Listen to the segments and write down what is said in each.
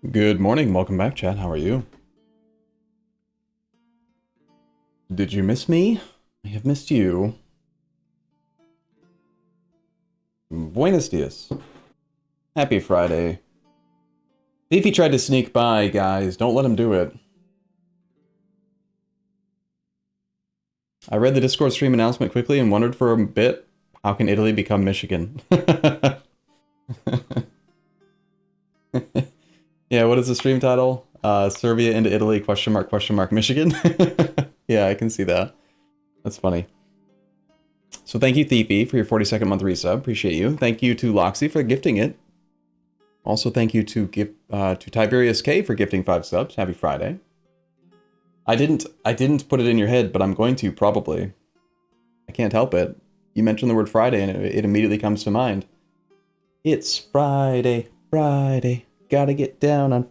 Good morning, welcome back, chat. How are you? Did you miss me? I have missed you. Buenos dias. Happy Friday. Beefy tried to sneak by, guys. Don't let him do it. I read the Discord stream announcement quickly and wondered for a bit, how can Italy become Michigan? Yeah, what is the stream title? Serbia into Italy, question mark, Michigan? Yeah, I can see that. That's funny. So thank you, Thiefy, for your 42nd month resub. Appreciate you. Thank you to Loxy for gifting it. Also, thank you to Tiberius K for gifting 5 subs. Happy Friday. I didn't put it in your head, but I'm going to, probably. I can't help it. You mentioned the word Friday, and it immediately comes to mind. It's Friday, Friday. Gotta get down on...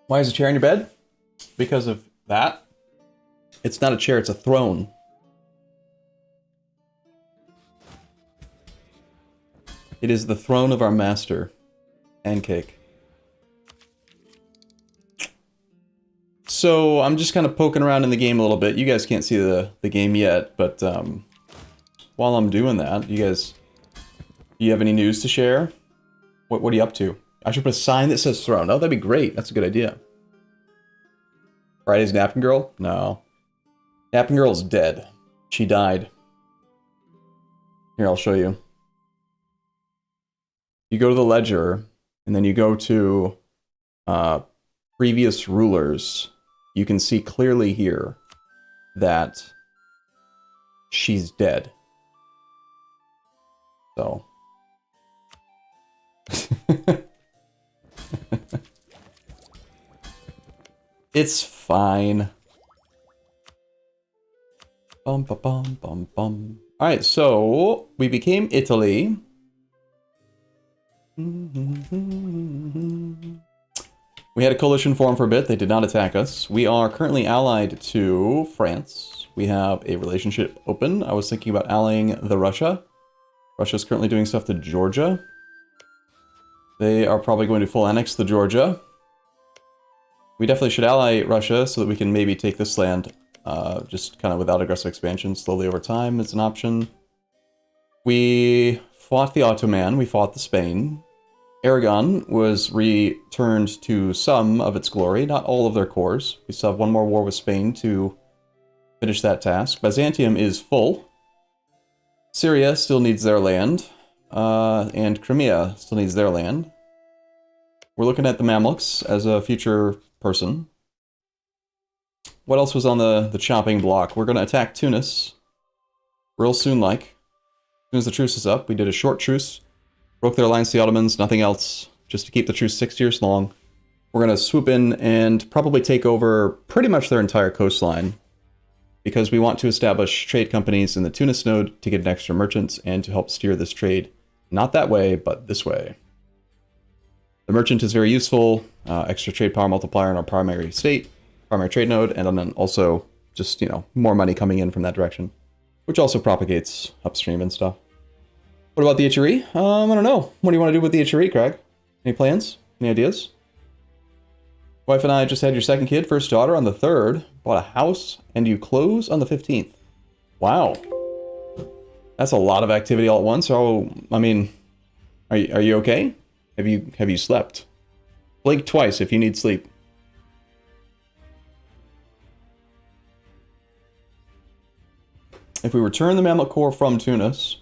Why is a chair in your bed? Because of that? It's not a chair, it's a throne. It is the throne of our master. Pancake. So, I'm just kind of poking around in the game a little bit. You guys can't see the game yet, but while I'm doing that, do you have any news to share? What are you up to? I should put a sign that says throne. Oh, that'd be great. That's a good idea. Friday's Napkin Girl? No. Napkin Girl's dead. She died. Here, I'll show you. You go to the ledger, and then you go to previous rulers. You can see clearly here that she's dead. So. It's fine. Bum ba bum bum bum. Alright, so we became Italy. We had a coalition form for a bit. They did not attack us. We are currently allied to France. We have a relationship open. I was thinking about allying the Russia. Russia's currently doing stuff to Georgia. They are probably going to full annex the Georgia. We definitely should ally Russia so that we can maybe take this land just kind of without aggressive expansion slowly over time. It's an option. We fought the Ottoman. We fought the Spain. Aragon was returned to some of its glory, not all of their cores. We still have one more war with Spain to finish that task. Byzantium is full. Syria still needs their land. And Crimea still needs their land. We're looking at the Mamluks as a future person. What else was on the chopping block? We're going to attack Tunis real soon, like. As soon as the truce is up, we did a short truce. Broke their alliance to the Ottomans, nothing else. Just to keep the truce 6 years long. We're going to swoop in and probably take over pretty much their entire coastline. Because we want to establish trade companies in the Tunis node to get an extra merchants and to help steer this trade. Not that way, but this way. The merchant is very useful. Extra trade power multiplier in our primary state, primary trade node, and then also just, you know, more money coming in from that direction. Which also propagates upstream and stuff. What about the Itchery? I don't know. What do you want to do with the Itchery, Craig? Any plans? Any ideas? Wife and I just had your second kid, first daughter on the 3rd. Bought a house, and you close on the 15th. Wow. That's a lot of activity all at once. So, I mean, are you okay? Have you slept? Blink twice if you need sleep. If we return the Mamluk core from Tunis,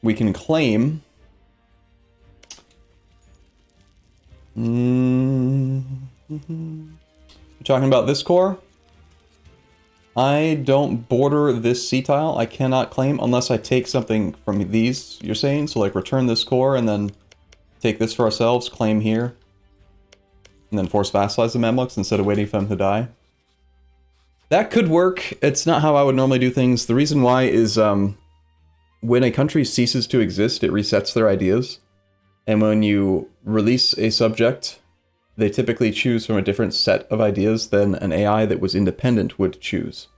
we can claim... You're talking about this core? I don't border this sea tile. I cannot claim unless I take something from these, you're saying? So like return this core and then take this for ourselves, claim here. And then force vassalize the Mamluks instead of waiting for them to die. That could work. It's not how I would normally do things. The reason why is when a country ceases to exist, it resets their ideas. And when you release a subject, they typically choose from a different set of ideas than an AI that was independent would choose.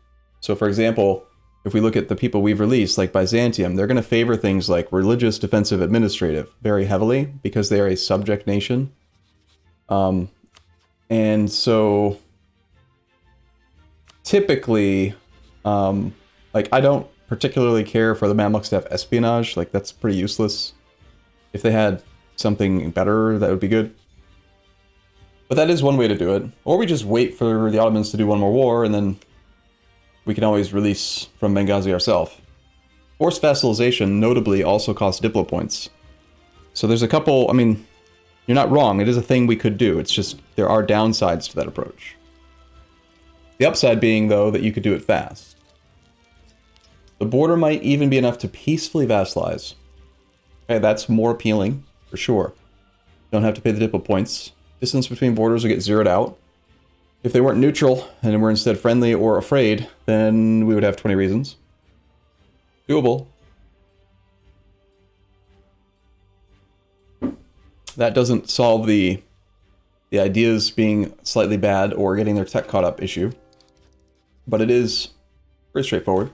So for example, if we look at the people we've released, like Byzantium, they're going to favor things like religious, defensive, administrative very heavily because they are a subject nation. And so typically, like I don't particularly care for the Mamluks to have espionage. Like that's pretty useless. If they had something better, that would be good. But that is one way to do it. Or we just wait for the Ottomans to do one more war, and then we can always release from Benghazi ourselves. Forced vassalization notably also costs Diplo points. So there's a couple, I mean, you're not wrong, it is a thing we could do. It's just, there are downsides to that approach. The upside being, though, that you could do it fast. The border might even be enough to peacefully vassalize. Okay, that's more appealing, for sure. Don't have to pay the Diplo points. Distance between borders will get zeroed out. If they weren't neutral, and were instead friendly or afraid, then we would have 20 reasons. Doable. That doesn't solve the ideas being slightly bad or getting their tech caught up issue. But it is pretty straightforward.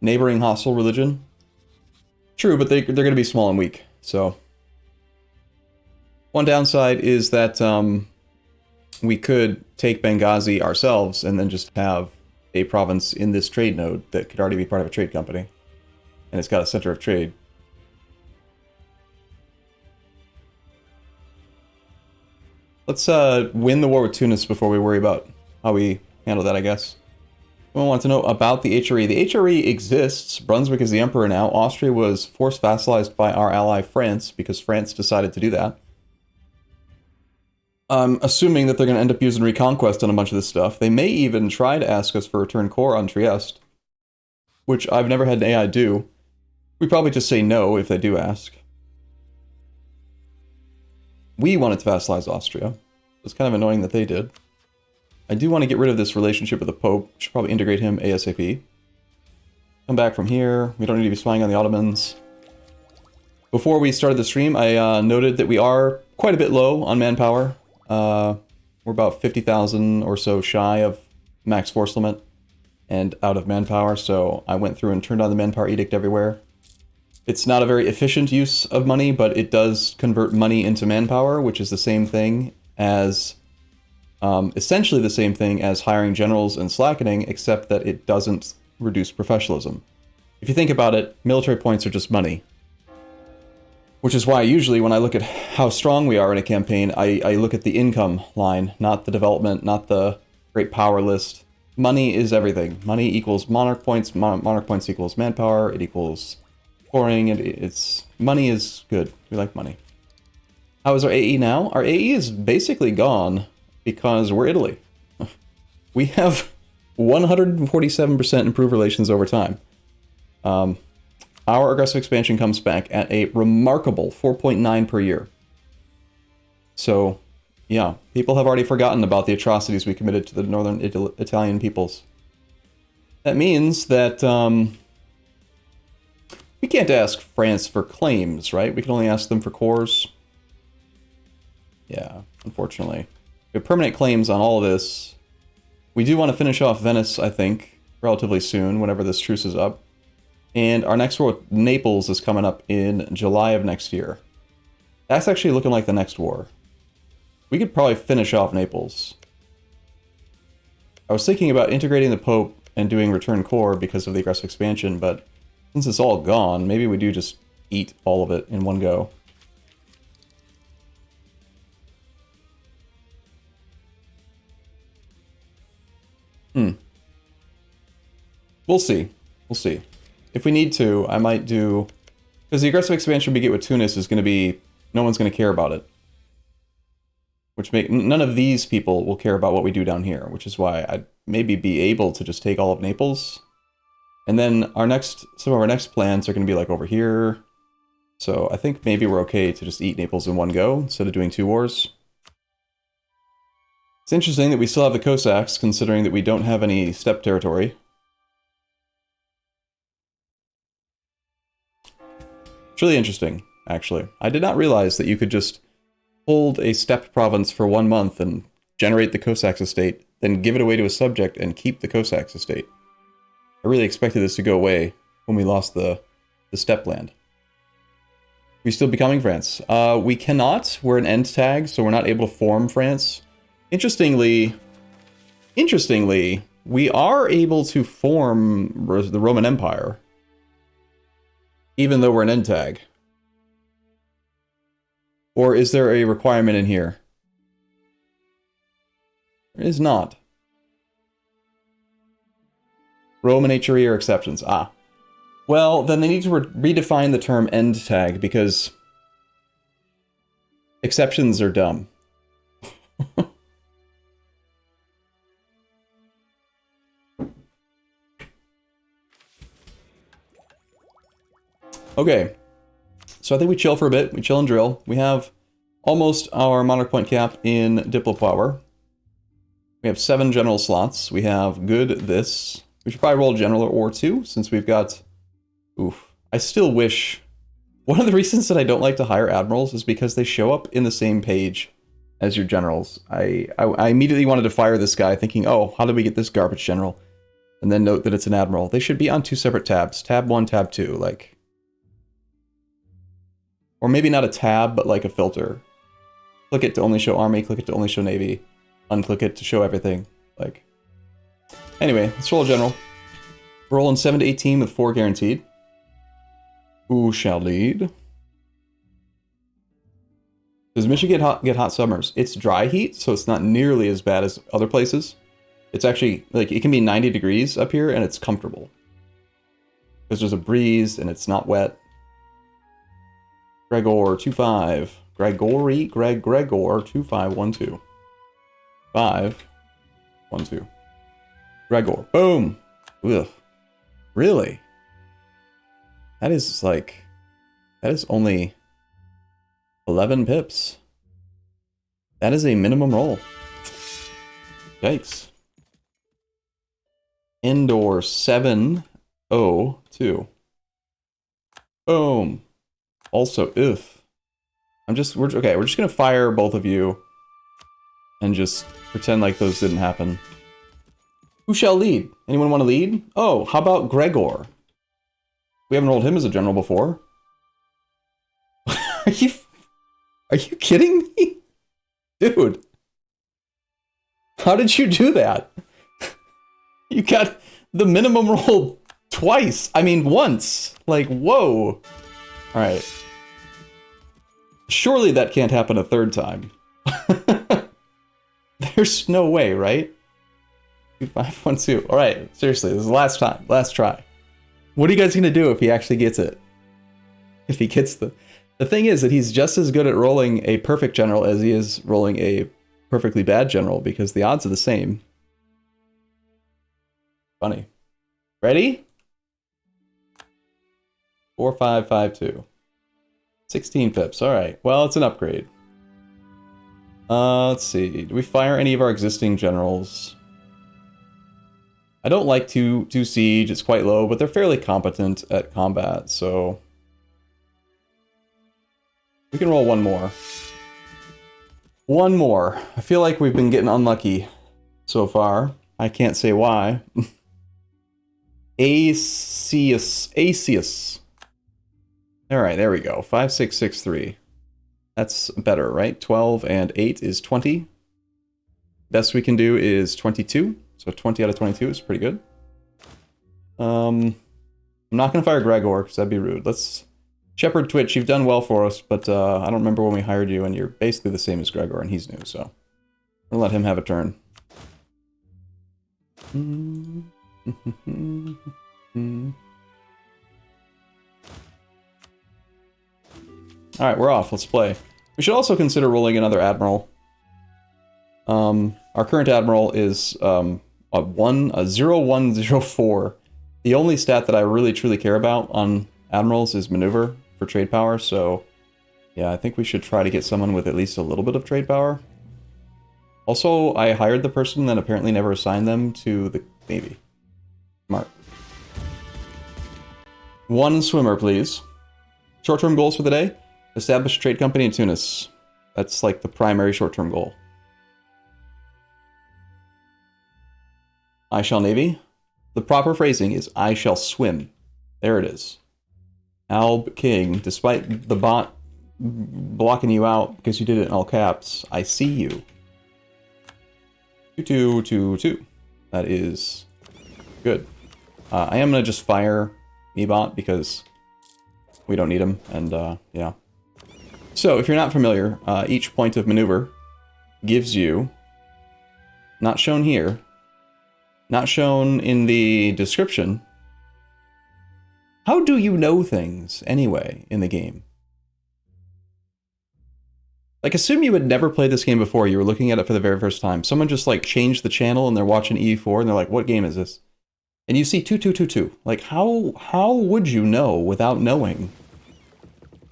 Neighboring hostile religion. True, but they're going to be small and weak, so... One downside is that we could take Benghazi ourselves and then just have a province in this trade node that could already be part of a trade company. And it's got a center of trade. Let's win the war with Tunis before we worry about how we handle that, I guess. We want to know about the HRE. The HRE exists. Brunswick is the emperor now. Austria was forced vassalized by our ally France because France decided to do that. Assuming that they're going to end up using Reconquest on a bunch of this stuff. They may even try to ask us for return core on Trieste, which I've never had an AI do. We probably just say no if they do ask. We wanted to vassalize Austria. It's kind of annoying that they did. I do want to get rid of this relationship with the Pope. Should probably integrate him ASAP. Come back from here. We don't need to be spying on the Ottomans. Before we started the stream, I noted that we are quite a bit low on manpower. We're about 50,000 or so shy of max force limit and out of manpower, so I went through and turned on the manpower edict everywhere. It's not a very efficient use of money, but it does convert money into manpower, which is the same thing as, essentially the same thing as hiring generals and slackening, except that it doesn't reduce professionalism. If you think about it, military points are just money. Which is why usually when I look at how strong we are in a campaign, I look at the income line, not the development, not the great power list. Money is everything. Money equals monarch points, monarch points equals manpower, it equals scoring, and it's... Money is good. We like money. How is our AE now? Our AE is basically gone because we're Italy. We have 147% improved relations over time. Our aggressive expansion comes back at a remarkable 4.9 per year. So, yeah, people have already forgotten about the atrocities we committed to the northern Italian peoples. That means that we can't ask France for claims, right? We can only ask them for cores. Yeah, unfortunately. We have permanent claims on all of this. We do want to finish off Venice, I think, relatively soon, whenever this truce is up. And our next war with Naples is coming up in July of next year. That's actually looking like the next war. We could probably finish off Naples. I was thinking about integrating the Pope and doing return core because of the aggressive expansion, but since it's all gone, maybe we do just eat all of it in one go. We'll see. We'll see. If we need to, I might do... Because the aggressive expansion we get with Tunis is going to be... No one's going to care about it. Which none of these people will care about what we do down here, which is why I'd maybe be able to just take all of Naples. And then some of our next plans are going to be like over here. So I think maybe we're okay to just eat Naples in one go instead of doing 2 wars. It's interesting that we still have the Cossacks, considering that we don't have any steppe territory. It's really interesting, actually. I did not realize that you could just hold a steppe province for 1 month and generate the Cossacks estate, then give it away to a subject and keep the Cossacks estate. I really expected this to go away when we lost the steppe land. We still becoming France? We cannot. We're an end tag, so we're not able to form France. Interestingly, we are able to form the Roman Empire, even though we're an end tag. Or is there a requirement in here? There is not. Roman HRE or exceptions. Ah. Well, then they need to redefine the term end tag, because exceptions are dumb. Okay. So I think we chill for a bit. We chill and drill. We have almost our monarch point cap in Diplo power. We have 7 general slots. We have good this. We should probably roll general or 2, since we've got... Oof. I still wish... One of the reasons that I don't like to hire admirals is because they show up in the same page as your generals. I immediately wanted to fire this guy thinking, oh, how did we get this garbage general? And then note that it's an admiral. They should be on 2 separate tabs. Tab 1, tab 2, like... Or maybe not a tab, but like a filter. Click it to only show army, click it to only show navy. Unclick it to show everything. Like... Anyway, let's roll a general. We're rolling 7 to 18 with 4 guaranteed. Who shall lead? Does Michigan get hot summers? It's dry heat, so it's not nearly as bad as other places. It's actually, like, it can be 90 degrees up here, and it's comfortable. Because there's a breeze, and it's not wet. Gregor 2-5. Gregor 2-5-1-2. 5-1-2. Gregor. Boom! Ugh. Really? That is like... That is only 11 pips. That is a minimum roll. Yikes. Indoor 7-0-2. Boom. Also, if we're just gonna fire both of you and just pretend like those didn't happen. Who shall lead? Anyone want to lead? Oh, how about Gregor? We haven't rolled him as a general before. Are you kidding me? Dude. How did you do that? You got the minimum roll twice. I mean, once. Like, whoa. Alright. Surely that can't happen a third time. There's no way, right? 2-5-1-2. Alright, seriously, this is the last time. Last try. What are you guys gonna do if he actually gets it? If he gets the... The thing is that he's just as good at rolling a perfect general as he is rolling a perfectly bad general, because the odds are the same. Funny. Ready? 4-5-5-2. 16 pips. Alright. Well, it's an upgrade. Let's see. Do we fire any of our existing generals? I don't like to siege. It's quite low, but they're fairly competent at combat, so... We can roll one more. One more. I feel like we've been getting unlucky so far. I can't say why. Acius. Alright, there we go. 5-6-6-3. That's better, right? 12 and 8 is 20. Best we can do is 22. So 20 out of 22 is pretty good. I'm not going to fire Gregor, because that'd be rude. Let's... Shepherd Twitch, you've done well for us, but I don't remember when we hired you, and you're basically the same as Gregor, and he's new, so... We'll let him have a turn. Alright, we're off. Let's play. We should also consider rolling another admiral. Our current admiral is a 0-1-0-4. The only stat that I really truly care about on admirals is maneuver for trade power, so yeah, I think we should try to get someone with at least a little bit of trade power. Also, I hired the person, then apparently never assigned them to the Navy. Smart. One swimmer, please. Short-term goals for the day? Establish a trade company in Tunis. That's like the primary short-term goal. I shall navy. The proper phrasing is I shall swim. There it is. Alb King, despite the bot blocking you out because you did it in all caps, I see you. 2-2-2-2. That is good. I am going to just fire me-bot because we don't need him, and yeah. So, if you're not familiar, each point of maneuver gives you, not shown here, not shown in the description. How do you know things, anyway, in the game? Like, assume you had never played this game before, you were looking at it for the very first time. Someone just, like, changed the channel and they're watching EU4 and they're like, what game is this? And you see 2222. Like, how would you know without knowing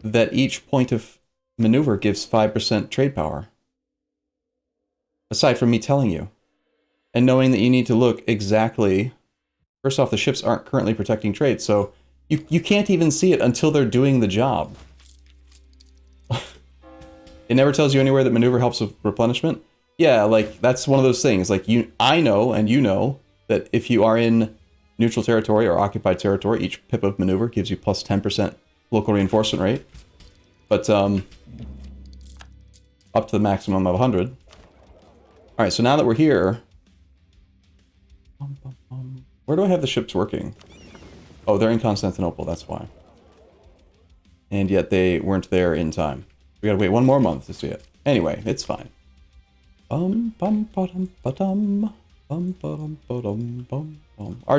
that each point of maneuver gives 5% trade power? Aside from me telling you. And knowing that you need to look exactly... First off, the ships aren't currently protecting trade, so you can't even see it until they're doing the job. It never tells you anywhere that maneuver helps with replenishment. Yeah, like, that's one of those things. Like, I know, and you know, that if you are in neutral territory or occupied territory, each pip of maneuver gives you plus 10% local reinforcement rate. But, up to the maximum of 100. Alright, so now that we're here... Where do I have the ships working? Oh, they're in Constantinople, that's why. And yet they weren't there in time. We gotta wait one more month to see it. Anyway, it's fine. Our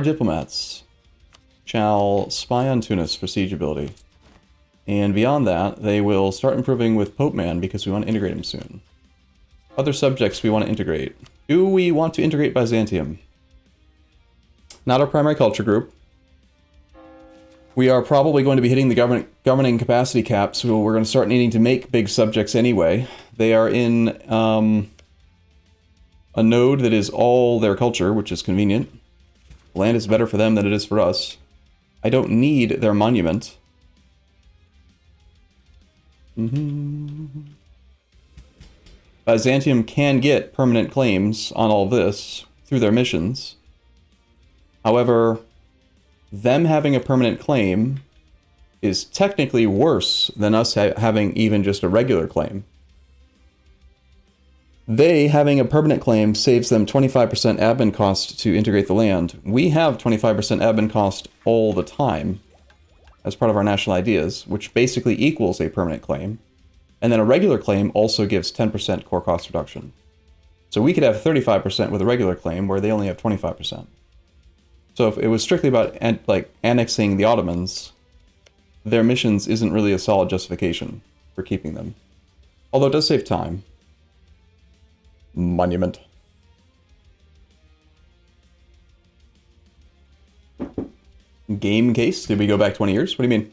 diplomats shall spy on Tunis for siege ability. And beyond that, they will start improving with Pope Man because we want to integrate him soon. Other subjects we want to integrate. Do we want to integrate Byzantium? Not our primary culture group. We are probably going to be hitting the governing capacity cap, so we're going to start needing to make big subjects anyway. They are in a node that is all their culture, which is convenient. Land is better for them than it is for us. I don't need their monument. Byzantium can get permanent claims on all this through their missions. However, them having a permanent claim is technically worse than us having even just a regular claim. They having a permanent claim saves them 25% admin cost to integrate the land. We have 25% admin cost all the time as part of our national ideas, which basically equals a permanent claim. And then a regular claim also gives 10% core cost reduction. So we could have 35% with a regular claim where they only have 25%. So if it was strictly about like annexing the Ottomans, their missions isn't really a solid justification for keeping them. Although it does save time. Monument. Game case? Did we go back 20 years? What do you mean?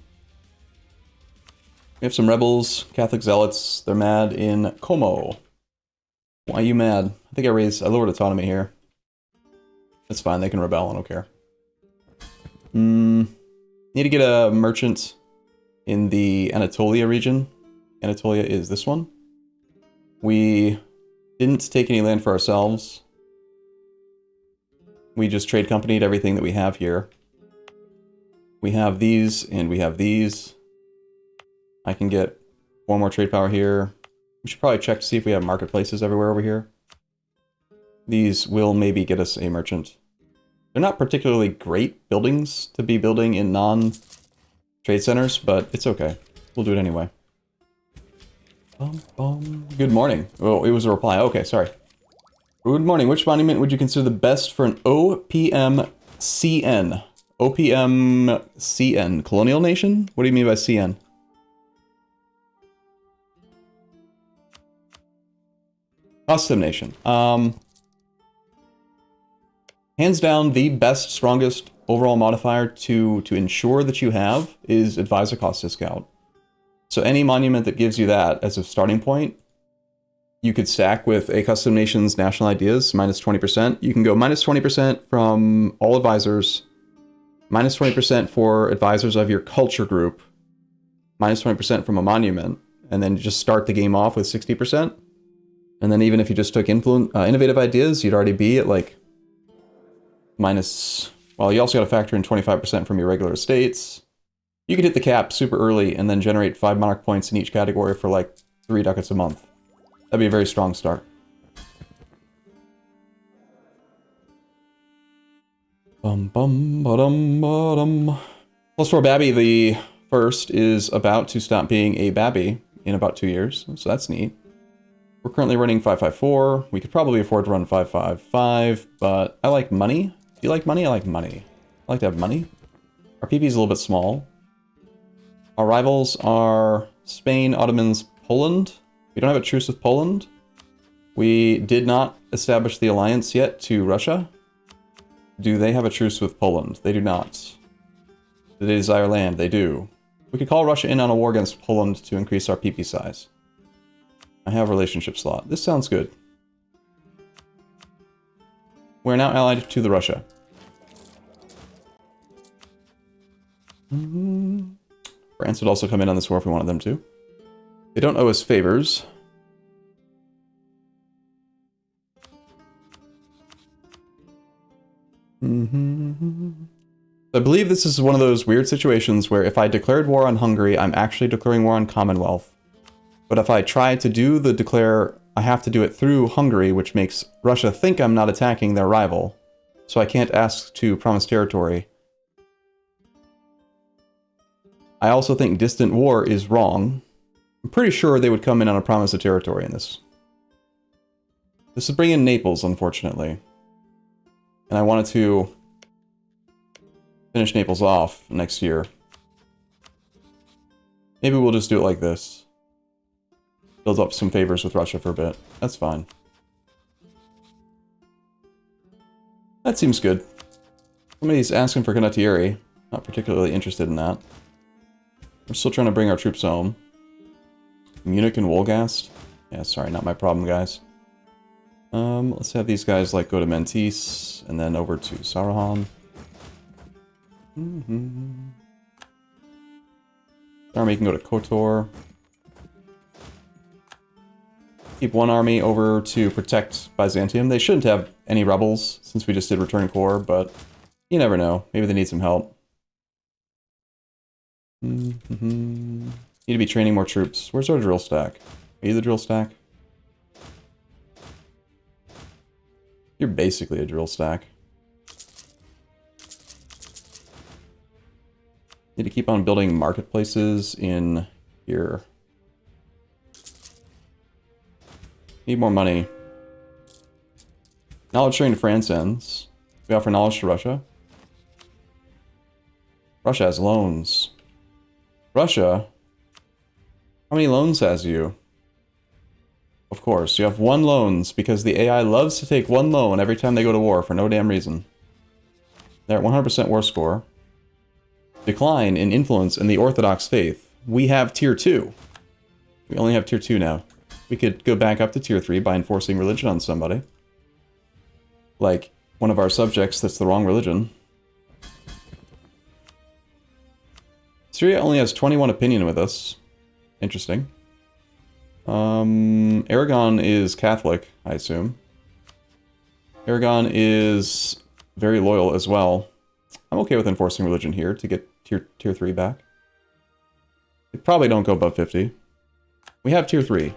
We have some rebels, Catholic zealots. They're mad in Como. Why are you mad? I think I lowered autonomy here. That's fine, they can rebel, I don't care. Need to get a merchant in the Anatolia region. Anatolia is this one. We didn't take any land for ourselves. We just trade companied everything that we have here. We have these, and we have these. I can get one more trade power here. We should probably check to see if we have marketplaces everywhere over here. These will maybe get us a merchant. They're not particularly great buildings to be building in non-trade centers, but it's okay. We'll do it anyway. Good morning. Oh, it was a reply. Okay, sorry. Good morning. Which monument would you consider the best for an OPM CN? OPM CN. Colonial nation? What do you mean by CN? Custom nation. Hands down, the best, strongest overall modifier to ensure that you have is advisor cost discount. So any monument that gives you that as a starting point, you could stack with a custom nation's national ideas, minus 20%. You can go minus 20% from all advisors, minus 20% for advisors of your culture group, minus 20% from a monument, and then just start the game off with 60%. And then even if you just took innovative ideas, you'd already be at like minus... Well, you also got to factor in 25% from your regular estates. You could hit the cap super early and then generate 5 monarch points in each category for like 3 ducats a month. That'd be a very strong start. Bum bum ba-dum ba-dum. Plus 4 Babby, the first, is about to stop being a Babby in about 2 years, so that's neat. We're currently running 554. We could probably afford to run 555, but I like money. If you like money, I like money. I like to have money. Our PP is a little bit small. Our rivals are Spain, Ottomans, Poland. We don't have a truce with Poland. We did not establish the alliance yet to Russia. Do they have a truce with Poland? They do not. Do they desire land? They do. We could call Russia in on a war against Poland to increase our PP size. I have a relationship slot. This sounds good. We're now allied to the Russia. France would also come in on this war if we wanted them to. They don't owe us favors. I believe this is one of those weird situations where if I declared war on Hungary, I'm actually declaring war on Commonwealth. But if I try to do the declare, I have to do it through Hungary, which makes Russia think I'm not attacking their rival. So I can't ask to promise territory. I also think distant war is wrong. I'm pretty sure they would come in on a promise of territory in this. This is bringing in Naples, unfortunately. And I wanted to finish Naples off next year. Maybe we'll just do it like this. Build up some favors with Russia for a bit. That's fine. That seems good. Somebody's asking for condottieri. Not particularly interested in that. We're still trying to bring our troops home. Munich and Wolgast? Yeah, sorry, not my problem, guys. Let's have these guys like go to Mentis and then over to Sarahan. Army can go to Kotor. Keep one army over to protect Byzantium. They shouldn't have any rebels since we just did Return Corps, but you never know. Maybe they need some help. Need to be training more troops. Where's our drill stack? Are you the drill stack? You're basically a drill stack. Need to keep on building marketplaces in here. Need more money. Knowledge sharing to France ends. We offer knowledge to Russia. Russia has loans. Russia? How many loans has you? Of course, you have 1 loans because the AI loves to take 1 loan every time they go to war for no damn reason. They're at 100% war score. Decline in influence in the Orthodox faith. We have tier 2. We only have tier 2 now. We could go back up to tier 3 by enforcing religion on somebody. Like one of our subjects that's the wrong religion. Syria only has 21 opinion with us. Interesting. Aragon is Catholic, I assume. Aragon is very loyal as well. I'm okay with enforcing religion here to get tier 3 back. We probably don't go above 50. We have tier 3.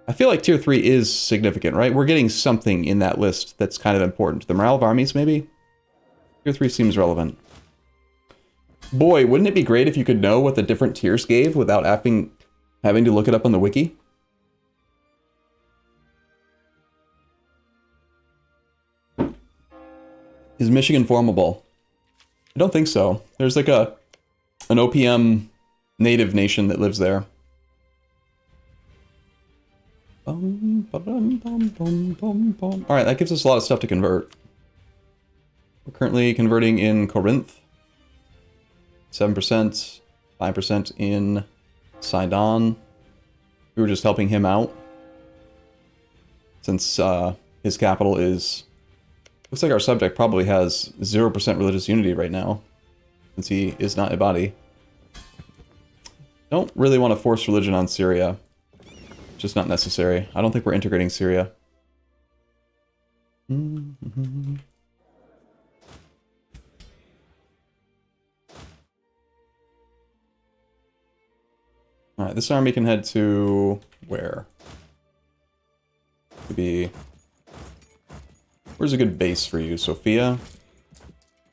I feel like tier 3 is significant, right? We're getting something in that list that's kind of important. The morale of armies, maybe? Tier 3 seems relevant. Boy, wouldn't it be great if you could know what the different tiers gave without having to look it up on the wiki? Is Michigan formable? I don't think so. There's like an OPM native nation that lives there. Alright, that gives us a lot of stuff to convert. We're currently converting in Corinth. 7%, 5% in Sidon. We were just helping him out. Since his capital is... Looks like our subject probably has 0% religious unity right now. Since he is not Ibadi. Don't really want to force religion on Syria. Just not necessary. I don't think we're integrating Syria. Alright, this army can head to... where? Could be... Where's a good base for you, Sophia?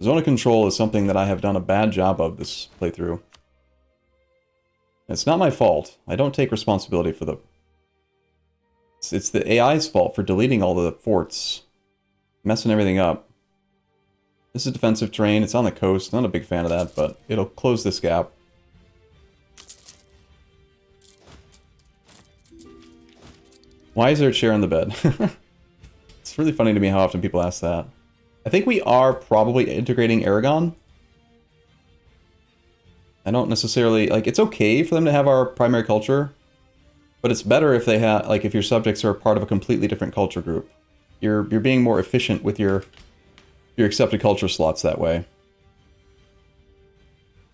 Zone of control is something that I have done a bad job of this playthrough. It's not my fault. I don't take responsibility for the... It's the AI's fault for deleting all the forts. Messing everything up. This is defensive terrain. It's on the coast. Not a big fan of that, but it'll close this gap. Why is there a chair on the bed? It's really funny to me how often people ask that. I think we are probably integrating Aragon. I don't necessarily... Like, it's okay for them to have our primary culture, but it's better if they have... Like, if your subjects are part of a completely different culture group. You're being more efficient with your accepted culture slots that way.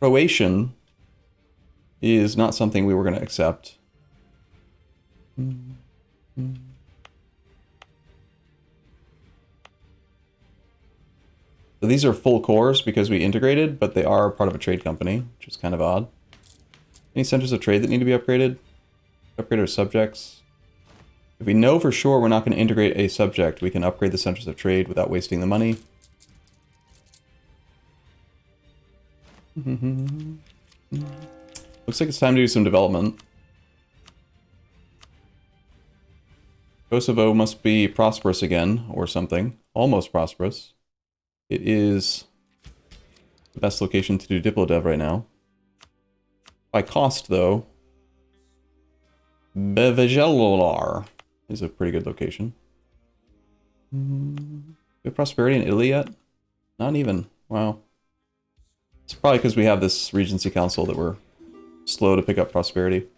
Croatian is not something we were going to accept. So these are full cores because we integrated, but they are part of a trade company, which is kind of odd. Any centers of trade that need to be upgraded? Upgrade our subjects. If we know for sure we're not going to integrate a subject, we can upgrade the centers of trade without wasting the money. Looks like it's time to do some development. Kosovo must be prosperous again, or something. Almost prosperous. It is the best location to do Diplodev right now. By cost, though, Bevegelar is a pretty good location. Do we have prosperity in Italy yet? Not even. Wow. It's probably because we have this Regency Council that we're slow to pick up prosperity.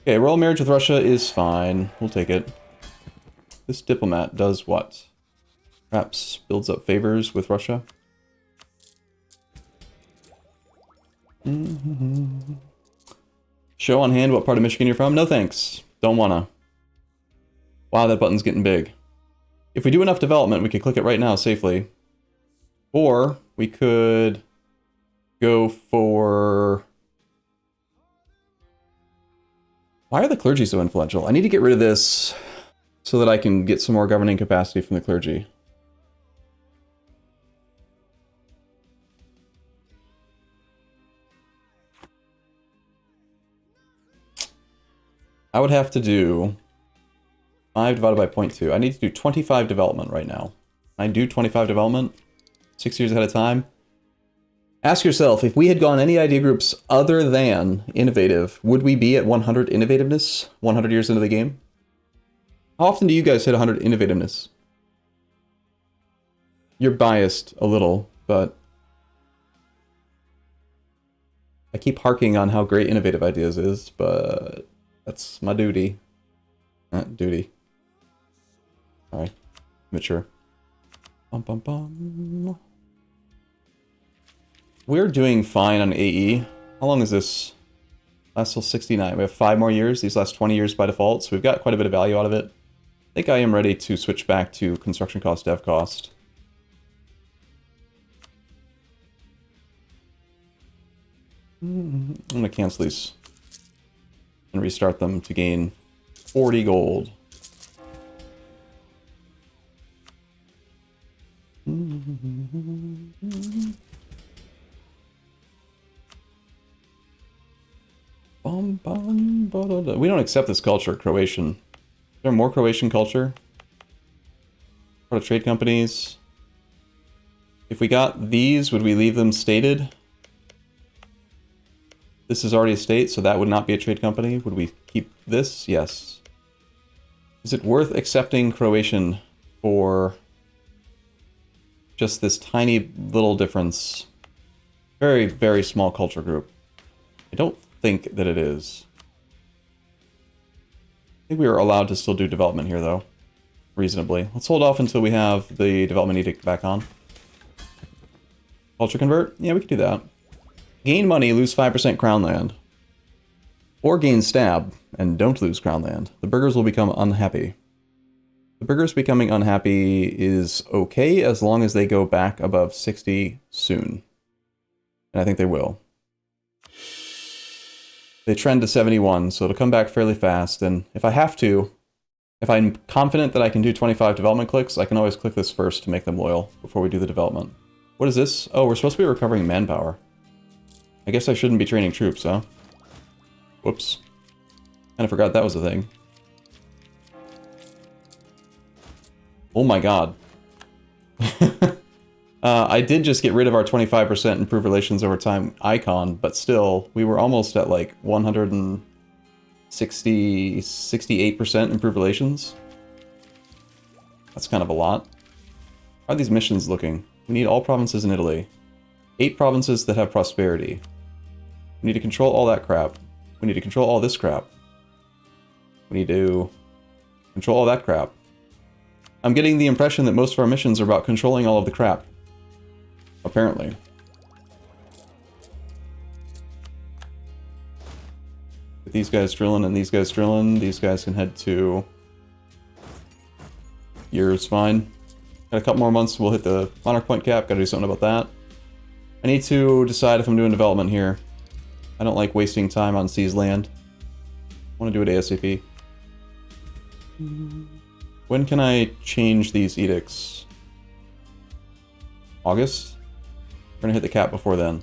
Okay, royal marriage with Russia is fine. We'll take it. This diplomat does what? Perhaps builds up favors with Russia. Show on hand what part of Michigan you're from? No thanks. Don't wanna. Wow, that button's getting big. If we do enough development, we could click it right now safely. Or we could go for... Why are the clergy so influential? I need to get rid of this so that I can get some more governing capacity from the clergy. I would have to do 5 divided by 0.2. I need to do 25 development right now. I do 25 development 6 years ahead of time. Ask yourself, if we had gone any idea groups other than innovative, would we be at 100 innovativeness 100 years into the game? How often do you guys hit 100 innovativeness? You're biased a little, but I keep harking on how great innovative ideas is, but that's my duty. Not duty. Sorry. Mature. Bum, bum, bum. We're doing fine on AE. How long is this? Last till 69. We have 5 more years. These last 20 years by default, so we've got quite a bit of value out of it. I think I am ready to switch back to construction cost, dev cost. I'm going to cancel these and restart them to gain 40 gold. We don't accept this culture, Croatian. Is there more Croatian culture? Part of trade companies. If we got these, would we leave them stated? This is already a state, so that would not be a trade company. Would we keep this? Yes. Is it worth accepting Croatian for just this tiny little difference? Very, very small culture group. I don't think that it is. I think we are allowed to still do development here, though. Reasonably. Let's hold off until we have the development edict back on. Culture convert? Yeah, we could do that. Gain money, lose 5% crown land. Or gain stab, and don't lose crown land. The burghers will become unhappy. The burghers becoming unhappy is okay as long as they go back above 60 soon. And I think they will. They trend to 71, so it'll come back fairly fast, and if I have to, if I'm confident that I can do 25 development clicks, I can always click this first to make them loyal before we do the development. What is this? Oh, we're supposed to be recovering manpower. I guess I shouldn't be training troops, huh? Whoops. Kinda forgot that was a thing. Oh my god. I did just get rid of our 25% improve relations over time icon, but still, we were almost at like 68% improve relations. That's kind of a lot. How are these missions looking? We need all provinces in Italy. 8 provinces that have prosperity. We need to control all that crap. We need to control all this crap. We need to control all that crap. I'm getting the impression that most of our missions are about controlling all of the crap. Apparently. With these guys drilling and these guys drilling, these guys can head to... Year's fine. Got a couple more months, we'll hit the monarch point cap, gotta do something about that. I need to decide if I'm doing development here. I don't like wasting time on seized land. I want to do it ASAP. When can I change these edicts? August? We're gonna hit the cap before then.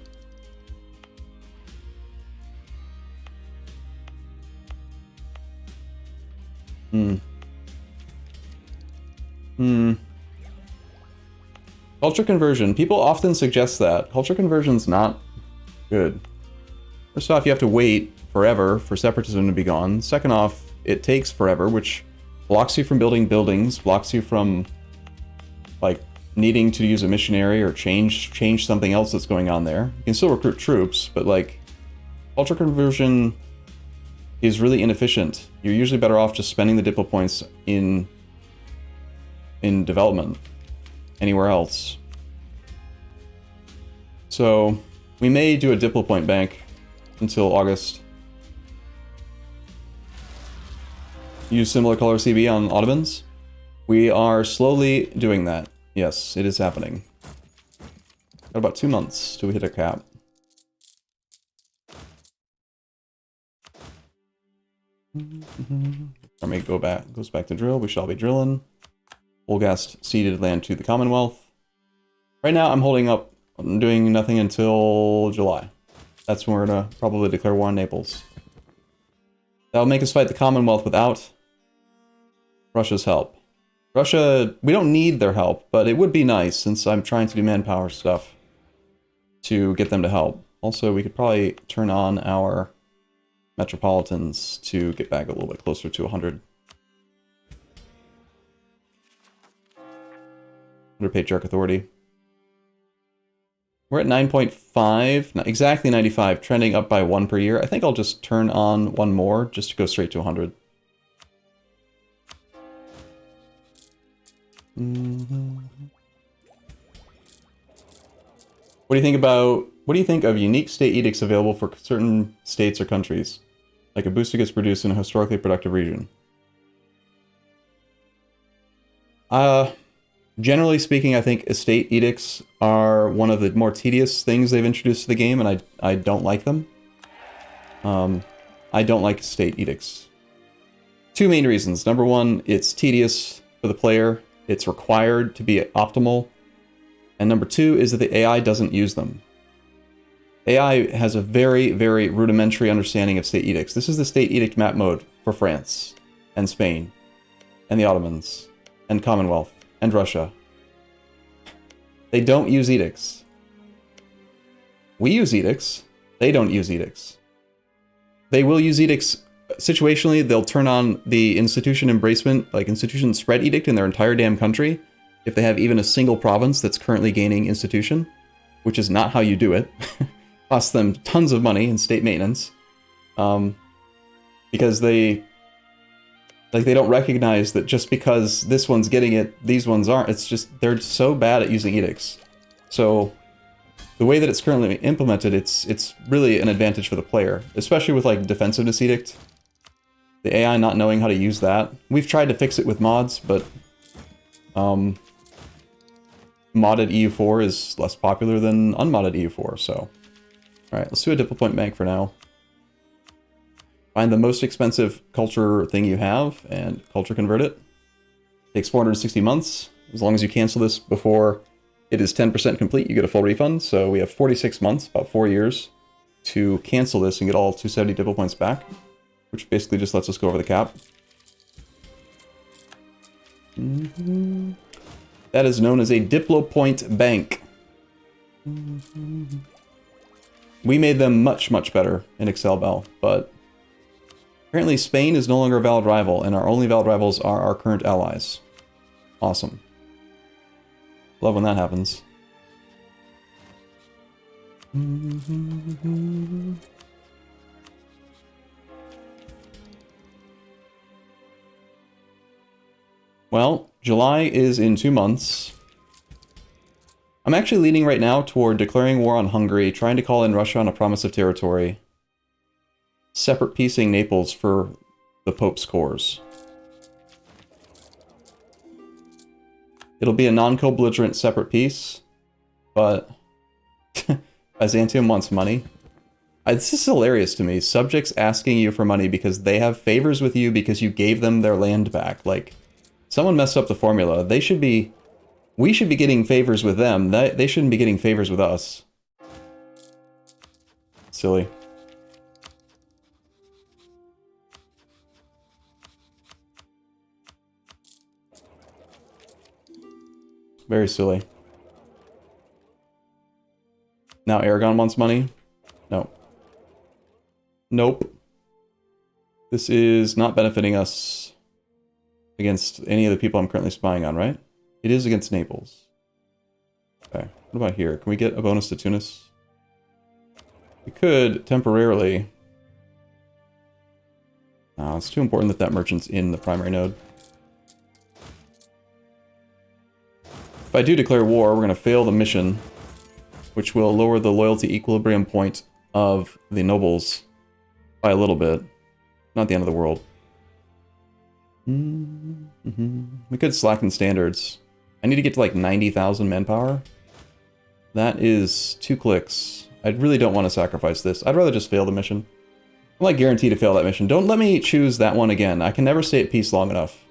Culture conversion. People often suggest that. Culture conversion's not good. First off, you have to wait forever for separatism to be gone. Second off, it takes forever, which blocks you from building buildings, blocks you from, like, needing to use a missionary or change something else that's going on there. You can still recruit troops, but, like, culture conversion is really inefficient. You're usually better off just spending the Diplo points in development anywhere else. So, we may do a Diplo point bank until August. Use similar color CB on Ottomans. We are slowly doing that. Yes, it is happening. Got about 2 months till we hit a cap. Army goes back to drill. We shall be drilling. Wolgast ceded land to the Commonwealth. Right now, I'm holding up. I'm doing nothing until July. That's when we're gonna probably declare war on Naples. That'll make us fight the Commonwealth without Russia's help. Russia, we don't need their help, but it would be nice since I'm trying to do manpower stuff to get them to help. Also, we could probably turn on our metropolitans to get back a little bit closer to 100. Under Patriarch Authority. We're at 9.5, not exactly 95, trending up by 1 per year. I think I'll just turn on 1 more just to go straight to 100. What do you think of unique state edicts available for certain states or countries? Like a booster gets produced in a historically productive region. Generally speaking, I think estate edicts are one of the more tedious things they've introduced to the game, and I don't like them. I don't like estate edicts. 2 main reasons. Number 1, it's tedious for the player. It's required to be optimal. And number 2 is that the AI doesn't use them. AI has a very, very rudimentary understanding of state edicts. This is the state edict map mode for France, and Spain, and the Ottomans, and Commonwealth, and Russia. They don't use edicts. We use edicts. They don't use edicts. They will use edicts situationally. They'll turn on the institution embracement, like institution spread edict in their entire damn country if they have even a single province that's currently gaining institution, which is not how you do it. Costs them tons of money in state maintenance, because they don't recognize that just because this one's getting it, these ones aren't. It's just, they're so bad at using edicts. So the way that it's currently implemented, it's really an advantage for the player, especially with like defensiveness edict. The AI not knowing how to use that. We've tried to fix it with mods, but modded EU4 is less popular than unmodded EU4, so. Alright, let's do a Diplo point bank for now. Find the most expensive culture thing you have and culture convert it. Takes 460 months. As long as you cancel this before it is 10% complete, you get a full refund. So we have 46 months, about 4 years, to cancel this and get all 270 Diplo points back, which basically just lets us go over the cap. That is known as a Diplo point bank. We made them much, much better in Excel Bell, but apparently Spain is no longer a valid rival, and our only valid rivals are our current allies. Awesome. Love when that happens. Well, July is in 2 months. I'm actually leaning right now toward declaring war on Hungary, trying to call in Russia on a promise of territory. Separate piecing Naples for the Pope's cores. It'll be a non-co-belligerent separate peace, but Byzantium wants money. This is hilarious to me. Subjects asking you for money because they have favors with you because you gave them their land back. Like, someone messed up the formula. We should be getting favors with them. They shouldn't be getting favors with us. Silly. Very silly. Now Aragon wants money? No. Nope. This is not benefiting us against any of the people I'm currently spying on, right? It is against Naples. Okay, what about here? Can we get a bonus to Tunis? We could temporarily. No, it's too important that that merchant's in the primary node. If I do declare war, we're going to fail the mission, which will lower the loyalty equilibrium point of the nobles by a little bit. Not the end of the world. We could slacken standards. I need to get to like 90,000 manpower. That is 2 clicks. I really don't want to sacrifice this. I'd rather just fail the mission. I'm like guaranteed to fail that mission. Don't let me choose that one again. I can never stay at peace long enough.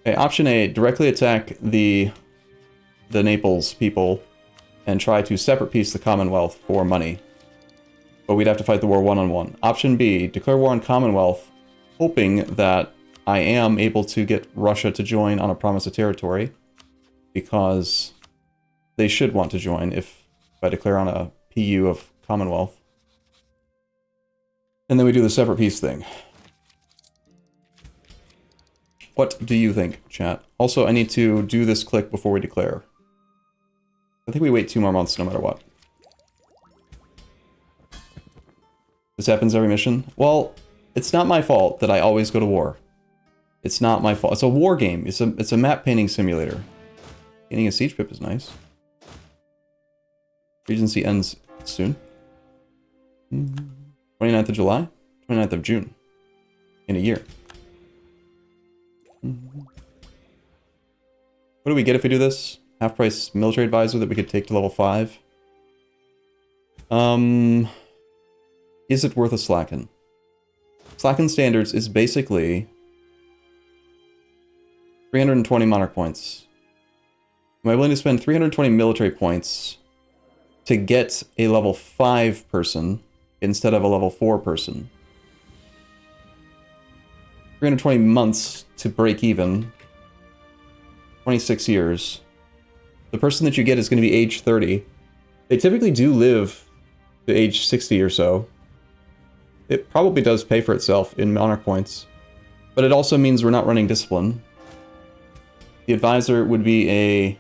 Okay, option A, directly attack the Naples people and try to separate peace the Commonwealth for money. But we'd have to fight the war one-on-one. Option B, declare war on Commonwealth, hoping that I am able to get Russia to join on a promise of territory, because they should want to join if I declare on a PU of Commonwealth. And then we do the separate peace thing. What do you think, chat? Also, I need to do this click before we declare. I think we wait 2 more months no matter what. This happens every mission? Well, it's not my fault that I always go to war. It's not my fault. It's a war game. It's a map painting simulator. Painting a siege pip is nice. Regency ends soon. 29th of July? 29th of June. In a year. What do we get if we do this? Half-price military advisor that we could take to level 5. Is it worth a slacken? Slacken standards is basically 320 monarch points. Am I willing to spend 320 military points to get a level 5 person instead of a level 4 person? 320 months to break even. 26 years. The person that you get is going to be age 30. They typically do live to age 60 or so. It probably does pay for itself in monarch points. But it also means we're not running discipline. The advisor would be a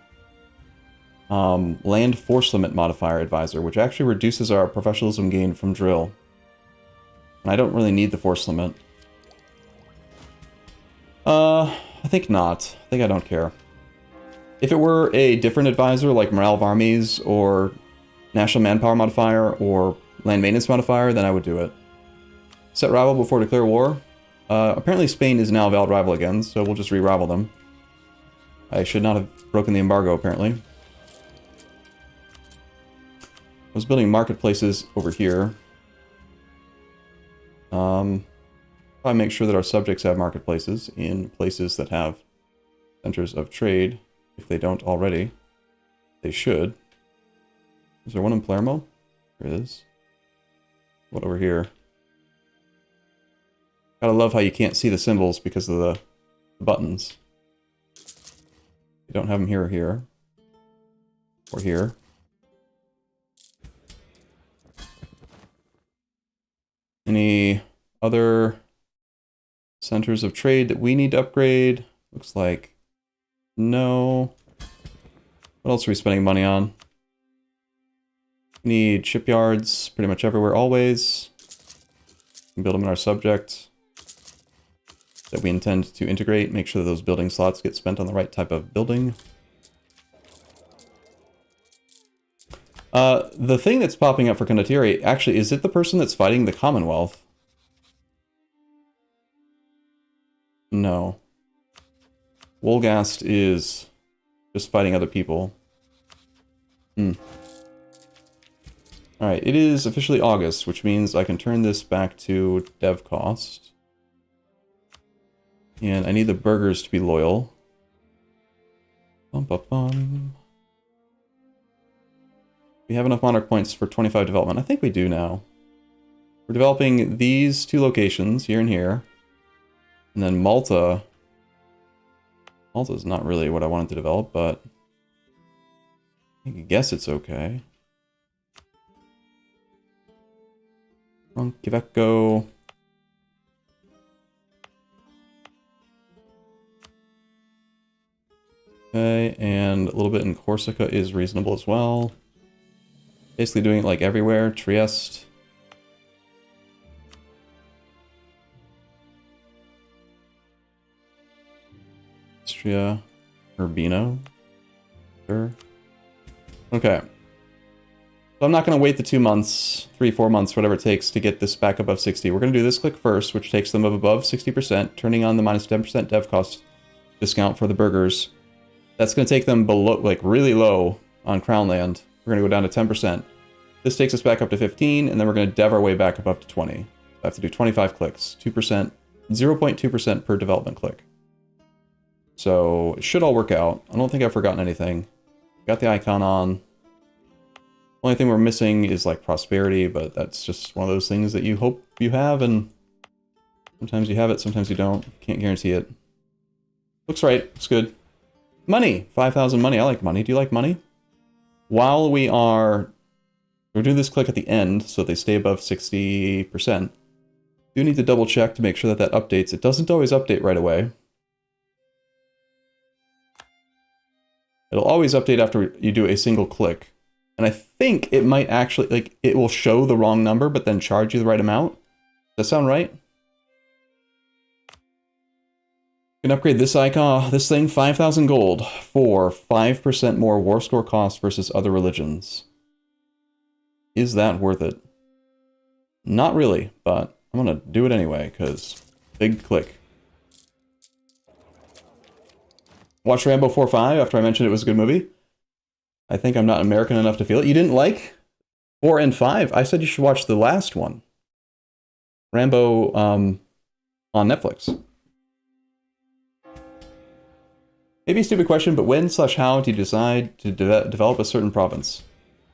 land force limit modifier advisor, which actually reduces our professionalism gain from drill. And I don't really need the force limit. I think not. I think I don't care. If it were a different advisor, like Morale of Armies, or National Manpower modifier, or Land Maintenance modifier, then I would do it. Set rival before declare war. Apparently Spain is now a valid rival again, so we'll just re-rival them. I should not have broken the embargo, apparently. was building marketplaces over here. Probably make sure that our subjects have marketplaces in places that have centers of trade. If they don't already, they should. Is there one in Palermo? There is. What over here? Gotta love how you can't see the symbols because of the buttons. You don't have them here or here. Or here. Any other centers of trade that we need to upgrade? Looks like no. What else are we spending money on? We need shipyards pretty much everywhere always. We can build them in our subject that we intend to integrate. Make sure that those building slots get spent on the right type of building. The thing that's popping up for Condottieri, actually, is it the person that's fighting the Commonwealth? No. Wolgast is just fighting other people. Alright, it is officially August, which means I can turn this back to dev cost. And I need the burghers to be loyal. Bum, bum, bum. We have enough monarch points for 25 development. I think we do now. We're developing these two locations, here and here. And then Malta. Malta's not really what I wanted to develop, but I guess it's okay. Quebeco. Okay, and a little bit in Corsica is reasonable as well. Basically doing it like everywhere. Trieste. Austria. Urbino. Sure. Okay. So I'm not going to wait the 2 months, 3-4 months, whatever it takes to get this back above 60. We're going to do this click first, which takes them above 60%, turning on the minus 10% dev cost discount for the burghers. That's going to take them below, like really low on Crown Land. We're going to go down to 10%. This takes us back up to 15, and then we're going to dev our way back up to 20. I have to do 25 clicks, 2%, 0.2% per development click. So it should all work out. I don't think I've forgotten anything. Got the icon on. Only thing we're missing is like prosperity, but that's just one of those things that you hope you have, and sometimes you have it, sometimes you don't. Can't guarantee it. Looks right. Looks good. Money. 5,000 money. I like money. Do you like money? While we're doing this click at the end, so they stay above 60%. Do need to double check to make sure that that updates. It doesn't always update right away. It'll always update after you do a single click. And I think it might actually, like, it will show the wrong number, but then charge you the right amount. Does that sound right? You can upgrade this icon, this thing, 5,000 gold for 5% more war score cost versus other religions. Is that worth it? Not really, but I'm gonna do it anyway, because big click. Watched Rambo 4.5 after I mentioned it was a good movie. I think I'm not American enough to feel it. You didn't like 4 and 5? I said you should watch the last one. Rambo on Netflix. Maybe a stupid question, but when/how do you decide to develop a certain province?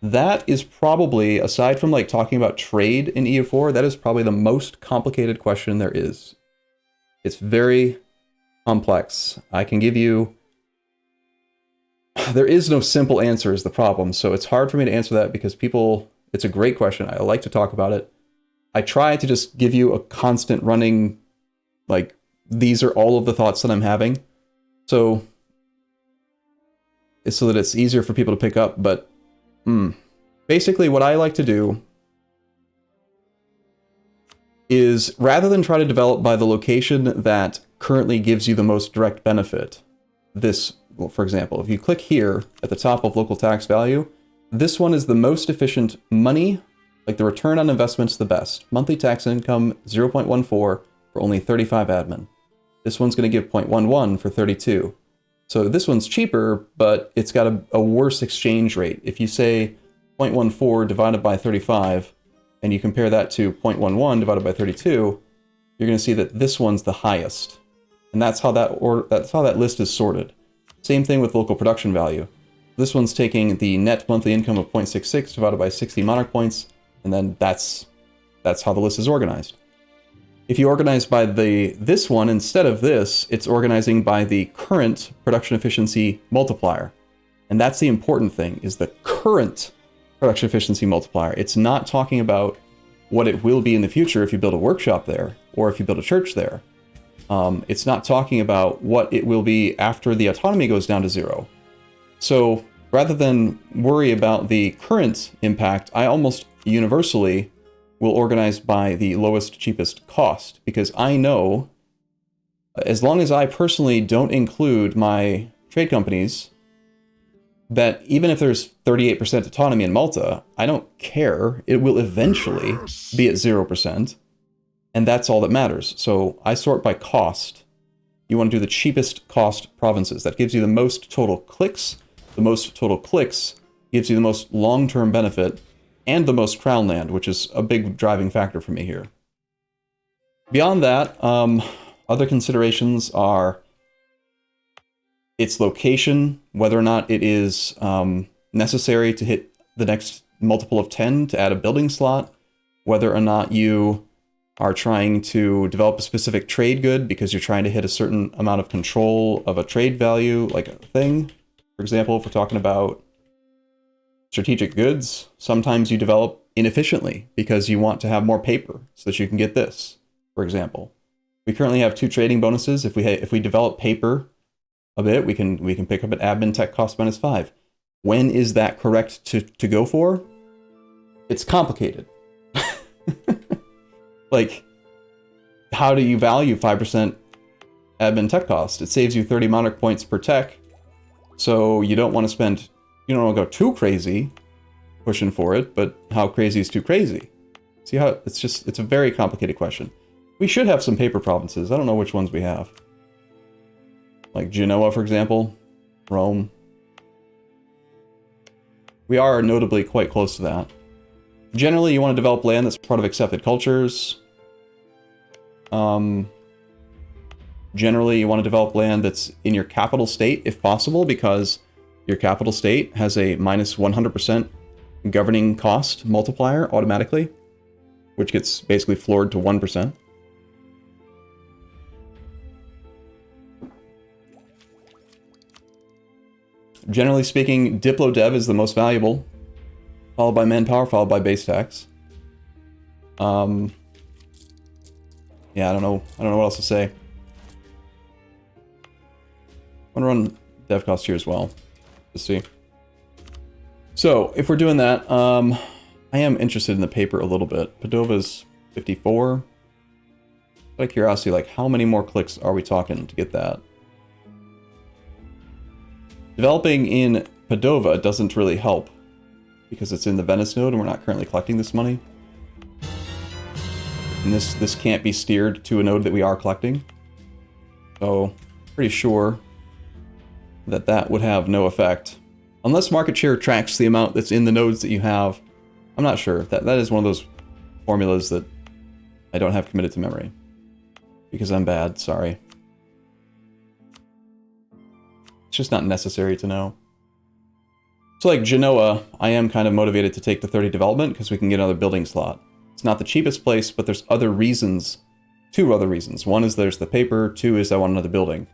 That is probably, aside from like talking about trade in EU4, that is probably the most complicated question there is. It's very complex. I can give you... There is no simple answer is the problem, so it's hard for me to answer that because people... It's a great question. I like to talk about it. I try to just give you a constant running, like, these are all of the thoughts that I'm having. So that it's easier for people to pick up, but basically what I like to do is, rather than try to develop by the location that currently gives you the most direct benefit, this, well, for example, if you click here at the top of local tax value, this one is the most efficient money, like the return on investment's the best. Monthly tax income 0.14 for only 35 admin. This one's going to give 0.11 for 32. So this one's cheaper, but it's got a worse exchange rate. If you say 0.14 divided by 35, and you compare that to 0.11 divided by 32, you're going to see that this one's the highest. And that's how that list is sorted. Same thing with local production value. This one's taking the net monthly income of 0.66 divided by 60 monarch points, and then that's how the list is organized. If you organize by this one instead of this, it's organizing by the current production efficiency multiplier. And that's the important thing, is the current production efficiency multiplier. It's not talking about what it will be in the future if you build a workshop there, or if you build a church there. It's not talking about what it will be after the autonomy goes down to 0. So rather than worry about the current impact, I almost universally will organize by the lowest, cheapest cost, because I know as long as I personally don't include my trade companies, that even if there's 38% autonomy in Malta, I don't care. It will eventually be at 0%, and that's all that matters. So I sort by cost. You want to do the cheapest cost provinces. That gives you the most total clicks. The most total clicks gives you the most long-term benefit, and the most crown land, which is a big driving factor for me here. Beyond that, other considerations are its location, whether or not it is necessary to hit the next multiple of 10 to add a building slot, whether or not you are trying to develop a specific trade good because you're trying to hit a certain amount of control of a trade value, like a thing. For example, if we're talking about strategic goods, sometimes you develop inefficiently because you want to have more paper so that you can get this, for example. We currently have 2 trading bonuses. If we develop paper a bit, we can pick up an admin tech cost -5. When is that correct to go for? It's complicated. Like, how do you value 5% admin tech cost? It saves you 30 monarch points per tech, so you don't want to spend. You don't want to go too crazy pushing for it, but how crazy is too crazy? See how it's a very complicated question. We should have some paper provinces. I don't know which ones we have. Like Genoa, for example, Rome. We are notably quite close to that. Generally, you want to develop land that's part of accepted cultures. Generally, you want to develop land that's in your capital state, if possible, because your capital state has a -100% governing cost multiplier automatically, which gets basically floored to 1%. Generally speaking, Diplo Dev is the most valuable, followed by Manpower, followed by base tax. Yeah, I don't know what else to say. I'm gonna run dev cost here as well. See. So if we're doing that, I am interested in the paper a little bit. Padova's 54. Out of curiosity, like how many more clicks are we talking to get that? Developing in Padova doesn't really help because it's in the Venice node and we're not currently collecting this money. And this can't be steered to a node that we are collecting. So pretty sure that would have no effect. Unless market share tracks the amount that's in the nodes that you have. I'm not sure. That is one of those formulas that I don't have committed to memory. Because I'm bad, sorry. It's just not necessary to know. So like Genoa, I am kind of motivated to take the 30 development because we can get another building slot. It's not the cheapest place, but there's other reasons. 2 other reasons. One is there's the paper, 2 is I want another building.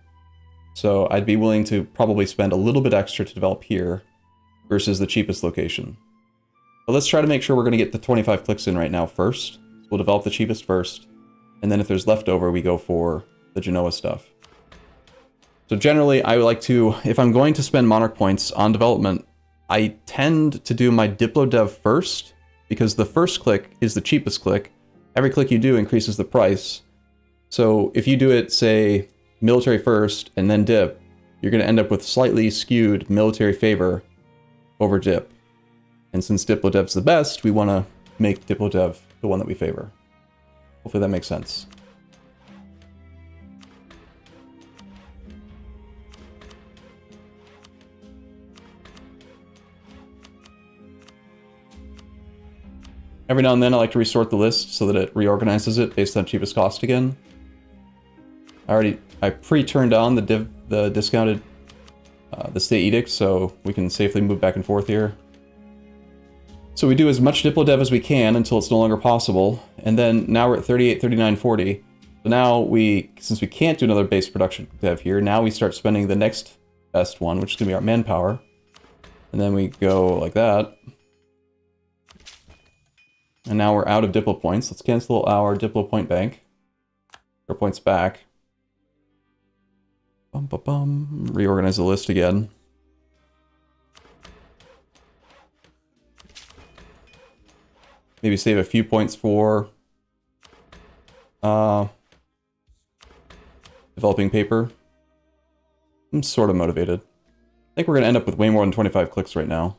So I'd be willing to probably spend a little bit extra to develop here versus the cheapest location. But let's try to make sure we're going to get the 25 clicks in right now first. So we'll develop the cheapest first. And then if there's leftover, we go for the Genoa stuff. So generally, I would like to, if I'm going to spend monarch points on development, I tend to do my Diplo Dev first, because the first click is the cheapest click. Every click you do increases the price. So if you do it, say, military first and then dip, you're going to end up with slightly skewed military favor over dip. And since Diplo Dev's the best, we want to make Diplo Dev the one that we favor. Hopefully that makes sense. Every now and then I like to resort the list so that it reorganizes it based on cheapest cost again. I pre-turned on the discounted the state edict, so we can safely move back and forth here. So we do as much Diplo dev as we can until it's no longer possible, and then now we're at 38, 39, 40. So now since we can't do another base production dev here, now we start spending the next best one, which is going to be our manpower. And then we go like that. And now we're out of Diplo points. Let's cancel our Diplo point bank. Our points back. Bum, bum, bum. Reorganize the list again. Maybe save a few points for developing paper. I'm sort of motivated. I think we're going to end up with way more than 25 clicks right now.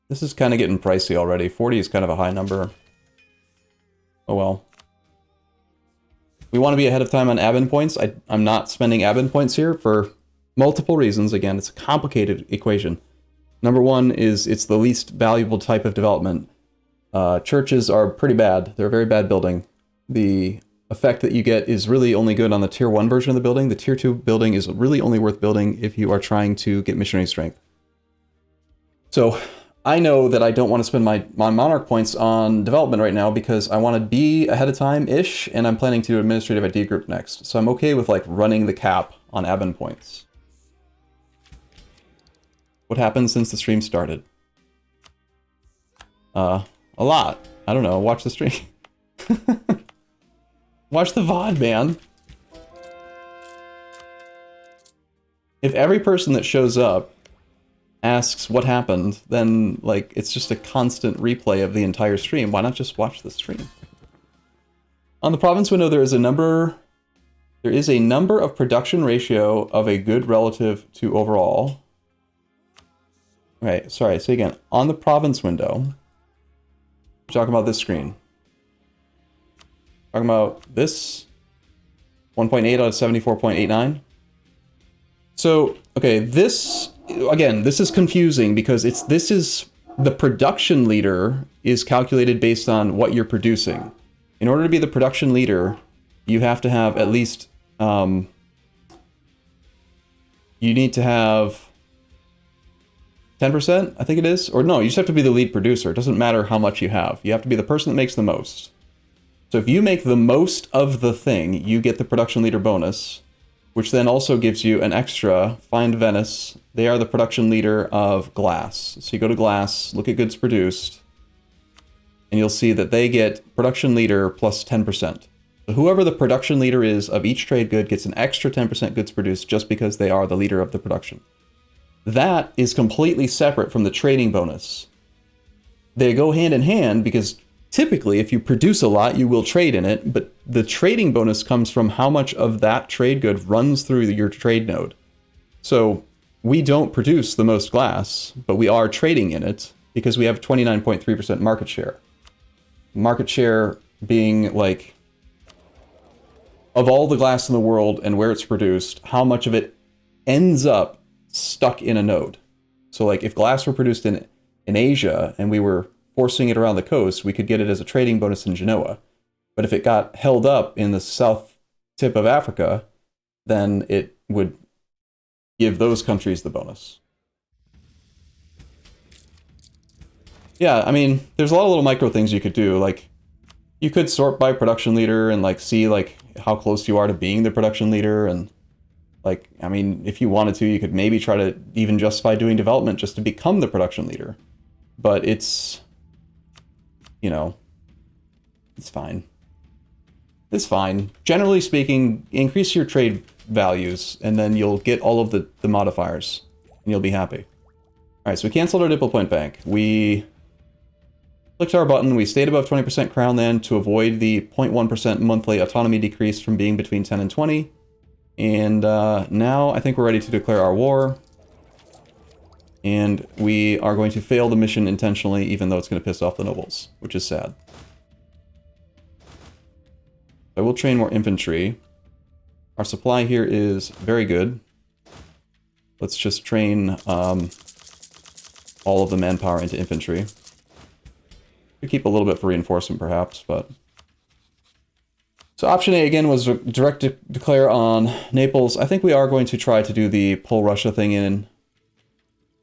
This is kind of getting pricey already. 40 is kind of a high number. Oh well. We want to be ahead of time on admin points. I'm not spending admin points here for multiple reasons. Again, it's a complicated equation. Number one is it's the least valuable type of development. Churches are pretty bad. They're a very bad building. The effect that you get is really only good on the tier 1 version of the building. The tier 2 building is really only worth building if you are trying to get missionary strength. So I know that I don't want to spend my monarch points on development right now because I want to be ahead of time-ish, and I'm planning to do administrative ID group next. So I'm okay with like running the cap on admin points. What happened since the stream started? A lot. I don't know. Watch the stream. Watch the VOD, man. If every person that shows up asks what happened, then like it's just a constant replay of the entire stream. Why not just watch the stream? On the province window, there is a number of production ratio of a good relative to overall. Okay, sorry, say again. On the province window, we're talking about this screen. Talking about this 1.8 out of 74.89. So, okay, this is confusing because this is the production leader is calculated based on what you're producing. In order to be the production leader, you have to have at least, you need to have 10%, I think it is. Or no, you just have to be the lead producer. It doesn't matter how much you have. You have to be the person that makes the most. So if you make the most of the thing, you get the production leader bonus, which then also gives you an extra. Find Venice. They are the production leader of glass. So you go to glass, look at goods produced, and you'll see that they get production leader plus 10%. So whoever the production leader is of each trade good gets an extra 10% goods produced just because they are the leader of the production. That is completely separate from the trading bonus. They go hand in hand because typically if you produce a lot, you will trade in it, but the trading bonus comes from how much of that trade good runs through your trade node. So we don't produce the most glass, but we are trading in it because we have 29.3% market share. Market share being like, of all the glass in the world and where it's produced, how much of it ends up stuck in a node. So like if glass were produced in Asia and we were forcing it around the coast, we could get it as a trading bonus in Genoa. But if it got held up in the south tip of Africa, then it would give those countries the bonus. Yeah, I mean, there's a lot of little micro things you could do. Like, you could sort by production leader and like see like how close you are to being the production leader. And like, I mean, if you wanted to, you could maybe try to even justify doing development just to become the production leader. But it's, you know, it's fine. It's fine. Generally speaking, increase your trade values and then you'll get all of the modifiers and you'll be happy. All right, so we canceled our diplo point bank. We clicked our button. We stayed above 20% crown then to avoid the 0.1% monthly autonomy decrease from being between 10 and 20. And now I think we're ready to declare our war. And we are going to fail the mission intentionally, even though it's going to piss off the nobles, which is sad. I will train more infantry. Our supply here is very good. Let's just train all of the manpower into infantry. Could keep a little bit for reinforcement, perhaps, but... So option A, again, was direct declare on Naples. I think we are going to try to do the pull Russia thing in.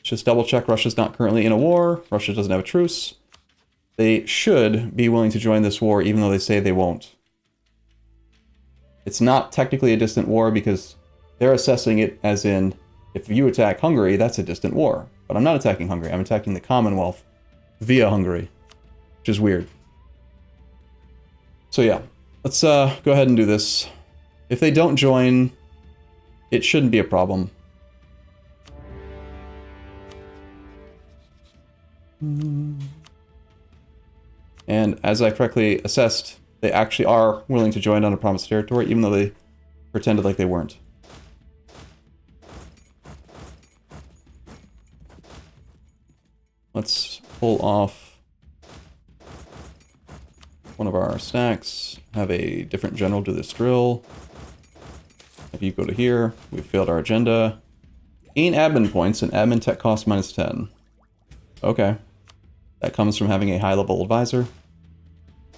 Just double check Russia's not currently in a war. Russia doesn't have a truce. They should be willing to join this war, even though they say they won't. It's not technically a distant war because they're assessing it as in, if you attack Hungary, that's a distant war. But I'm not attacking Hungary. I'm attacking the Commonwealth via Hungary, which is weird. So yeah, let's go ahead and do this. If they don't join, it shouldn't be a problem. And as I correctly assessed, they actually are willing to join on a promised territory, even though they pretended like they weren't. Let's pull off one of our stacks, have a different general do this drill. If you go to here, we've failed our agenda. Gain admin points and admin tech cost minus 10. Okay. That comes from having a high-level advisor.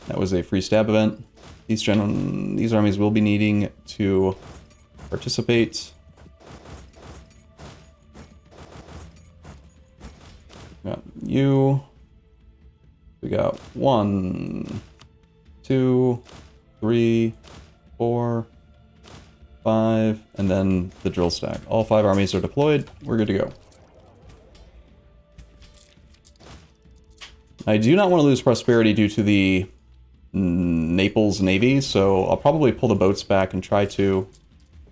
That was a free stab event. These armies will be needing to participate. Got you. We got 1, 2, 3, 4, 5, and then the drill stack. All 5 armies are deployed. We're good to go. I do not want to lose prosperity due to the Naples Navy, so I'll probably pull the boats back and try to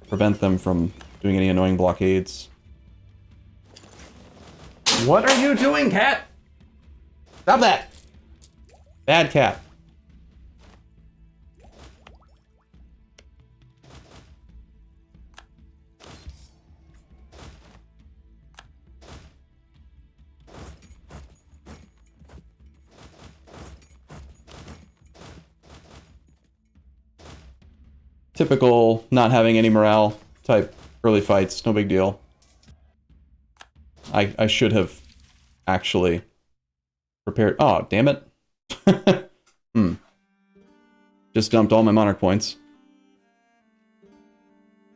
prevent them from doing any annoying blockades. What are you doing, cat? Stop that! Bad cat. Typical not having any morale type early fights, no big deal. I should have actually prepared. Oh, damn it. Just dumped all my monarch points.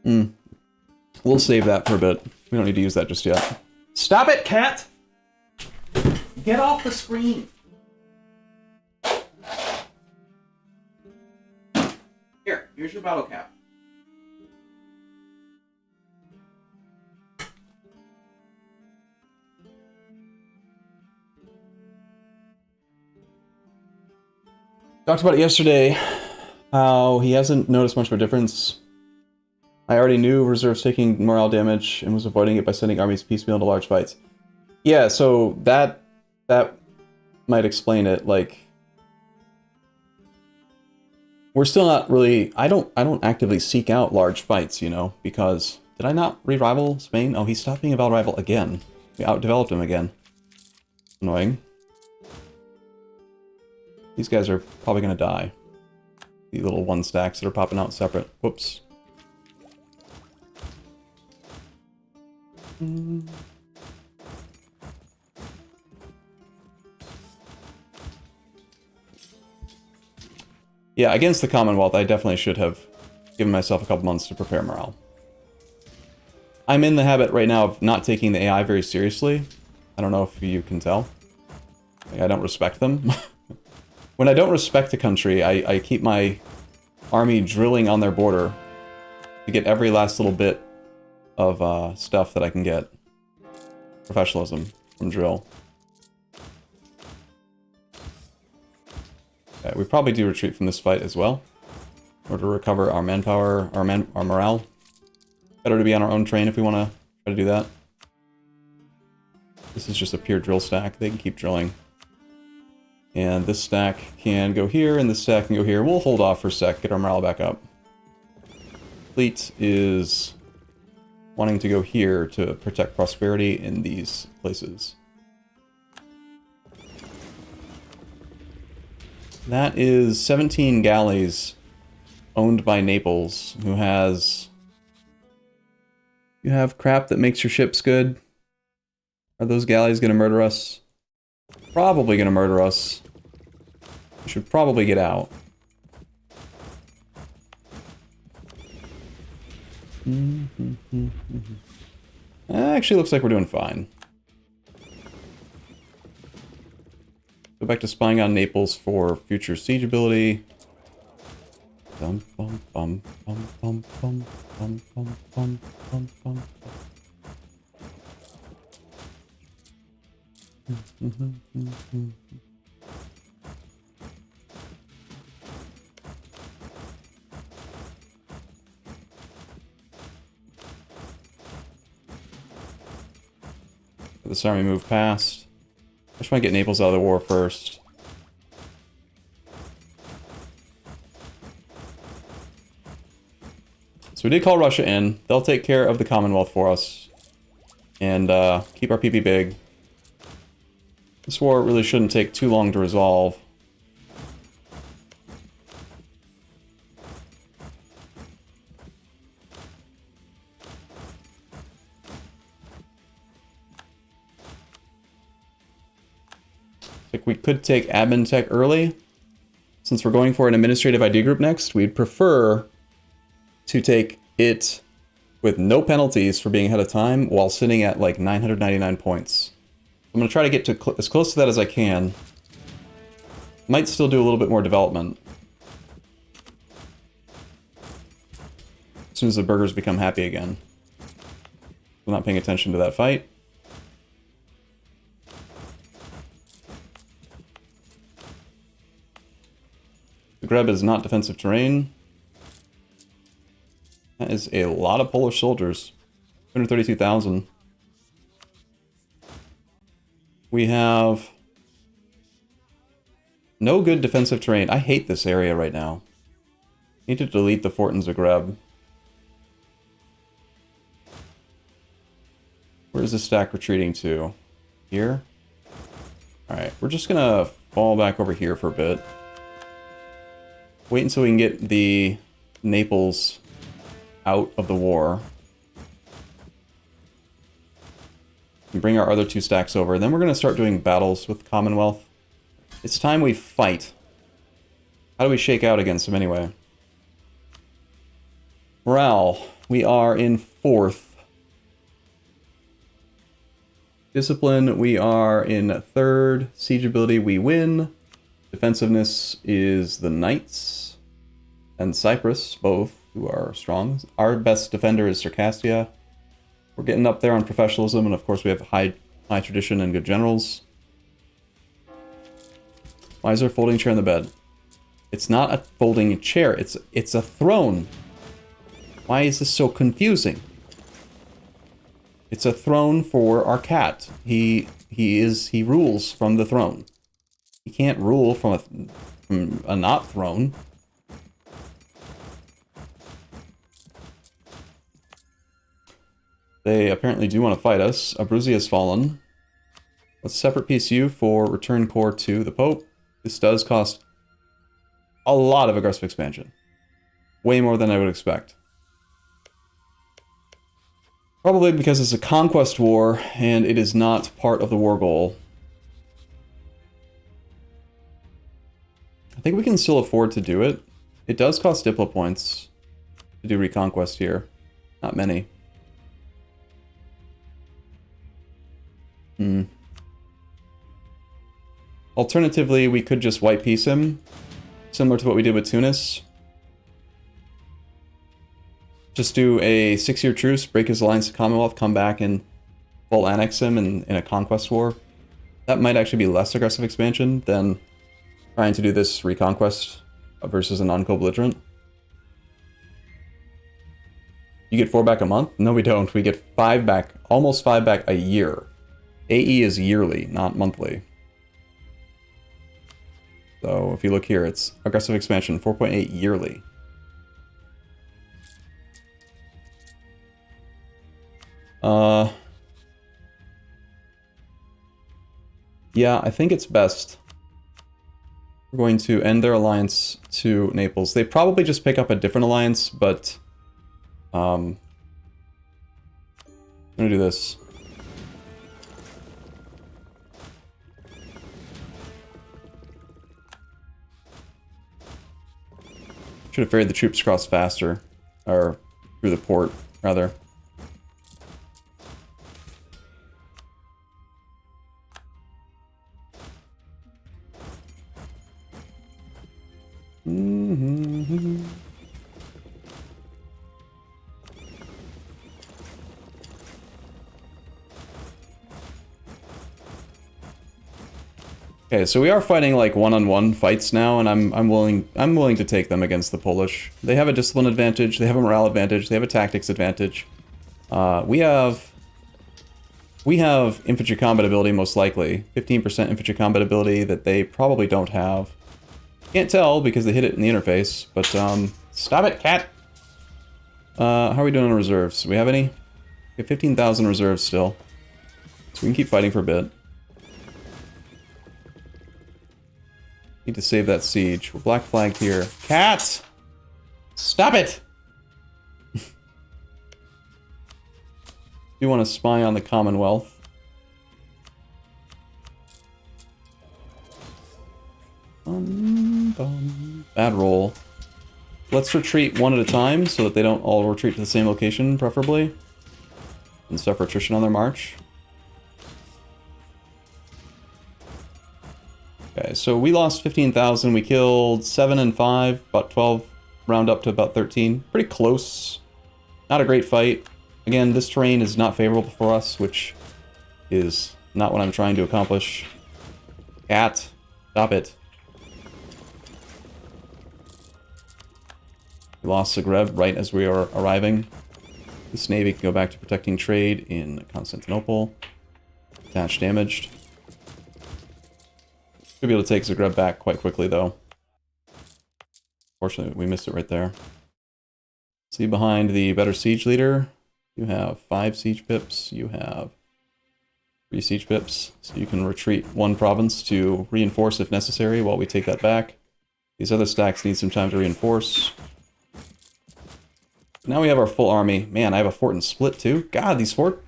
We'll save that for a bit. We don't need to use that just yet. Stop it, cat! Get off the screen! Here's your battle cap. Talked about it yesterday, how he hasn't noticed much of a difference. I already knew reserves taking morale damage and was avoiding it by sending armies piecemeal into large fights. Yeah, so that might explain it. Like, we're still not really. I don't actively seek out large fights, you know, because did I not re-rival Spain? Oh, he stopped being a battle rival again. We outdeveloped him again. Annoying. These guys are probably gonna die. The little one stacks that are popping out separate. Whoops. Yeah, against the Commonwealth, I definitely should have given myself a couple months to prepare morale. I'm in the habit right now of not taking the AI very seriously. I don't know if you can tell. Like, I don't respect them. When I don't respect a country, I keep my army drilling on their border to get every last little bit of stuff that I can get. Professionalism from drill. Okay, we probably do retreat from this fight as well, in order to recover our manpower, our morale. Better to be on our own train if we want to try to do that. This is just a pure drill stack. They can keep drilling. And this stack can go here, and this stack can go here. We'll hold off for a sec, get our morale back up. Fleet is wanting to go here to protect prosperity in these places. That is 17 galleys owned by Naples, who has... You have crap that makes your ships good? Are those galleys gonna murder us? Probably gonna murder us. We should probably get out. Actually, looks like we're doing fine. Go back to spying on Naples for future siege ability. Bum, bum, bum, bum, bum, bum, bum, bum, bum, bum, bum. This army move past. I just want to get Naples out of the war first. So we did call Russia in. They'll take care of the Commonwealth for us. And keep our PP big. This war really shouldn't take too long to resolve. Like we could take admin tech early. Since we're going for an administrative ID group next, we'd prefer to take it with no penalties for being ahead of time while sitting at like 999 points. I'm going to try to get to as close to that as I can. Might still do a little bit more development. As soon as the burghers become happy again. I'm not paying attention to that fight. The Greb is not defensive terrain. That is a lot of Polish soldiers. 232,000. We have no good defensive terrain. I hate this area right now. Need to delete the fort in Zagreb. Where is this stack retreating to? Here? Alright, we're just gonna fall back over here for a bit. Wait until we can get the Naples out of the war. And bring our other two stacks over. Then we're going to start doing battles with Commonwealth. It's time we fight. How do we shake out against them anyway? Morale. We are in 4th. Discipline. We are in 3rd. Siege ability. We win. Defensiveness is the Knights. And Cyprus, both, who are strong. Our best defender is Circassia. We're getting up there on professionalism, and of course we have high tradition and good generals. Why is there a folding chair in the bed? It's not a folding chair, it's a throne. Why is this so confusing? It's a throne for our cat. He rules from the throne. He can't rule from a not throne. They apparently do want to fight us. Abruzzi has fallen. Let's separate PSU for return core to the Pope. This does cost a lot of aggressive expansion. Way more than I would expect. Probably because it's a conquest war and it is not part of the war goal. I think we can still afford to do it. It does cost Diplo points to do reconquest here. Not many. Alternatively, we could just white peace him, similar to what we did with Tunis. Just do a 6-year truce, break his alliance to Commonwealth, come back and full annex him in a conquest war. That might actually be less aggressive expansion than trying to do this reconquest versus a non-co-belligerent. You get 4 back a month? No, we don't. We get 5 back, almost 5 back a year. AE is yearly, not monthly. So if you look here, it's aggressive expansion, 4.8 yearly. Yeah, I think it's best. We're going to end their alliance to Naples. They probably just pick up a different alliance, but I'm gonna do this. Should have ferried the troops across faster. Or through the port, rather. Okay, so we are fighting like one-on-one fights now, and I'm willing to take them against the Polish. They have a discipline advantage, they have a morale advantage, they have a tactics advantage. We have infantry combat ability most likely, 15% infantry combat ability that they probably don't have. Can't tell because they hit it in the interface, but stop it, cat. How are we doing on reserves? Do we have any? We have 15,000 reserves still, so we can keep fighting for a bit. Need to save that siege. We're black flagged here. Cat! Stop it! You want to spy on the Commonwealth. Bad roll. Let's retreat one at a time so that they don't all retreat to the same location, preferably. And suffer attrition on their march. Okay, so we lost 15,000, we killed 7 and 5, about 12, round up to about 13. Pretty close. Not a great fight. Again, this terrain is not favorable for us, which is not what I'm trying to accomplish. Cat, stop it. We lost Zagreb right as we are arriving. This navy can go back to protecting trade in Constantinople. Attached damaged. Should be able to take Zagreb back quite quickly, though. Fortunately, we missed it right there. See behind the better siege leader, you have 5 siege pips, you have 3 siege pips, so you can retreat one province to reinforce if necessary while we take that back. These other stacks need some time to reinforce. Now we have our full army. Man, I have a fort in Split, too. God, these fort...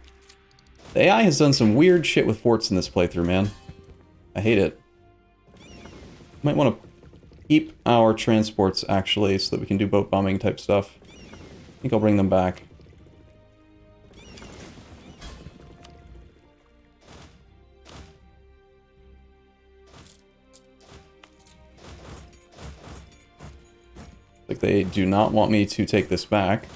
The AI has done some weird shit with forts in this playthrough, man. I hate it. Might want to keep our transports, actually, so that we can do boat bombing type stuff. I think I'll bring them back. Like they do not want me to take this back.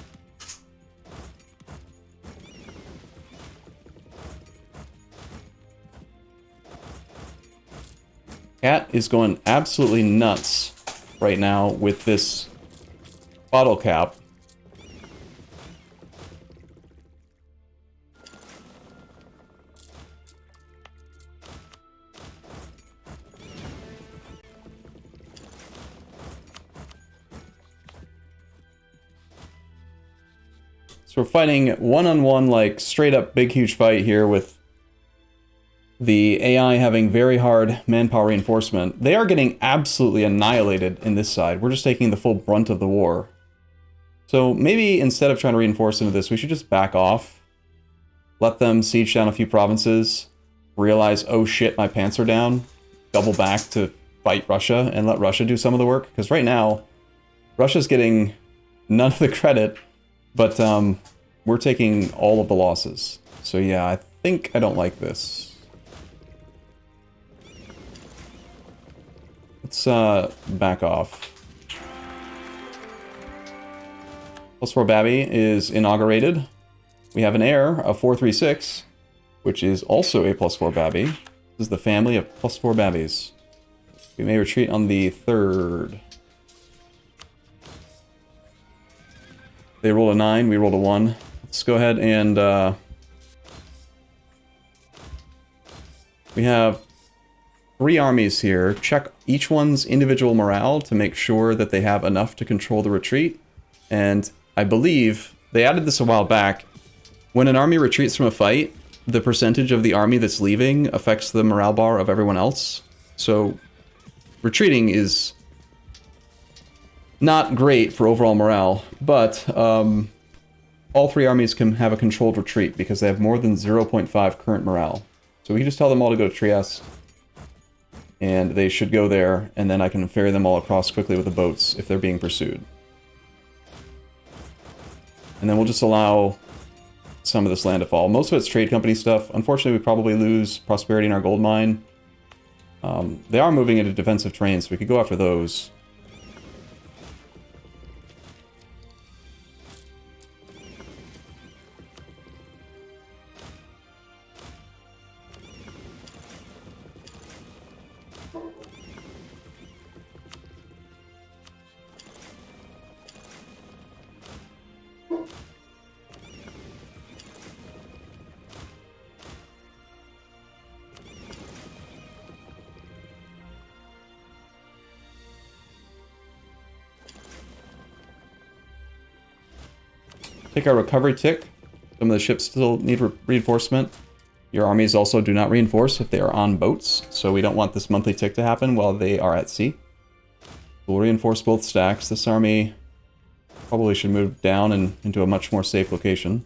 Cat is going absolutely nuts right now with this bottle cap. So we're fighting one-on-one, like, straight-up big, huge fight here with the AI having very hard manpower reinforcement. They are getting absolutely annihilated in this side. We're just taking the full brunt of the war. So maybe instead of trying to reinforce into this, we should just back off. Let them siege down a few provinces. Realize, oh shit, my pants are down. Double back to fight Russia and let Russia do some of the work. Because right now, Russia's getting none of the credit, but we're taking all of the losses. So yeah, I think I don't like this. Let's back off. +4 Babby is inaugurated. We have an heir of 436, which is also a +4 Babby. This is the family of +4 Babbies. We may retreat on the 3rd. They rolled a 9, we rolled a 1. Let's go ahead and we have 3 armies here. Check each one's individual morale to make sure that they have enough to control the retreat. And I believe they added this a while back. When an army retreats from a fight, the percentage of the army that's leaving affects the morale bar of everyone else. So retreating is not great for overall morale, but all 3 armies can have a controlled retreat because they have more than 0.5 current morale. So we can just tell them all to go to Trieste, and they should go there, and then I can ferry them all across quickly with the boats if they're being pursued. And then we'll just allow some of this land to fall. Most of it's trade company stuff. Unfortunately, we probably lose prosperity in our gold mine. They are moving into defensive terrain, so we could go after those. Take our recovery tick. Some of the ships still need reinforcement. Your armies also do not reinforce if they are on boats, so we don't want this monthly tick to happen while they are at sea. We'll reinforce both stacks. This army probably should move down and into a much more safe location.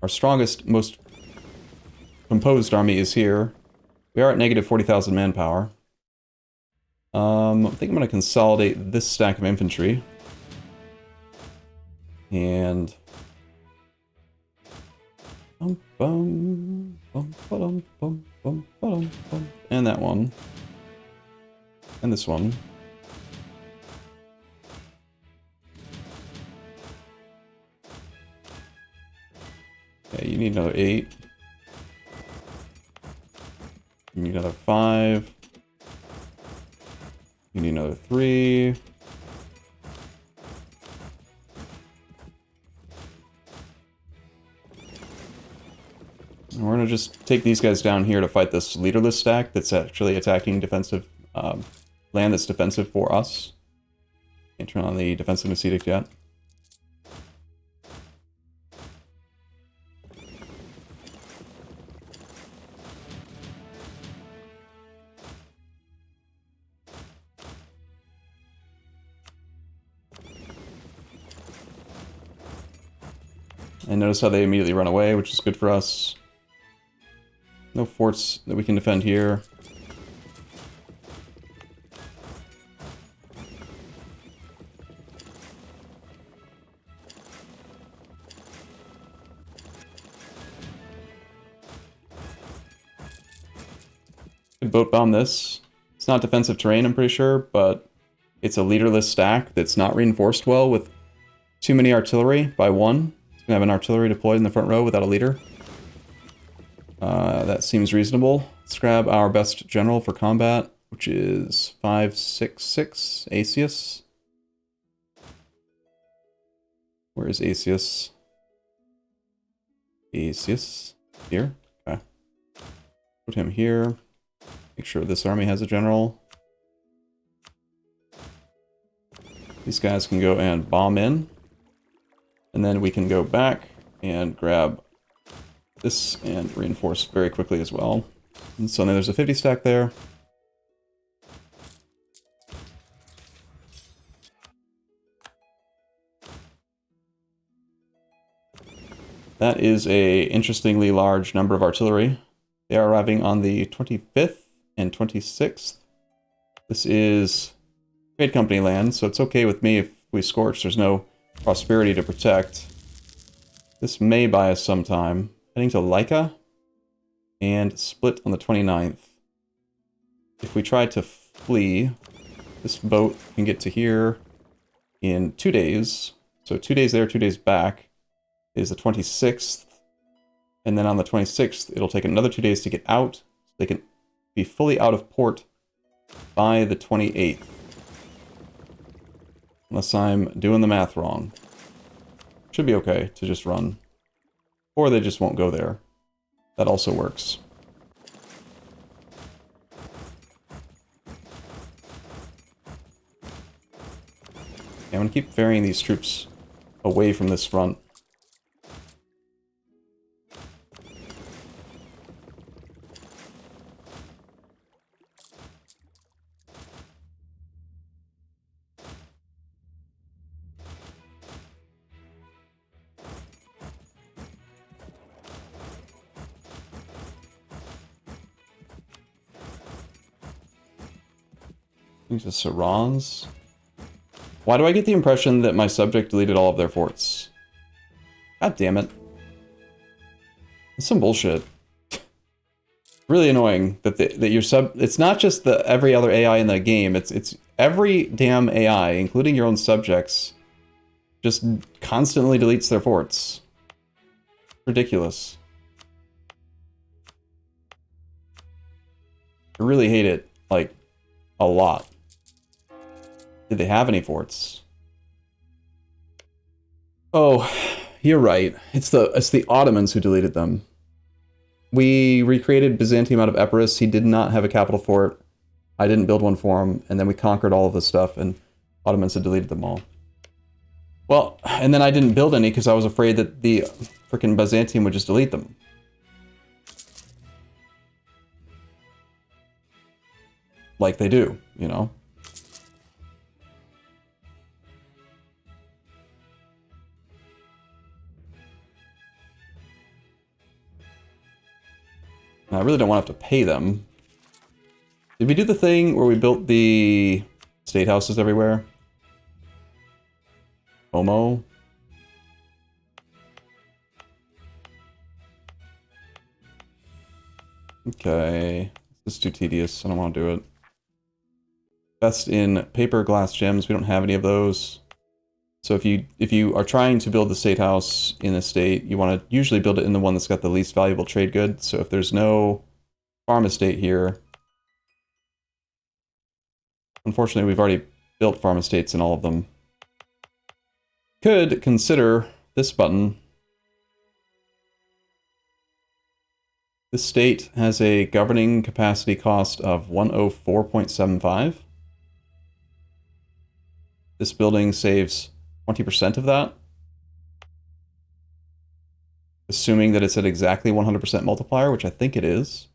Our strongest, most composed army is here. We are at negative 40,000 manpower. I think I'm going to consolidate this stack of infantry. And... and that one. And this one. Okay, you need another 8. You need another 5. You need another 3. And we're gonna just take these guys down here to fight this leaderless stack that's actually attacking defensive land that's defensive for us. Can't turn on the defensiveness edict yet. And notice how they immediately run away, which is good for us. No forts that we can defend here. Could boat bomb this. It's not defensive terrain, I'm pretty sure, but it's a leaderless stack that's not reinforced well with too many artillery by 1. It's gonna have an artillery deployed in the front row without a leader. That seems reasonable. Let's grab our best general for combat, which is 566, Asius. Where is Asius? Asius. Here? Okay. Put him here. Make sure this army has a general. These guys can go and bomb in. And then we can go back and grab this and reinforce very quickly as well. And so then there's a 50 stack there. That is a interestingly large number of artillery. They are arriving on the 25th and 26th. This is trade company land, so it's okay with me if we scorch. There's no prosperity to protect. This may buy us some time. Heading to Laika and split on the 29th. If we try to flee, this boat can get to here in 2 days. So 2 days there, 2 days back is the 26th. And then on the 26th, it'll take another 2 days to get out. So they can be fully out of port by the 28th. Unless I'm doing the math wrong. Should be okay to just run. Or they just won't go there. That also works. I'm going to keep ferrying these troops away from this front. Into Sarans. Why do I get the impression that my subject deleted all of their forts? God damn it. It's some bullshit. Really annoying that your sub... It's not just the every other AI in the game, it's every damn AI, including your own subjects, just constantly deletes their forts. Ridiculous. I really hate it, like, a lot. Did they have any forts? Oh, you're right. It's the Ottomans who deleted them. We recreated Byzantium out of Epirus. He did not have a capital fort. I didn't build one for him, and then we conquered all of this stuff, and Ottomans had deleted them all. Well, and then I didn't build any because I was afraid that the frickin' Byzantium would just delete them. Like they do, you know? I really don't want to have to pay them. Did we do the thing where we built the state houses everywhere? Homo? Okay. This is too tedious. I don't want to do it. Best in paper, glass, gems. We don't have any of those. So if you are trying to build the state house in a state, you want to usually build it in the one that's got the least valuable trade good. So if there's no farm estate here, unfortunately we've already built farm estates in all of them. Could consider this button. This state has a governing capacity cost of 104.75. This building saves 20% of that. Assuming that it's at exactly 100% multiplier, which I think it is.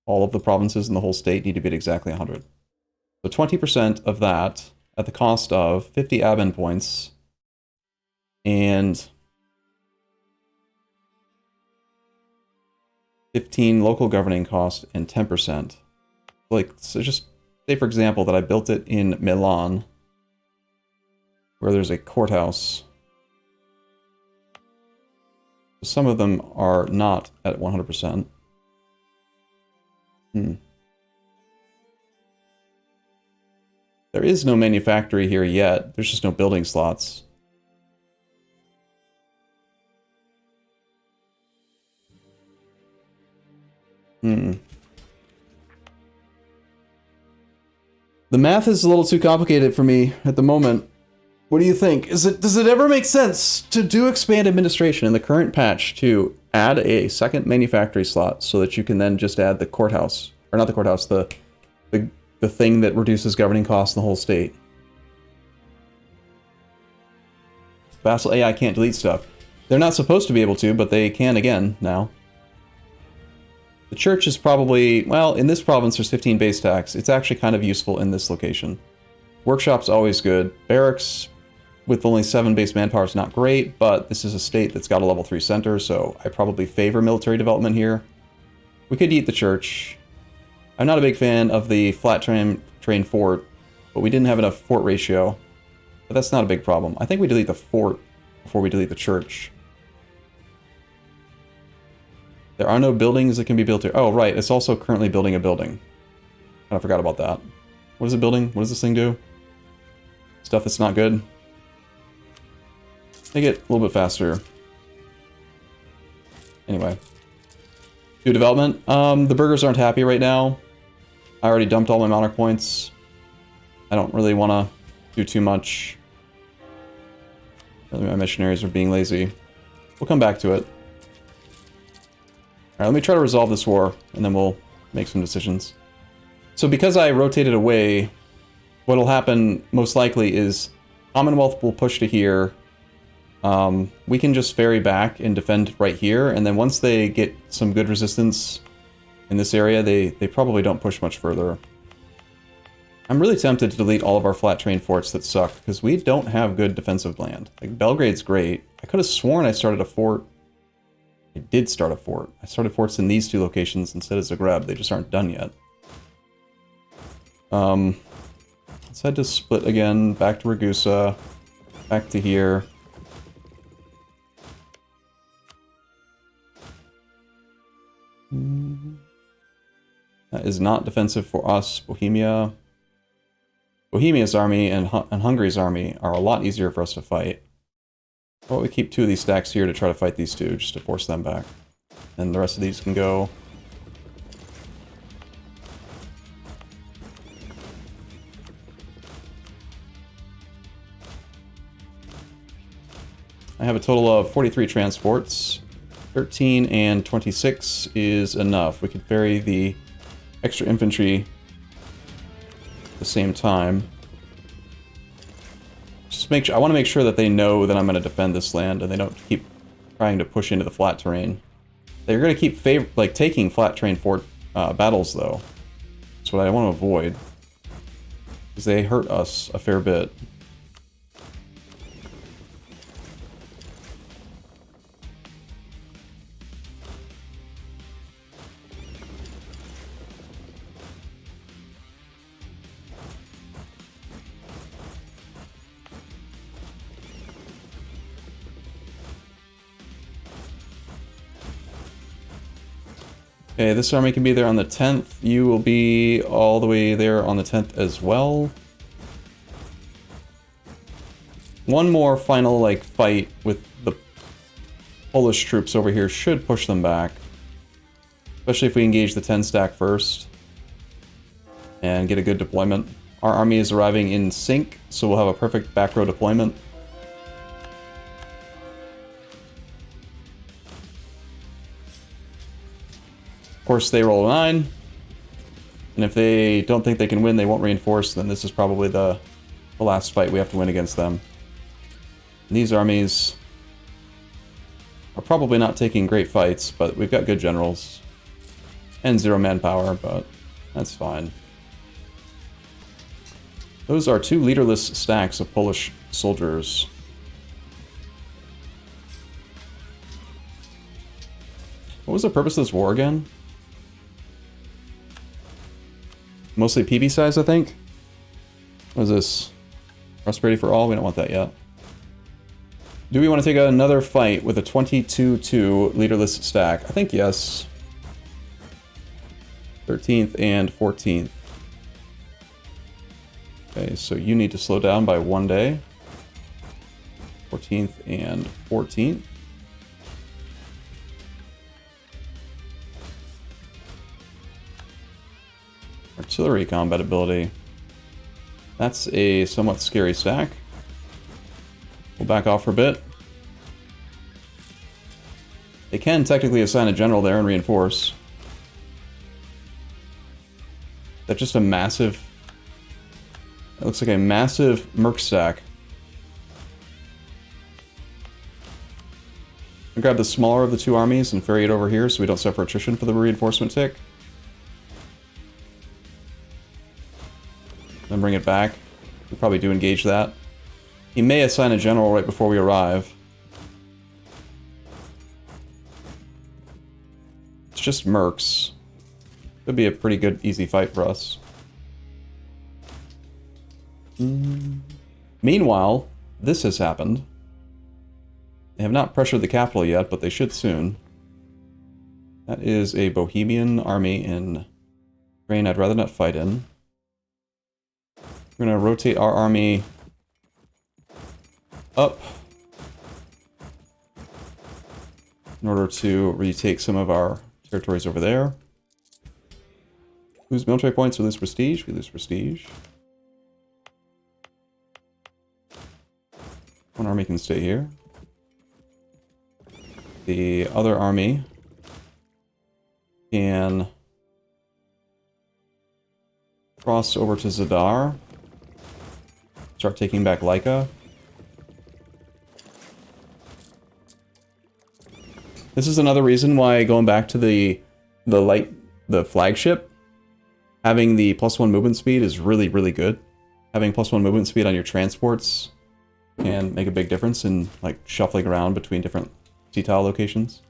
All of the provinces in the whole state need to be at exactly 100. So 20% of that at the cost of 50 admin points and 15 local governing cost and 10%. Like, so just say for example that I built it in Milan, where there's a courthouse. Some of them are not at 100%. There is no manufactory here yet. There's just no building slots. The math is a little too complicated for me at the moment. What do you think? Does it ever make sense to do expand administration in the current patch to add a second manufactory slot so that you can then just add the courthouse, or not the courthouse, the thing that reduces governing costs in the whole state? Vassal AI can't delete stuff. They're not supposed to be able to, but they can again now. The church is probably, well, in this province there's 15 base tax. It's actually kind of useful in this location. Workshop's always good. Barracks with only 7 base manpower is not great, but this is a state that's got a level 3 center, so I probably favor military development here. We could eat the church. I'm not a big fan of the flat train fort, but we didn't have enough fort ratio. But that's not a big problem. I think we delete the fort before we delete the church. There are no buildings that can be built here. Oh, right. It's also currently building a building. I forgot about that. What is it building? What does this thing do? Stuff that's not good. Make it a little bit faster. Anyway. Do development. The burghers aren't happy right now. I already dumped all my monarch points. I don't really want to do too much. Really, my missionaries are being lazy. We'll come back to it. Alright, let me try to resolve this war, and then we'll make some decisions. So because I rotated away, what'll happen most likely is Commonwealth will push to here. We can just ferry back and defend right here, and then once they get some good resistance in this area, they probably don't push much further. I'm really tempted to delete all of our flat terrain forts that suck, because we don't have good defensive land. Like, Belgrade's great. I could have sworn I started a fort. I did start a fort. I started forts in these 2 locations instead of Zagreb. They just aren't done yet. let's head to Split again, back to Ragusa, back to here. That is not defensive for us. Bohemia's army and Hungary's army are a lot easier for us to fight. Well, we keep 2 of these stacks here to try to fight these 2, just to force them back. And the rest of these can go. I have a total of 43 transports. 13 and 26 is enough. We could ferry the extra infantry at the same time. Just make sure, I want to make sure that they know that I'm going to defend this land and they don't keep trying to push into the flat terrain. They're going to keep taking flat terrain battles though. That's what I want to avoid, because they hurt us a fair bit. Okay, this army can be there on the 10th. You will be all the way there on the 10th as well. One more final, like, fight with the Polish troops over here should push them back. Especially if we engage the 10 stack first. And get a good deployment. Our army is arriving in sync, so we'll have a perfect back row deployment. Of course, they roll a 9, and if they don't think they can win, they won't reinforce, then this is probably the last fight we have to win against them. And these armies are probably not taking great fights, but we've got good generals. And 0 manpower, but that's fine. Those are 2 leaderless stacks of Polish soldiers. What was the purpose of this war again? Mostly PB size, I think. What is this? Prosperity for all? We don't want that yet. Do we want to take another fight with a 22-2 leaderless stack? I think yes. 13th and 14th. Okay, so you need to slow down by 1 day. 14th and 14th. Artillery combat ability. That's a somewhat scary stack. We'll back off for a bit. They can technically assign a general there and reinforce. That's just a massive... It looks like a massive merc stack. I'll grab the smaller of the 2 armies and ferry it over here so we don't suffer attrition for the reinforcement tick. Then bring it back. We probably do engage that. He may assign a general right before we arrive. It's just mercs. Could be a pretty good, easy fight for us. Meanwhile, this has happened. They have not pressured the capital yet, but they should soon. That is a Bohemian army in Ukraine I'd rather not fight in. We're going to rotate our army up in order to retake some of our territories over there. Lose military points or lose prestige? We lose prestige. One army can stay here. The other army can cross over to Zadar. Start taking back Laika. This is another reason why going back to the flagship, having the +1 movement speed is really, really good. Having +1 movement speed on your transports can make a big difference in like shuffling around between different sea tile locations.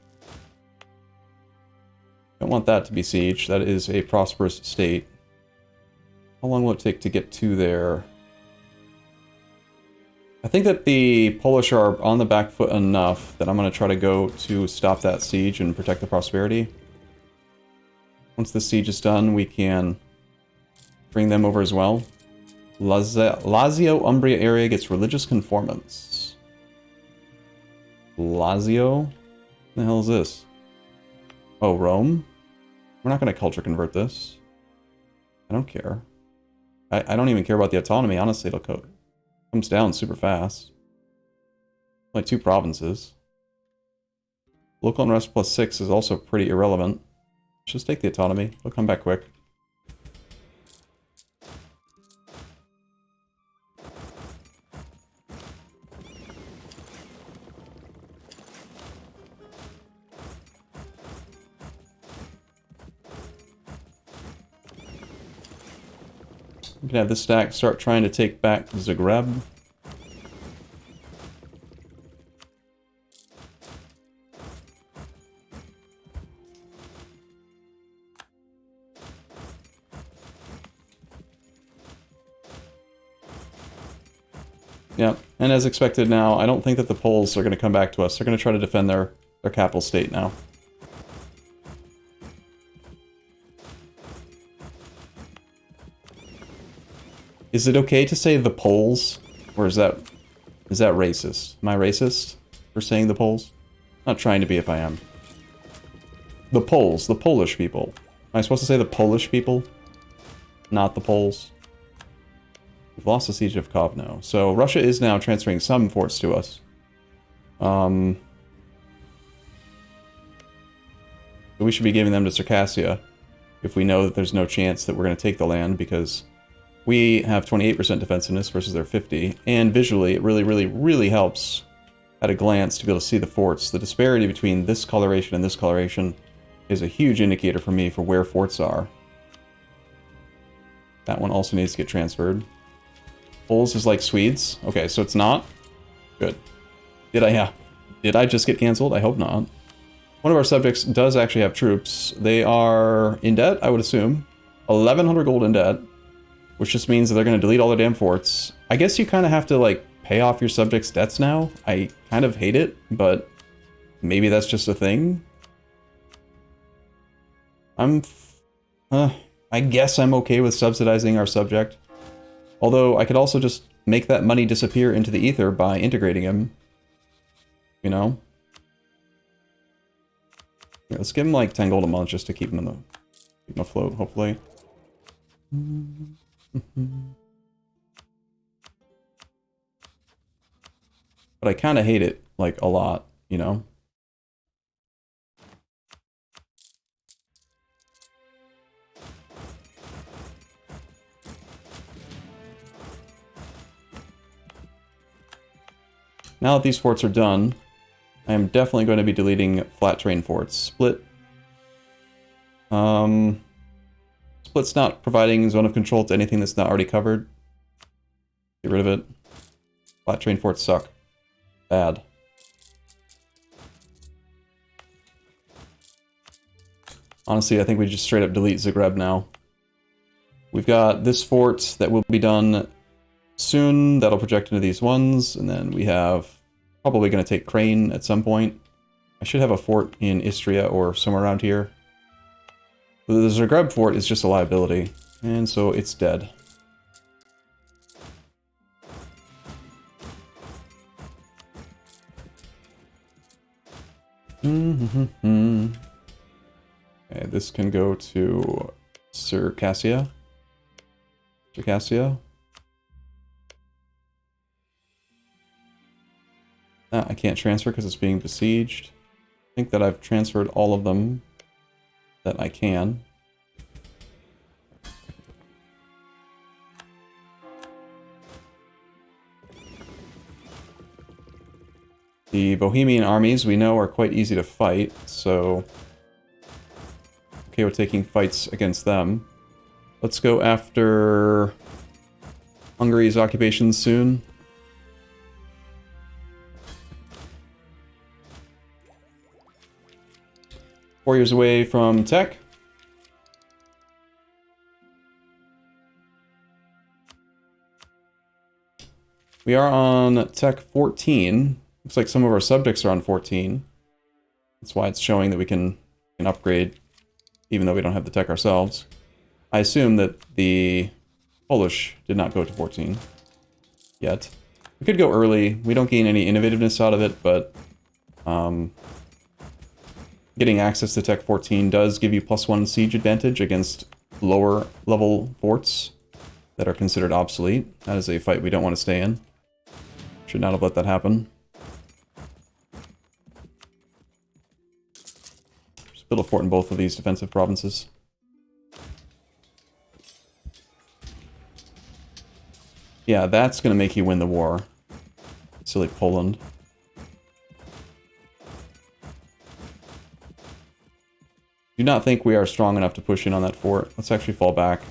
Don't want that to be siege. That is a prosperous state. How long will it take to get to there? I think that the Polish are on the back foot enough that I'm going to try to go to stop that siege and protect the prosperity. Once the siege is done, we can bring them over as well. Lazio-Umbria area gets religious conformance. Lazio? What the hell is this? Oh, Rome? We're not going to culture convert this. I don't care. I don't even care about the autonomy. Honestly, it'll comes down super fast. Like 2 provinces. Local unrest +6 is also pretty irrelevant. Just take the autonomy. It'll come back quick. We can have this stack start trying to take back Zagreb. Yeah, and as expected now, I don't think that the Poles are going to come back to us. They're going to try to defend their capital state now. Is it okay to say the Poles? Or is that racist? Am I racist for saying the Poles? Not trying to be if I am. The Poles, the Polish people. Am I supposed to say the Polish people? Not the Poles? We've lost the siege of Kovno. So Russia is now transferring some forts to us. We should be giving them to Circassia if we know that there's no chance that we're going to take the land, because we have 28% defensiveness versus their 50, and visually it really, really, really helps at a glance to be able to see the forts. The disparity between this coloration and this coloration is a huge indicator for me for where forts are. That one also needs to get transferred. Poles is like Swedes. Okay, so it's not? Good. Did I just get cancelled? I hope not. One of our subjects does actually have troops. They are in debt, I would assume. 1,100 gold in debt, which just means that they're going to delete all their damn forts. I guess you kind of have to, like, pay off your subjects' debts now. I kind of hate it, but maybe that's just a thing. I guess I'm okay with subsidizing our subject. Although I could also just make that money disappear into the ether by integrating him. You know? Here, let's give him like 10 gold a month just to keep him afloat, hopefully. But I kind of hate it, like, a lot, you know? Now that these forts are done, I am definitely going to be deleting flat terrain forts. Split's not providing zone of control to anything that's not already covered. Get rid of it. Flat terrain forts suck. Bad. Honestly, I think we just straight up delete Zagreb now. We've got this fort that will be done soon. That'll project into these ones, and then we have probably going to take Crane at some point. I should have a fort in Istria or somewhere around here. The Zagreb fort is just a liability, and so it's dead. Okay, this can go to Circassia. I can't transfer because it's being besieged. I think that I've transferred all of them that I can. The Bohemian armies, we know, are quite easy to fight, so okay with taking fights against them. Let's go after Hungary's occupation soon. Four years away from tech. We are on tech 14. Looks like some of our subjects are on 14. That's why it's showing that we can upgrade, even though we don't have the tech ourselves. I assume that the Polish did not go to 14 yet. We could go early. We don't gain any innovativeness out of it, but getting access to tech 14 does give you +1 siege advantage against lower level forts that are considered obsolete. That is a fight we don't want to stay in. Should not have let that happen. Just build a fort in both of these defensive provinces. Yeah, that's going to make you win the war. Silly Poland. Do not think we are strong enough to push in on that fort. Let's actually fall back.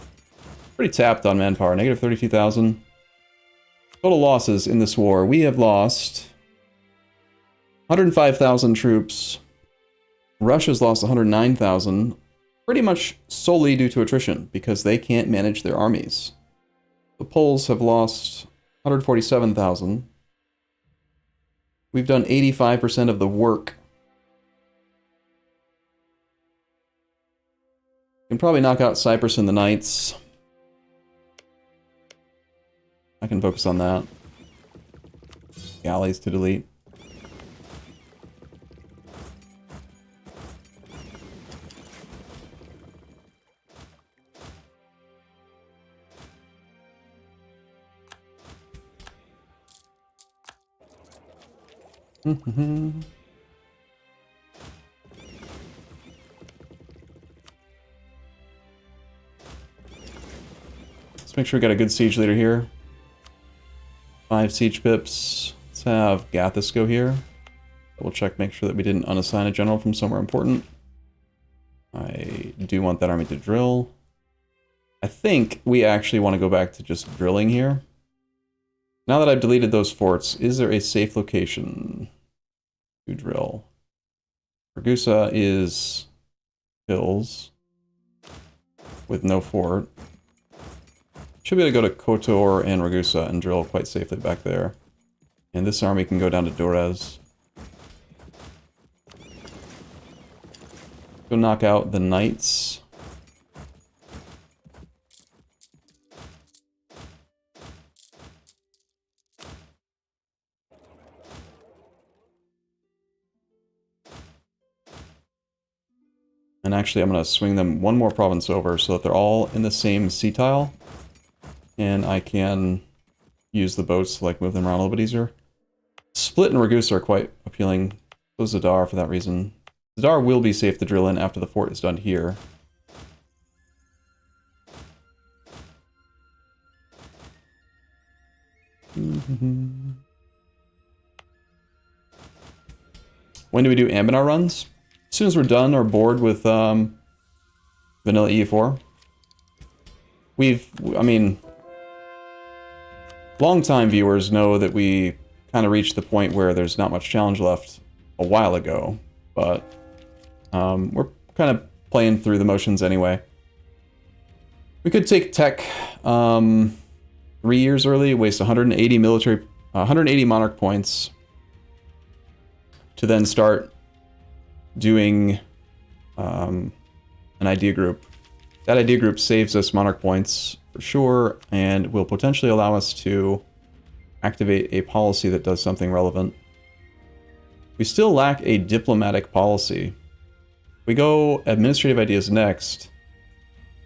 Pretty tapped on manpower. Negative 32,000. Total losses in this war. We have lost 105,000 troops. Russia's lost 109,000. Pretty much solely due to attrition, because they can't manage their armies. The Poles have lost 147,000. We've done 85% of the work. Can probably knock out Cyprus and the Knights. I can focus on that. Galleys to delete. Let's make sure we got a good siege leader here. 5 siege pips. Let's have Gathis go here. Double check, make sure that we didn't unassign a general from somewhere important. I do want that army to drill. I think we actually want to go back to just drilling here. Now that I've deleted those forts, is there a safe location to drill? Ragusa is hills with no fort. Should be able to go to Kotor and Ragusa and drill quite safely back there. And this army can go down to Durez. Go knock out the Knights. And actually, I'm going to swing them one more province over so that they're all in the same sea tile. And I can use the boats to like move them around a little bit easier. Split and Ragusa are quite appealing. So is Zadar for that reason. Zadar will be safe to drill in after the fort is done here. When do we do Ambinar runs? As soon as we're done or bored with vanilla EU4. I mean, long-time viewers know that we kind of reached the point where there's not much challenge left a while ago, but we're kind of playing through the motions anyway. We could take tech 3 years early, waste 180 monarch points to then start doing an idea group. That idea group saves us monarch points for sure, and will potentially allow us to activate a policy that does something relevant. We still lack a diplomatic policy. We go administrative ideas next.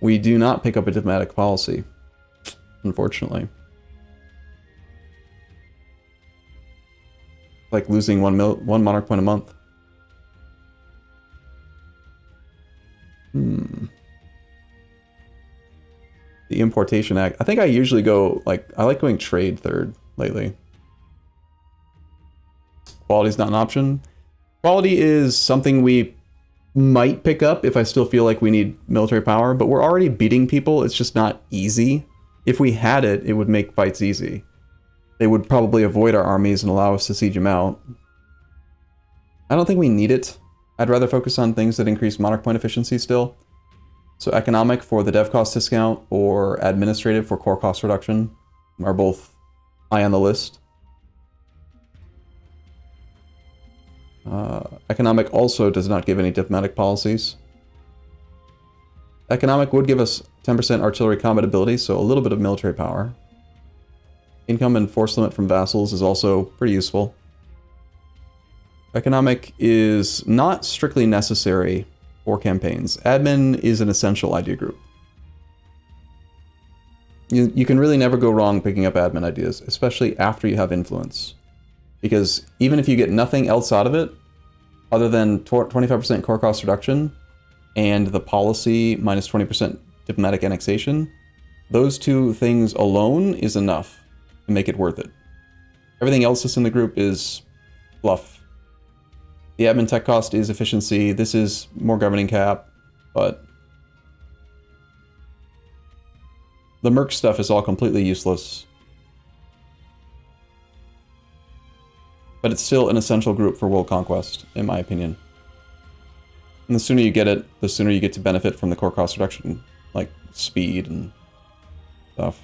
We do not pick up a diplomatic policy, unfortunately. Like losing one monarch point a month. The Importation Act. I think I usually go, like, I like going trade third lately. Quality's not an option. Quality is something we might pick up if I still feel like we need military power, but we're already beating people. It's just not easy. If we had it, it would make fights easy. They would probably avoid our armies and allow us to siege them out. I don't think we need it. I'd rather focus on things that increase monarch point efficiency still. So economic for the dev cost discount or administrative for core cost reduction are both high on the list. Economic also does not give any diplomatic policies. Economic would give us 10% artillery combat ability, so a little bit of military power. Income and force limit from vassals is also pretty useful. Economic is not strictly necessary for campaigns. Admin is an essential idea group. You can really never go wrong picking up admin ideas, especially after you have influence. Because even if you get nothing else out of it, other than 25% core cost reduction, and the policy minus 20% diplomatic annexation, those two things alone is enough to make it worth it. Everything else that's in the group is fluff. The admin tech cost is efficiency. This is more governing cap, but the merc stuff is all completely useless. But it's still an essential group for world conquest, in my opinion. And the sooner you get it, the sooner you get to benefit from the core cost reduction, like speed and stuff.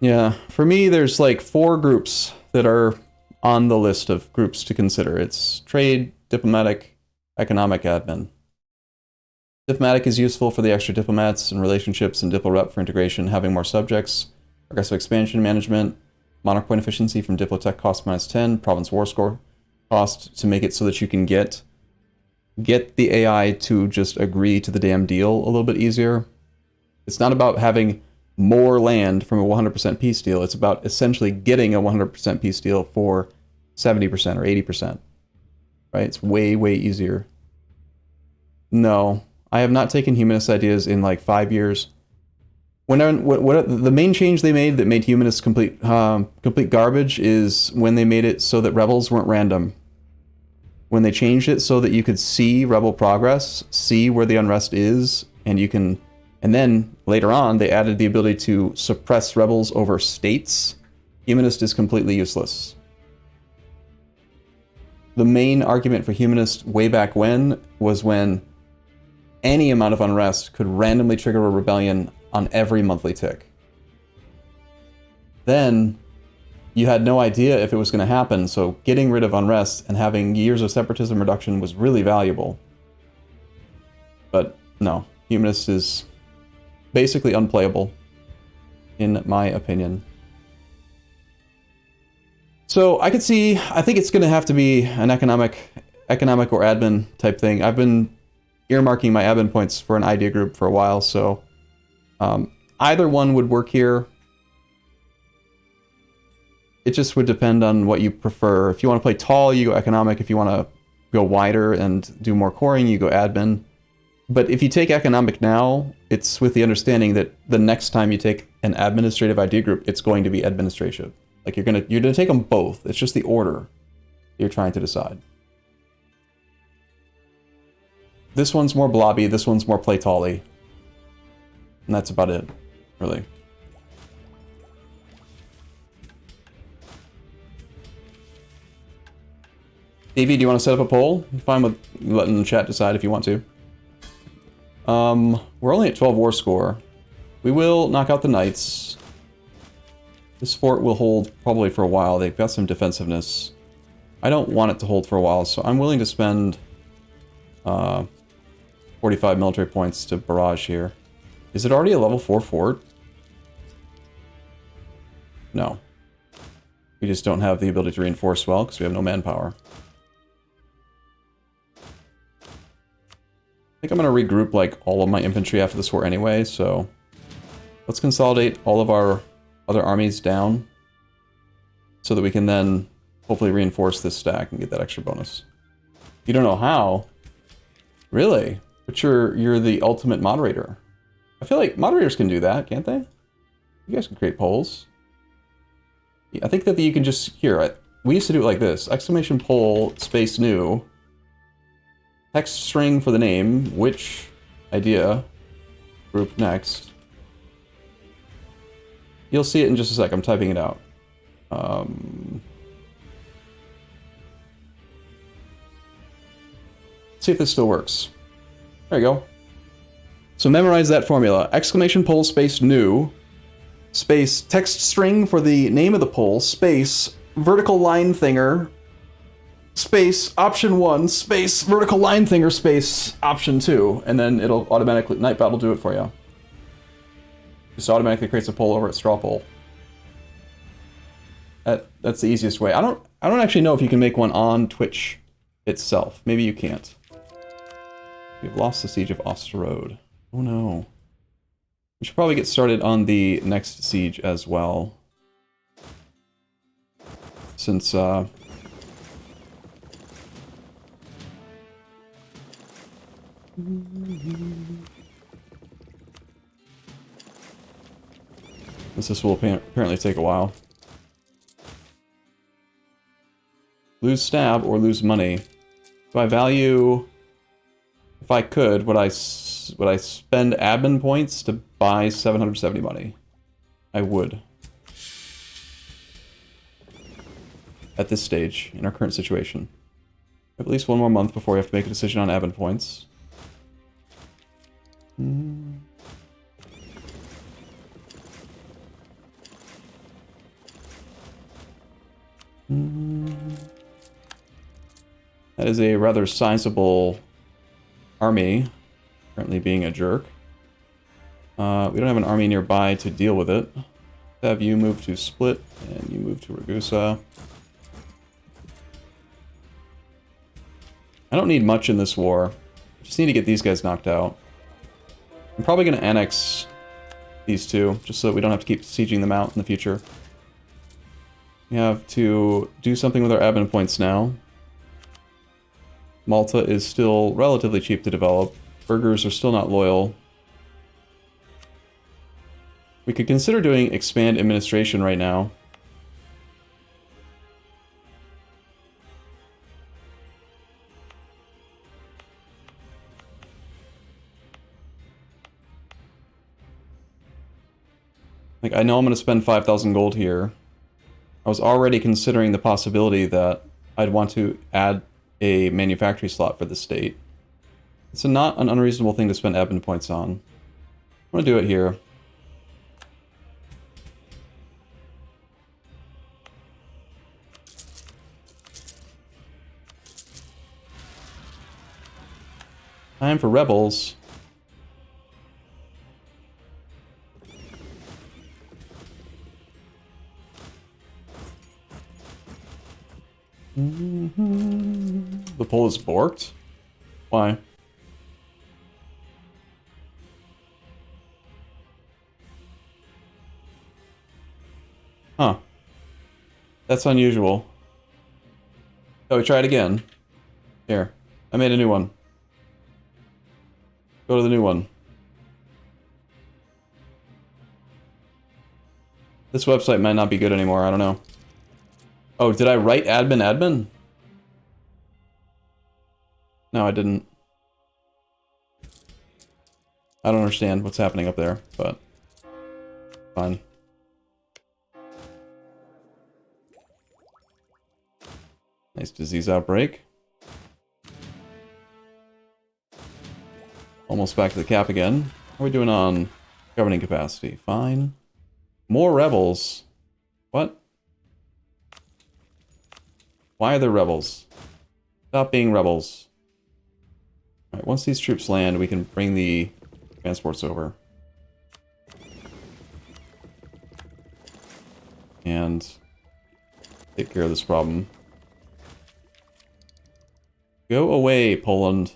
Yeah, for me, there's like 4 groups that are on the list of groups to consider. It's trade, diplomatic, economic, admin. Diplomatic is useful for the extra diplomats and relationships, and diplo rep for integration, having more subjects, aggressive expansion management, monarch point efficiency from diplotech cost minus 10, province war score cost to make it so that you can get the AI to just agree to the damn deal a little bit easier. It's not about having more land from a 100% peace deal. It's about essentially getting a 100% peace deal for 70% or 80%. Right? It's way, way easier. No, I have not taken humanist ideas in like 5 years. What the main change they made that made humanists complete garbage is when they made it so that rebels weren't random. When they changed it so that you could see rebel progress, see where the unrest is, and you can. And then, later on, they added the ability to suppress rebels over states. Humanist is completely useless. The main argument for humanist way back when was when any amount of unrest could randomly trigger a rebellion on every monthly tick. Then, you had no idea if it was going to happen, so getting rid of unrest and having years of separatism reduction was really valuable. But, no, humanist is basically unplayable, in my opinion. So I could see, I think it's going to have to be an economic or admin type thing. I've been earmarking my admin points for an idea group for a while, so either one would work here. It just would depend on what you prefer. If you want to play tall, you go economic. If you want to go wider and do more coring, you go admin. But if you take economic now, it's with the understanding that the next time you take an administrative idea group, it's going to be administrative. Like you're gonna take them both. It's just the order you're trying to decide. This one's more blobby, this one's more play tally. And that's about it, really. Davey, do you want to set up a poll? I'm fine with letting the chat decide if you want to. We're only at 12 war score. We will knock out the knights. This fort will hold probably for a while. They've got some defensiveness. I don't want it to hold for a while, so I'm willing to spend 45 military points to barrage here. Is it already a level 4 fort? No. We just don't have the ability to reinforce well because we have no manpower. I think I'm going to regroup like all of my infantry after this war anyway, so let's consolidate all of our other armies down so that we can then hopefully reinforce this stack and get that extra bonus. You don't know how? Really? But you're the ultimate moderator. I feel like moderators can do that, can't they? You guys can create polls. I think that you can just, here, we used to do it like this. Exclamation pol space new. Text string for the name, which idea, group next. You'll see it in just a sec, I'm typing it out. See if this still works. There you go. So memorize that formula. Exclamation pol space new, space text string for the name of the poll, space vertical line thinger, space option 1, space vertical line thinger, space option 2, and then it'll automatically, Nightbot will do it for you. Just automatically creates a poll over at straw poll. That's the easiest way. I don't actually know if you can make one on Twitch itself. Maybe you can't. We've lost the siege of Osterode. Oh no. We should probably get started on the next siege as well. Since, this will apparently take a while. Lose stab or lose money. Do I value... If I could, would I spend admin points to buy 770 money? I would. At this stage, in our current situation. We have at least one more month before we have to make a decision on admin points. That is a rather sizable army, currently being a jerk. We don't have an army nearby to deal with it. Have you move to Split, and you move to Ragusa. I don't need much in this war. I just need to get these guys knocked out. I'm probably going to annex these two, just so that we don't have to keep sieging them out in the future. We have to do something with our admin points now. Malta is still relatively cheap to develop. Burghers are still not loyal. We could consider doing expand administration right now. Like, I know I'm going to spend 5,000 gold here. I was already considering the possibility that I'd want to add a manufacturing slot for the state. It's not an unreasonable thing to spend admin points on. I'm going to do it here. Time for rebels. The poll is borked? Why? Huh. That's unusual. Oh, we try it again. Here. I made a new one. Go to the new one. This website might not be good anymore, I don't know. Oh, did I write admin? No, I didn't. I don't understand what's happening up there, but fine. Nice disease outbreak. Almost back to the cap again. How are we doing on governing capacity? Fine. More rebels. What? Why are there rebels? Stop being rebels. Alright, once these troops land, we can bring the transports over. And take care of this problem. Go away, Poland.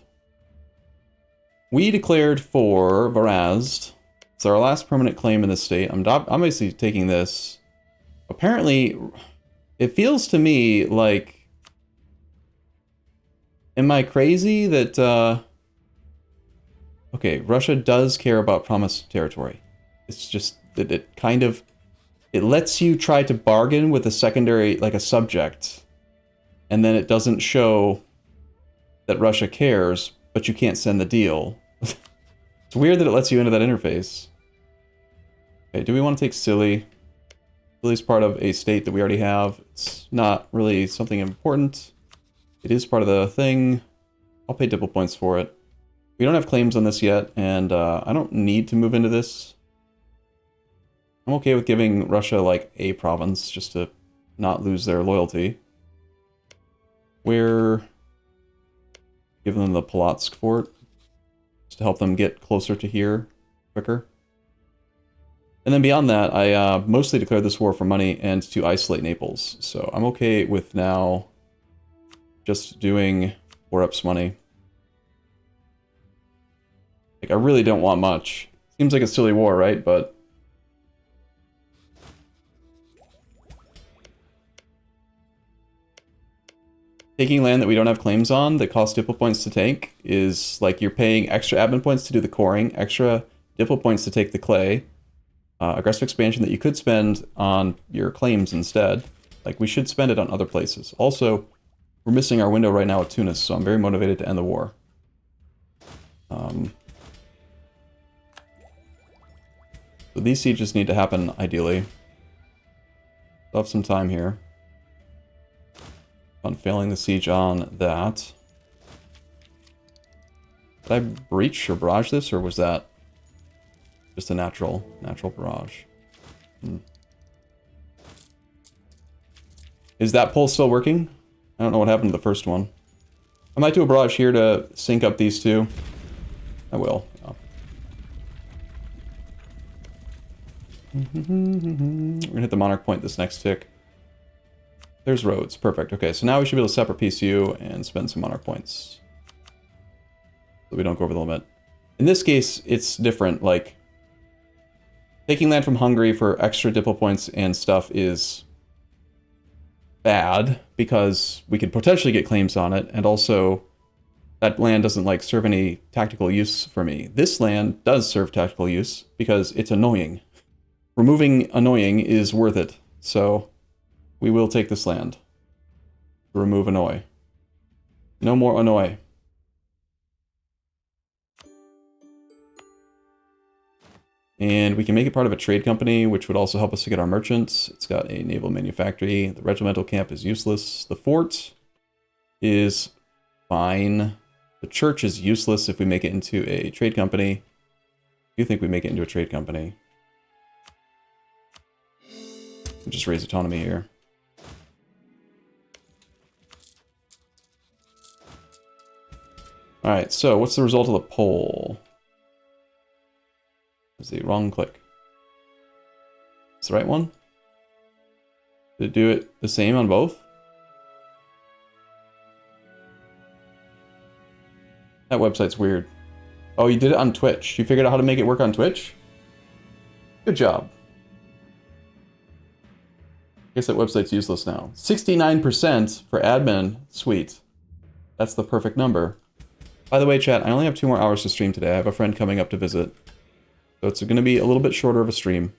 We declared for Varazd. It's our last permanent claim in the state. I'm obviously taking this. Apparently, it feels to me like... Am I crazy that, Okay, Russia does care about promised territory. It's just that it it lets you try to bargain with a secondary, like a subject, and then it doesn't show that Russia cares, but you can't send the deal. It's weird that it lets you into that interface. Okay, do we want to take Scilly? Scilly's part of a state that we already have. It's not really something important. It is part of the thing. I'll pay Dipple points for it. We don't have claims on this yet, and I don't need to move into this. I'm okay with giving Russia, like, a province, just to not lose their loyalty. We're giving them the Polotsk fort, just to help them get closer to here quicker. And then beyond that, I mostly declared this war for money and to isolate Naples. So I'm okay with now just doing war ups money. Like, I really don't want much. Seems like a silly war, right? But taking land that we don't have claims on that costs Dipple points to take is like you're paying extra admin points to do the coring, extra Dipple points to take the clay, aggressive expansion that you could spend on your claims instead. Like, we should spend it on other places. Also, we're missing our window right now with Tunis, so I'm very motivated to end the war. So these sieges need to happen, ideally. We'll have some time here. On failing the siege on that. Did I breach or barrage this, or was that just a natural barrage? Is that pole still working? I don't know what happened to the first one. I might do a barrage here to sync up these two. I will. Oh. We're gonna hit the monarch point this next tick. There's roads. Perfect. Okay, so now we should be able to separate PCU and spend some monarch points. So we don't go over the limit. In this case, it's different. Like, taking land from Hungary for extra Dipple points and stuff is bad, because we could potentially get claims on it, and also that land doesn't, like, serve any tactical use for me. This land does serve tactical use, because it's annoying. Removing annoying is worth it, so we will take this land. Remove annoy. No more annoy. And we can make it part of a trade company, which would also help us to get our merchants. It's got a naval manufactory. The regimental camp is useless. The fort is fine. The church is useless if we make it into a trade company. I do think we make it into a trade company. We'll just raise autonomy here. Alright, so what's the result of the poll? Is the wrong click? It's the right one? Did it do it the same on both? That website's weird. Oh, you did it on Twitch. You figured out how to make it work on Twitch? Good job. Guess that website's useless now. 69% for admin. Sweet. That's the perfect number. By the way, chat, I only have 2 more hours to stream today. I have a friend coming up to visit. So it's going to be a little bit shorter of a stream.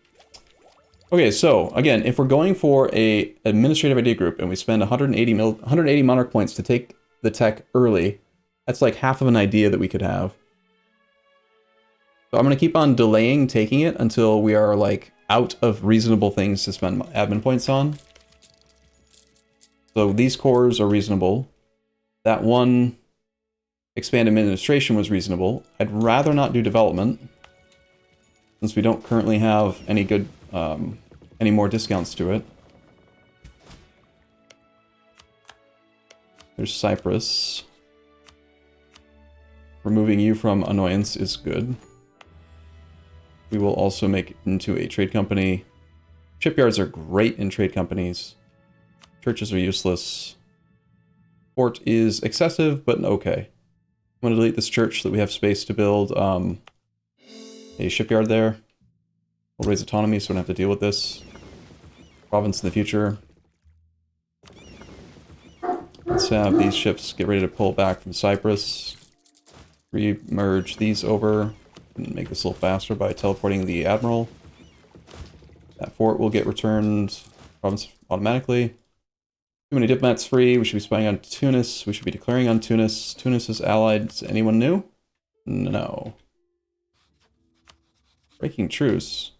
Okay, so, again, if we're going for a administrative idea group and we spend 180 monarch points to take the tech early, that's like half of an idea that we could have. So I'm going to keep on delaying taking it until we are, like, out of reasonable things to spend admin points on. So these cores are reasonable. That one expand administration was reasonable. I'd rather not do development, since we don't currently have any good, any more discounts to it. There's Cyprus. Removing you from annoyance is good. We will also make it into a trade company. Shipyards are great in trade companies. Churches are useless. Port is excessive, but okay. I'm going to delete this church so that we have space to build a shipyard there. We'll raise autonomy so we don't have to deal with this. Province in the future. Let's have these ships get ready to pull back from Cyprus. Re-merge these over. And make this a little faster by teleporting the admiral. That fort will get returned province automatically. Too many diplomats free. We should be spying on Tunis. We should be declaring on Tunis. Tunis is allied to anyone new? No. Breaking truce.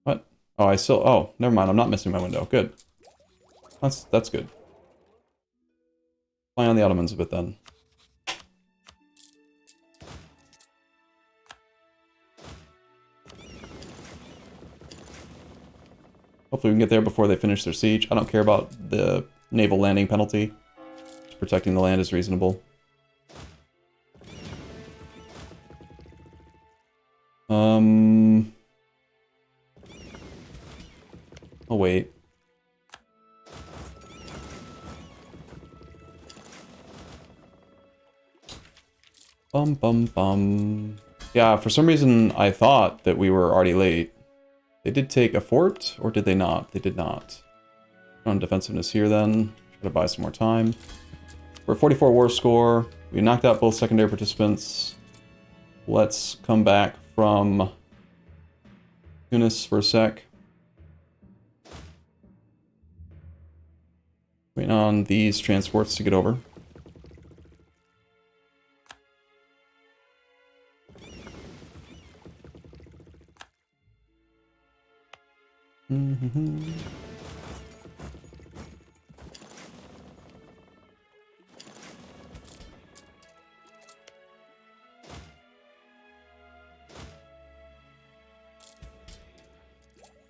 What? Oh, I still... Oh, never mind. I'm not missing my window. Good. That's good. Fly on the Ottomans a bit then. Hopefully we can get there before they finish their siege. I don't care about the naval landing penalty. Just protecting the land is reasonable. I'll wait. Bum bum bum. Yeah, for some reason I thought that we were already late. They did take a fort, or did they not? They did not. On defensiveness here then. Try to buy some more time. We're at 44 war score. We knocked out both secondary participants. Let's come back from Tunis for a sec. Waiting on these transports to get over.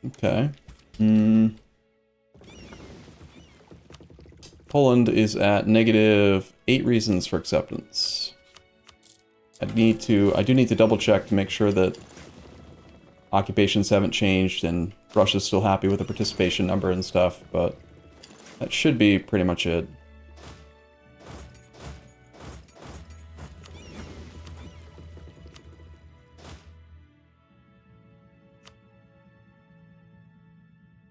Okay. Poland is at -8 reasons for acceptance. I do need to double check to make sure that occupations haven't changed and Russia's still happy with the participation number and stuff, but that should be pretty much it.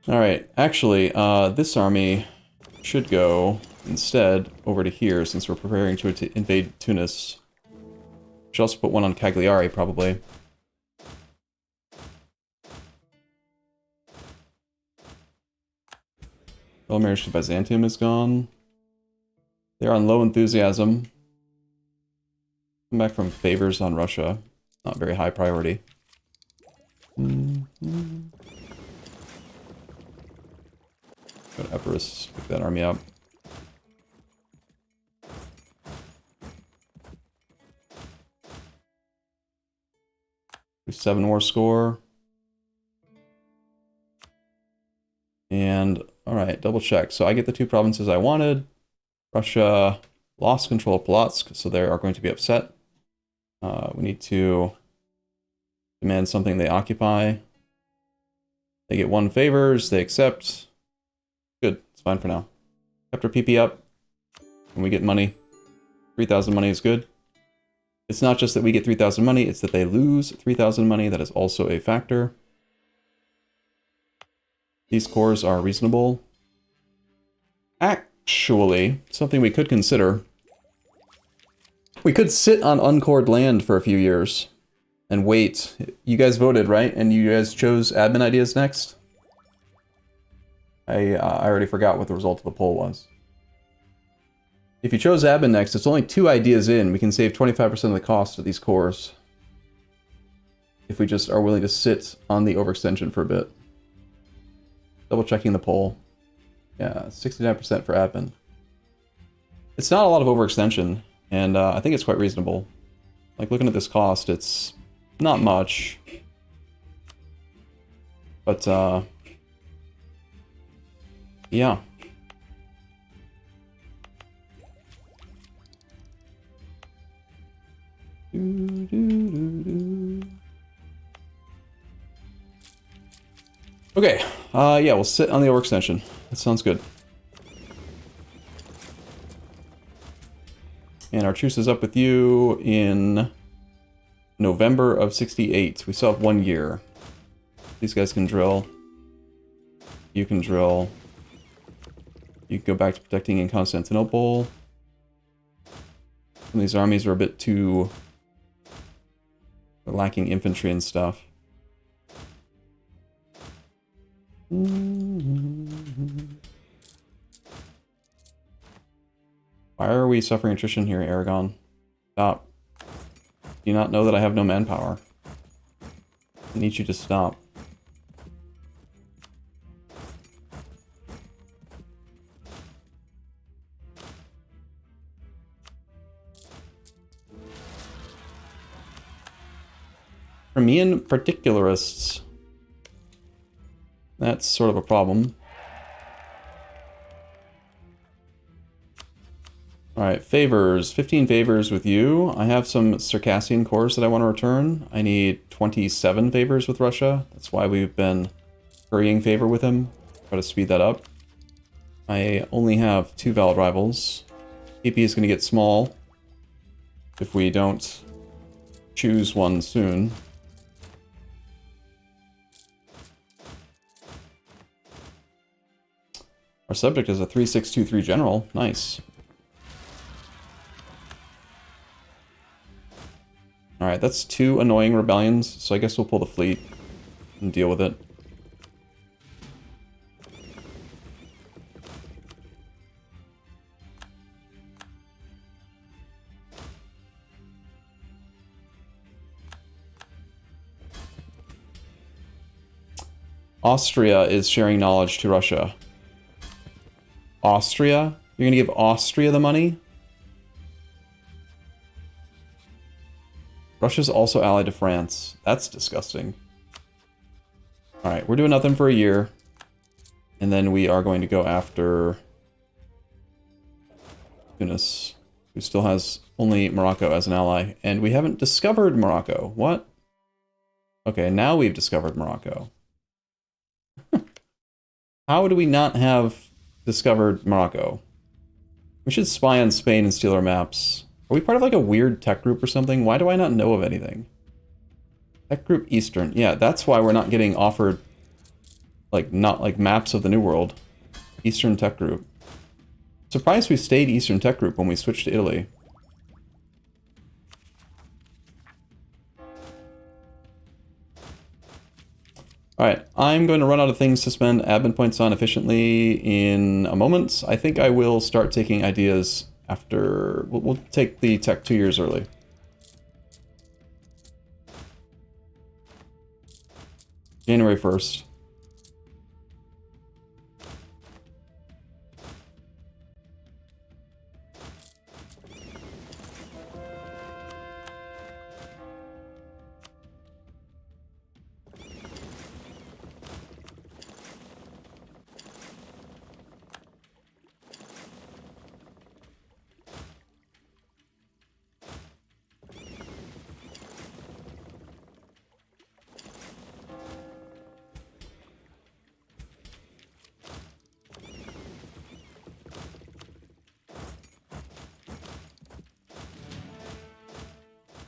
Alright, actually, this army should go instead over to here since we're preparing to invade Tunis. Should also put one on Cagliari, probably. Well, marriage to Byzantium is gone. They're on low enthusiasm. Come back from favors on Russia. Not very high priority. Go to Epirus, pick that army up. +7 war score. And, alright, double check. So I get the 2 provinces I wanted. Russia lost control of Polotsk, so they are going to be upset. We need to demand something they occupy. They get 1 favors, they accept. Good, it's fine for now. Kept our PP up, and we get money. 3,000 money is good. It's not just that we get 3,000 money, it's that they lose 3,000 money. That is also a factor. These cores are reasonable. Actually, something we could consider. We could sit on uncored land for a few years and wait. You guys voted, right? And you guys chose admin ideas next? I already forgot what the result of the poll was. If you chose admin next, it's only 2 ideas in. We can save 25% of the cost of these cores. If we just are willing to sit on the overextension for a bit. Double checking the poll. Yeah, 69% for admin. It's not a lot of overextension, and I think it's quite reasonable. Like, looking at this cost, it's not much. But, yeah. Okay, yeah, we'll sit on the overextension. That sounds good. And our truce is up with you in November of 68. We still have 1 year. These guys can drill. You can drill. You can go back to protecting in Constantinople. Some of these armies are a bit too... They're lacking infantry and stuff. Why are we suffering attrition here, Aragon? Stop. Do you not know that I have no manpower? I need you to stop. Crimean particularists. That's sort of a problem. Alright, favors. 15 favors with you. I have some Circassian cores that I want to return. I need 27 favors with Russia. That's why we've been hurrying favor with him. Try to speed that up. I only have 2 valid rivals. PP is going to get small if we don't choose one soon. Our subject is a 3623 general. Nice. Alright, that's 2 annoying rebellions, so I guess we'll pull the fleet and deal with it. Austria is sharing knowledge to Russia. Austria? You're gonna give Austria the money? Russia's also allied to France. That's disgusting. Alright, we're doing nothing for a year. And then we are going to go after Tunis, who still has only Morocco as an ally. And we haven't discovered Morocco. What? Okay, now we've discovered Morocco. How do we not have discovered Morocco? We should spy on Spain and steal our maps. Are we part of like a weird tech group or something? Why do I not know of anything? Tech group Eastern. Yeah, that's why we're not getting offered like maps of the New World. Eastern tech group. Surprised we stayed Eastern tech group when we switched to Italy. Alright, I'm going to run out of things to spend admin points on efficiently in a moment. I think I will start taking ideas after... We'll take the tech 2 years early. January 1st.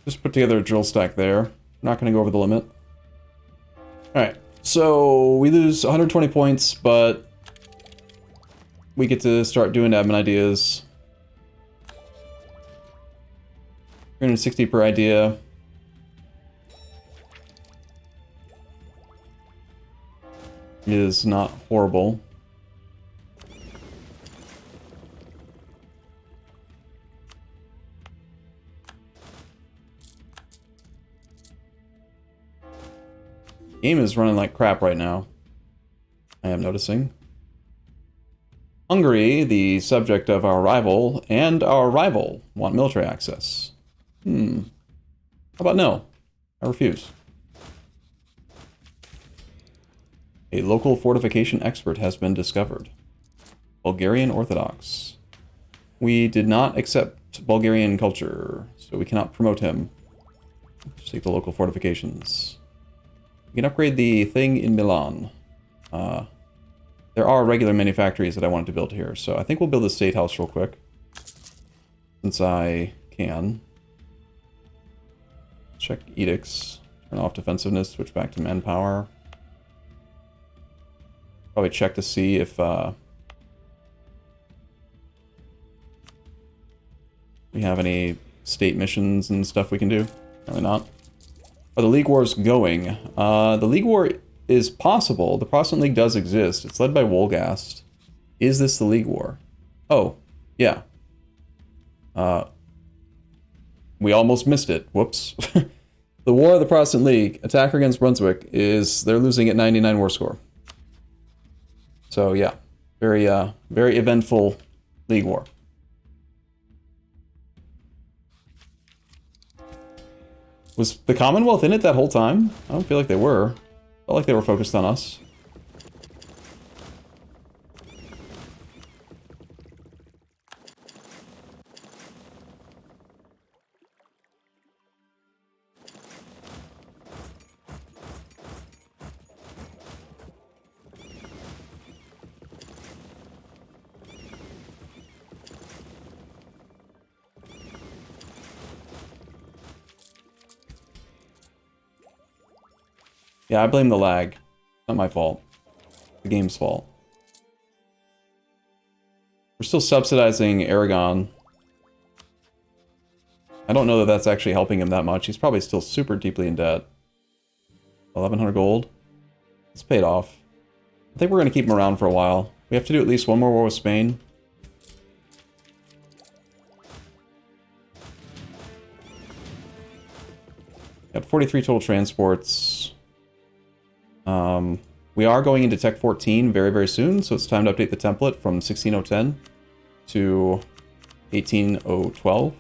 Just put together a drill stack there. Not going to go over the limit. Alright, so we lose 120 points, but we get to start doing admin ideas. 360 per idea. It is not horrible. Game is running like crap right now. I am noticing. Hungary, the subject of our rival, and our rival want military access. How about no? I refuse. A local fortification expert has been discovered. Bulgarian Orthodox. We did not accept Bulgarian culture, so we cannot promote him. Just take the local fortifications. We can upgrade the thing in Milan. There are regular manufactories that I wanted to build here, so I think we'll build a state house real quick. Since I can. Check edicts. Turn off defensiveness, switch back to manpower. Probably check to see if we have any state missions and stuff we can do. Probably not. Are the League Wars going? The League War is possible. The Protestant League does exist. It's led by Wolgast. Is this the League War? Oh, yeah. We almost missed it. Whoops. The War of the Protestant League, attack against Brunswick, they're losing at 99 war score. So yeah, very eventful League War. Was the Commonwealth in it that whole time? I don't feel like they were. Felt like they were focused on us. Yeah, I blame the lag. Not my fault. The game's fault. We're still subsidizing Aragon. I don't know that that's actually helping him that much. He's probably still super deeply in debt. 1,100 gold. It's paid off. I think we're going to keep him around for a while. We have to do at least one more war with Spain. Got 43 total transports. We are going into Tech 14 very, very soon, so it's time to update the template from 16010 to 18012.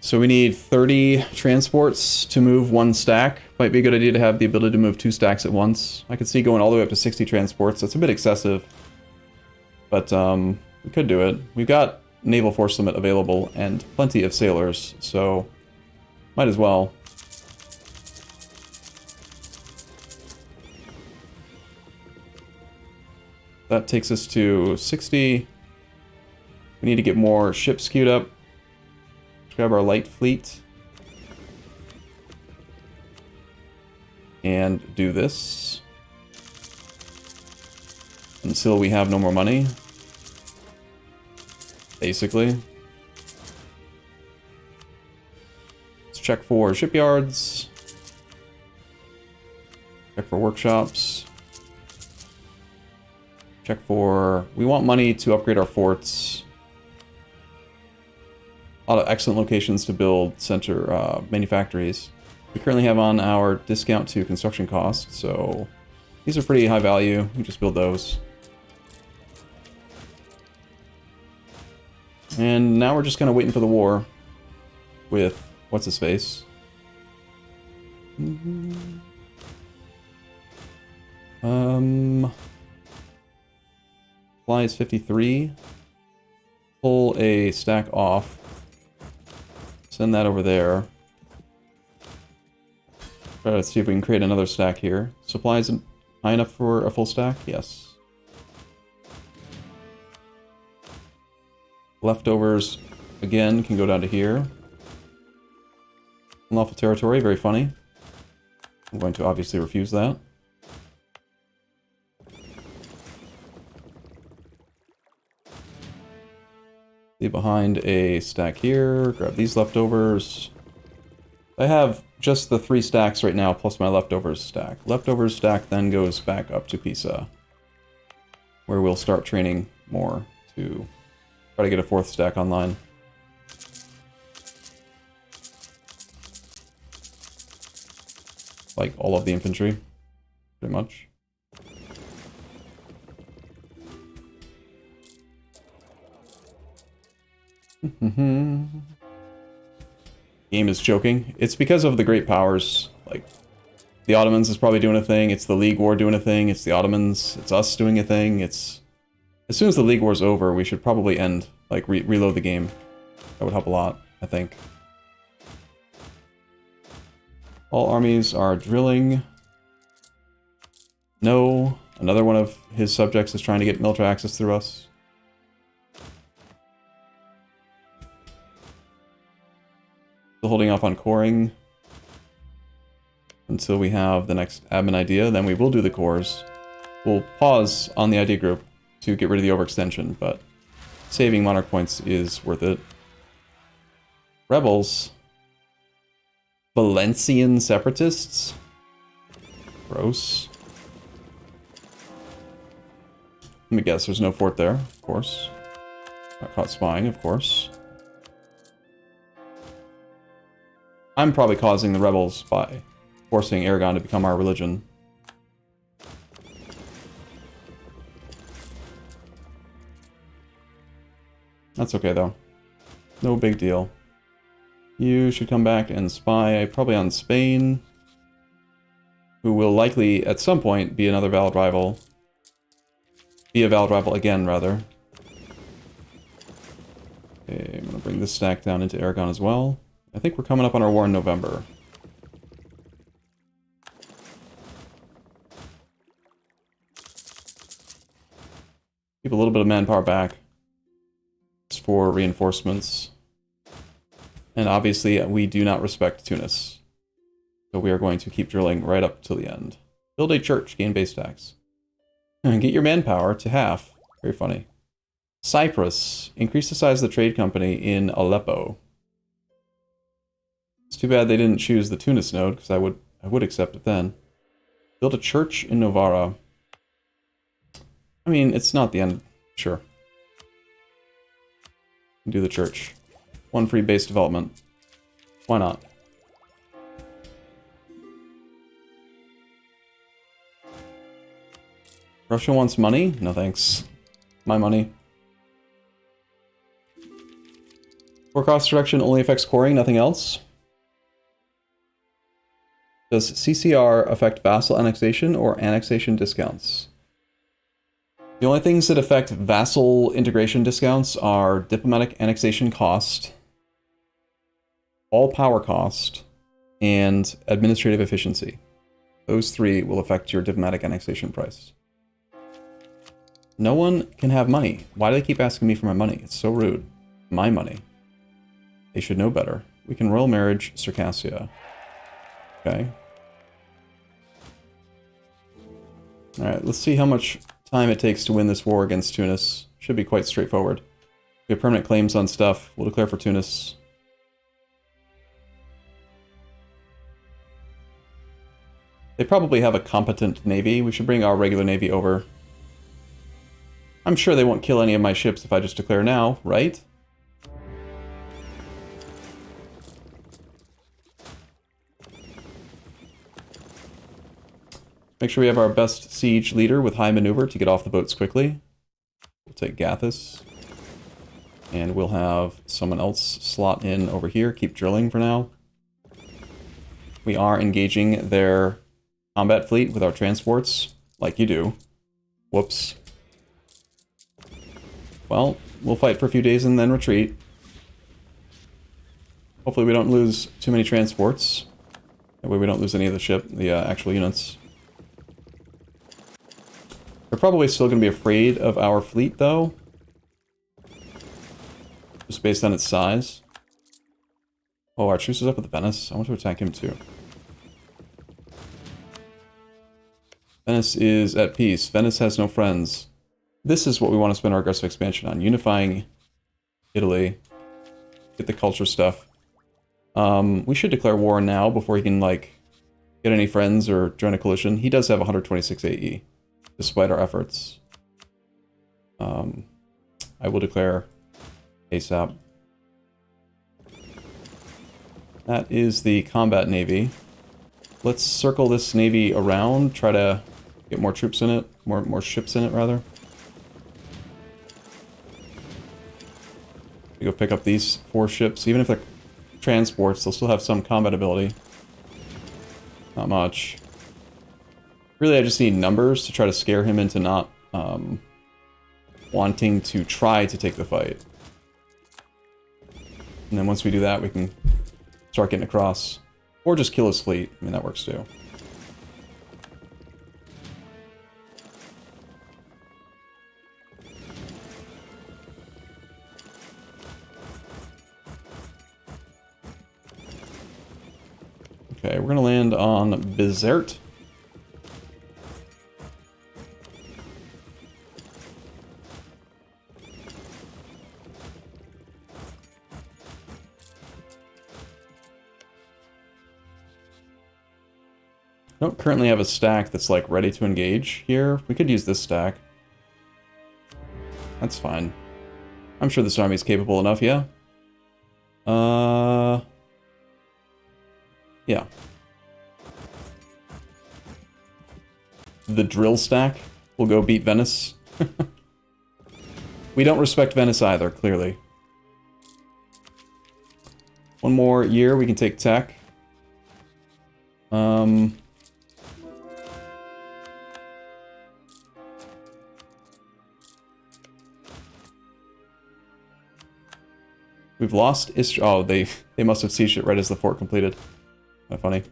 So we need 30 transports to move one stack. Might be a good idea to have the ability to move 2 stacks at once. I could see going all the way up to 60 transports. That's a bit excessive, but we could do it. We've got naval force limit available and plenty of sailors, so might as well. That takes us to 60. We need to get more ships queued up. Let's grab our light fleet. And do this. Until we have no more money. Basically. Let's check for shipyards. Check for workshops. Check for... We want money to upgrade our forts. A lot of excellent locations to build center manufactories. We currently have on our discount to construction costs, so these are pretty high value. We just build those. And now we're just kind of waiting for the war with what's his face. Supply is 53. Pull a stack off. Send that over there. Try to see if we can create another stack here. Supply isn't high enough for a full stack? Yes. Leftovers, again, can go down to here. Unlawful territory, very funny. I'm going to obviously refuse that. Leave behind a stack here, grab these leftovers. I have just the 3 stacks right now, plus my leftovers stack. Leftovers stack then goes back up to Pisa, where we'll start training more to try to get a 4th stack online. Like all of the infantry, pretty much. Game is choking. It's because of the great powers. Like, the Ottomans is probably doing a thing, it's the League War doing a thing, it's the Ottomans, it's us doing a thing, it's... As soon as the League War's over, we should probably end, like, reload the game. That would help a lot, I think. All armies are drilling. No. Another one of his subjects is trying to get military access through us. Still holding off on coring until we have the next admin idea. Then we will do the cores. We'll pause on the idea group to get rid of the overextension, but saving monarch points is worth it. Rebels. Valencian separatists? Gross. Let me guess, there's no fort there, of course. Got caught spying, of course. I'm probably causing the rebels by forcing Aragon to become our religion. That's okay, though. No big deal. You should come back and spy, probably on Spain, who will likely, at some point, be another valid rival. Be a valid rival again, rather. Okay, I'm gonna bring this stack down into Aragon as well. I think we're coming up on our war in November. Keep a little bit of manpower back. Just for reinforcements. And obviously, we do not respect Tunis. So we are going to keep drilling right up till the end. Build a church, gain base tax. And get your manpower to half. Very funny. Cyprus. Increase the size of the trade company in Aleppo. It's too bad they didn't choose the Tunis node, because I would accept it then. Build a church in Novara. I mean, it's not the end. Sure. Do the church. One free base development. Why not? Russia wants money? No thanks. My money. Core cost reduction only affects coring, nothing else? Does CCR affect vassal annexation or annexation discounts? The only things that affect vassal integration discounts are diplomatic annexation cost, all power cost, and administrative efficiency. Those three will affect your diplomatic annexation price. No one can have money. Why do they keep asking me for my money? It's so rude. My money. They should know better. We can royal marriage Circassia. Okay. Alright, let's see how much time it takes to win this war against Tunis. Should be quite straightforward. We have permanent claims on stuff. We'll declare for Tunis. They probably have a competent navy. We should bring our regular navy over. I'm sure they won't kill any of my ships if I just declare now, right? Make sure we have our best siege leader with high maneuver to get off the boats quickly. We'll take Gathis. And we'll have someone else slot in over here. Keep drilling for now. We are engaging their combat fleet with our transports, like you do. Whoops. Well, we'll fight for a few days and then retreat. Hopefully we don't lose too many transports. That way we don't lose any of the actual units. They're probably still going to be afraid of our fleet, though. Just based on its size. Oh, our truce is up with Venice. I want to attack him, too. Venice is at peace. Venice has no friends. This is what we want to spend our aggressive expansion on. Unifying Italy. Get the culture stuff. We should declare war now before he can, like, get any friends or join a coalition. He does have 126 AE, despite our efforts. I will declare ASAP. That is the combat navy. Let's circle this navy around, try to get more troops in it, more ships in it, rather. We go pick up these 4 ships. Even if they're transports, they'll still have some combat ability. Not much. Really, I just need numbers to try to scare him into not wanting to try to take the fight. And then once we do that, we can start getting across. Or just kill his fleet. I mean, that works too. Okay, we're going to land on Bizerte. don't currently have a stack that's like ready to engage here. We could use this stack. That's fine. I'm sure this army is capable enough, yeah? Yeah. The drill stack will go beat Venice. We don't respect Venice either, clearly. One more year, we can take tech. We've lost oh, they must have sieged it right as the fort completed. Kind of funny.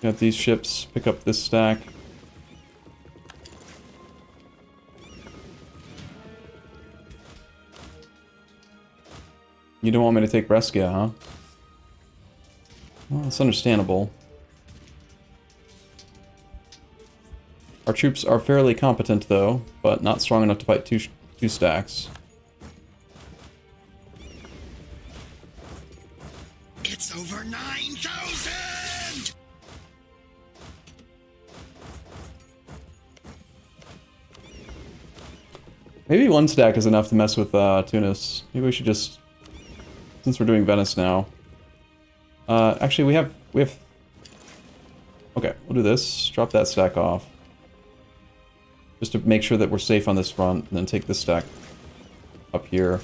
Got these ships, pick up this stack. You don't want me to take Brescia, huh? Well, that's understandable. Our troops are fairly competent, though, but not strong enough to fight two stacks. It's over 9,000! Maybe one stack is enough to mess with Tunis. Maybe we should just, since we're doing Venice now. Actually, we have. Okay, we'll do this. Drop that stack off, just to make sure that we're safe on this front, and then take this stack up here.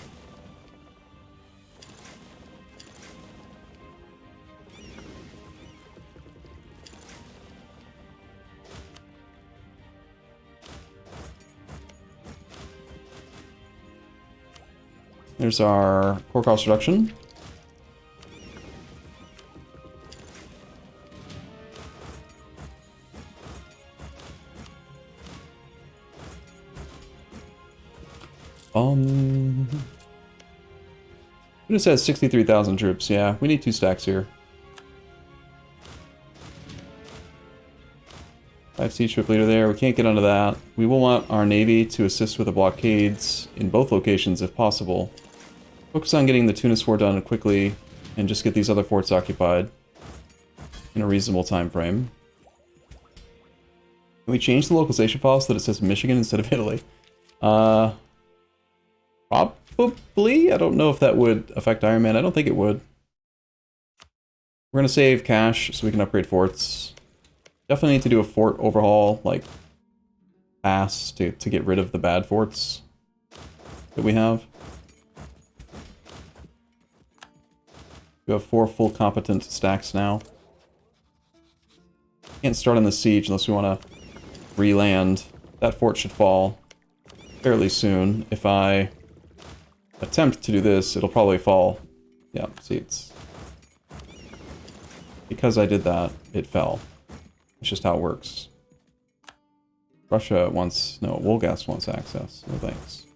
There's our core cost reduction. It says 63,000 troops. Yeah, we need 2 stacks here. 5 siege ship leader there. We can't get onto that. We will want our navy to assist with the blockades in both locations if possible. Focus on getting the Tunis fort done quickly and just get these other forts occupied in a reasonable time frame. Can we change the localization file so that it says Michigan instead of Italy? Probably. I don't know if that would affect Iron Man. I don't think it would. We're gonna save cash so we can upgrade forts. Definitely need to do a fort overhaul, like, pass to get rid of the bad forts that we have. We have 4 full competent stacks now. Can't start on the siege unless we want to re-land. That fort should fall fairly soon. If I attempt to do this, it'll probably fall. Yeah, see, it's... Because I did that, it fell. It's just how it works. Russia wants... No, Wolgast wants access. No thanks.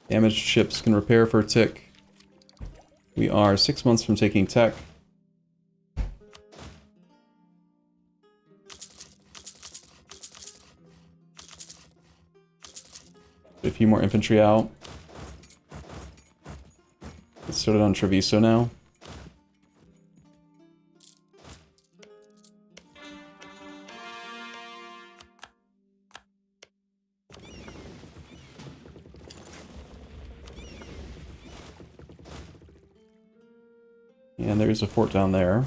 Damaged ships can repair for a tick. We are 6 months from taking tech. A few more infantry out. Let's start it on Treviso now. And there's a fort down there.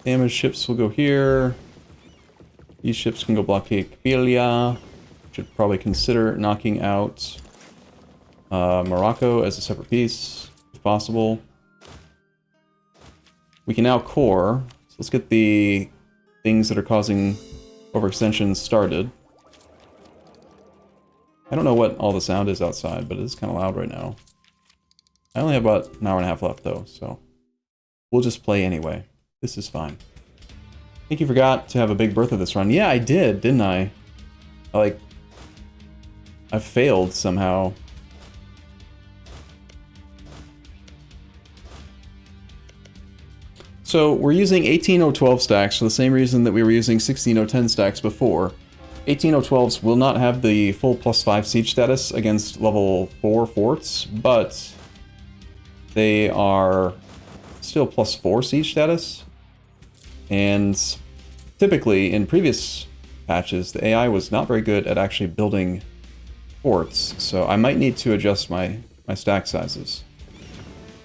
Damaged ships will go here. These ships can go blockade Kabylia. Should probably consider knocking out Morocco as a separate piece, if possible. We can now core. So let's get the things that are causing overextensions started. I don't know what all the sound is outside, but it is kind of loud right now. I only have about an hour and a half left, though, so we'll just play anyway. This is fine. I think you forgot to have a big Bertha this run. Yeah, I did, didn't I? I failed somehow. So we're using 18012 stacks for the same reason that we were using 16010 stacks before. 18012s will not have the full +5 siege status against level 4 forts, but they are still +4 siege status. And typically in previous patches, the AI was not very good at actually building forts, so I might need to adjust my stack sizes.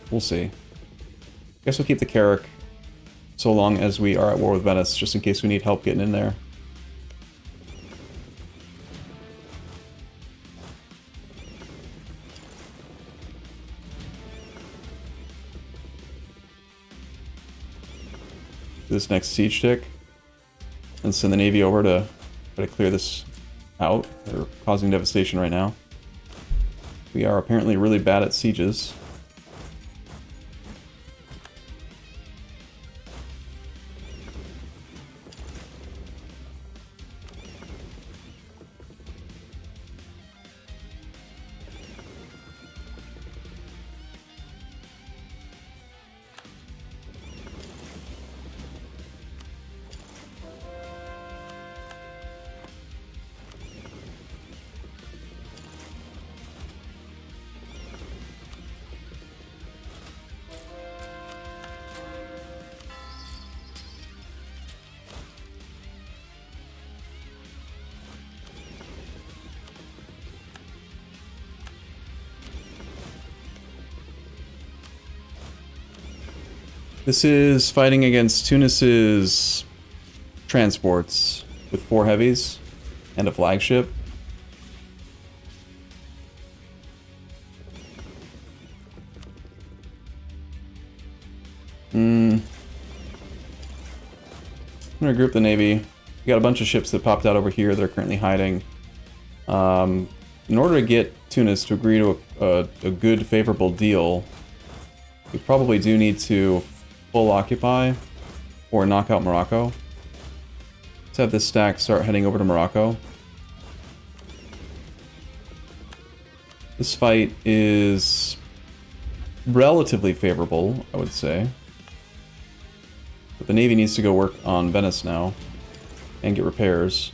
We'll see. I guess we'll keep the Carrack so long as we are at war with Venice, just in case we need help getting in there. This next siege tick, and send the Navy over to try to clear this out. They're causing devastation right now. We are apparently really bad at sieges. This is fighting against Tunis's transports with 4 heavies and a flagship. I'm gonna group the Navy. We got a bunch of ships that popped out over here that are currently hiding. In order to get Tunis to agree to a good, favorable deal, we probably do need to full occupy or knock out Morocco. Let's have this stack start heading over to Morocco. This fight is relatively favorable, I would say. But the Navy needs to go work on Venice now and get repairs.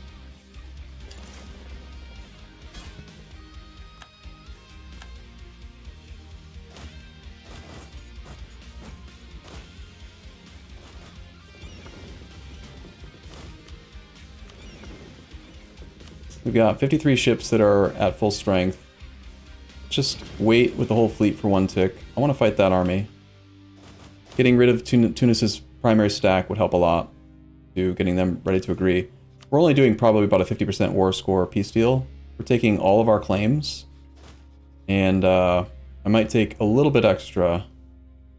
We've got 53 ships that are at full strength. Just wait with the whole fleet for 1 tick. I want to fight that army. Getting rid of Tunis's primary stack would help a lot to getting them ready to agree. We're only doing probably about a 50% war score peace deal. We're taking all of our claims. And I might take a little bit extra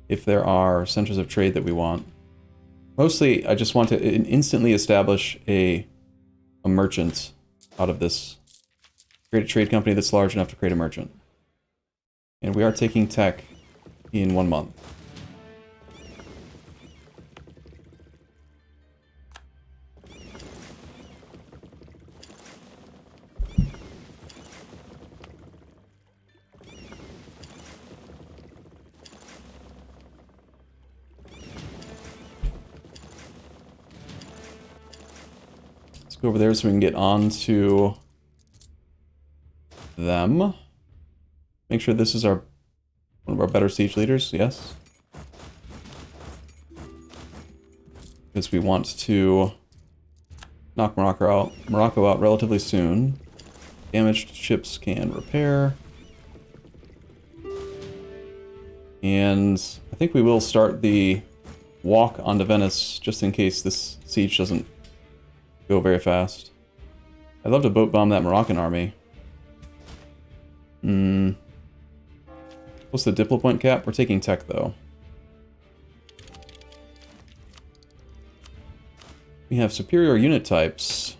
if there are centers of trade that we want. Mostly, I just want to instantly establish a merchant out of this. Create a trade company that's large enough to create a merchant. And we are taking tech in 1 month. Go over there so we can get on to them. Make sure this is one of our better siege leaders, yes. Because we want to knock Morocco out relatively soon. Damaged ships can repair. And I think we will start the walk onto Venice just in case this siege doesn't go very fast. I'd love to boat bomb that Moroccan army. What's the diplo point cap? We're taking tech though. We have superior unit types.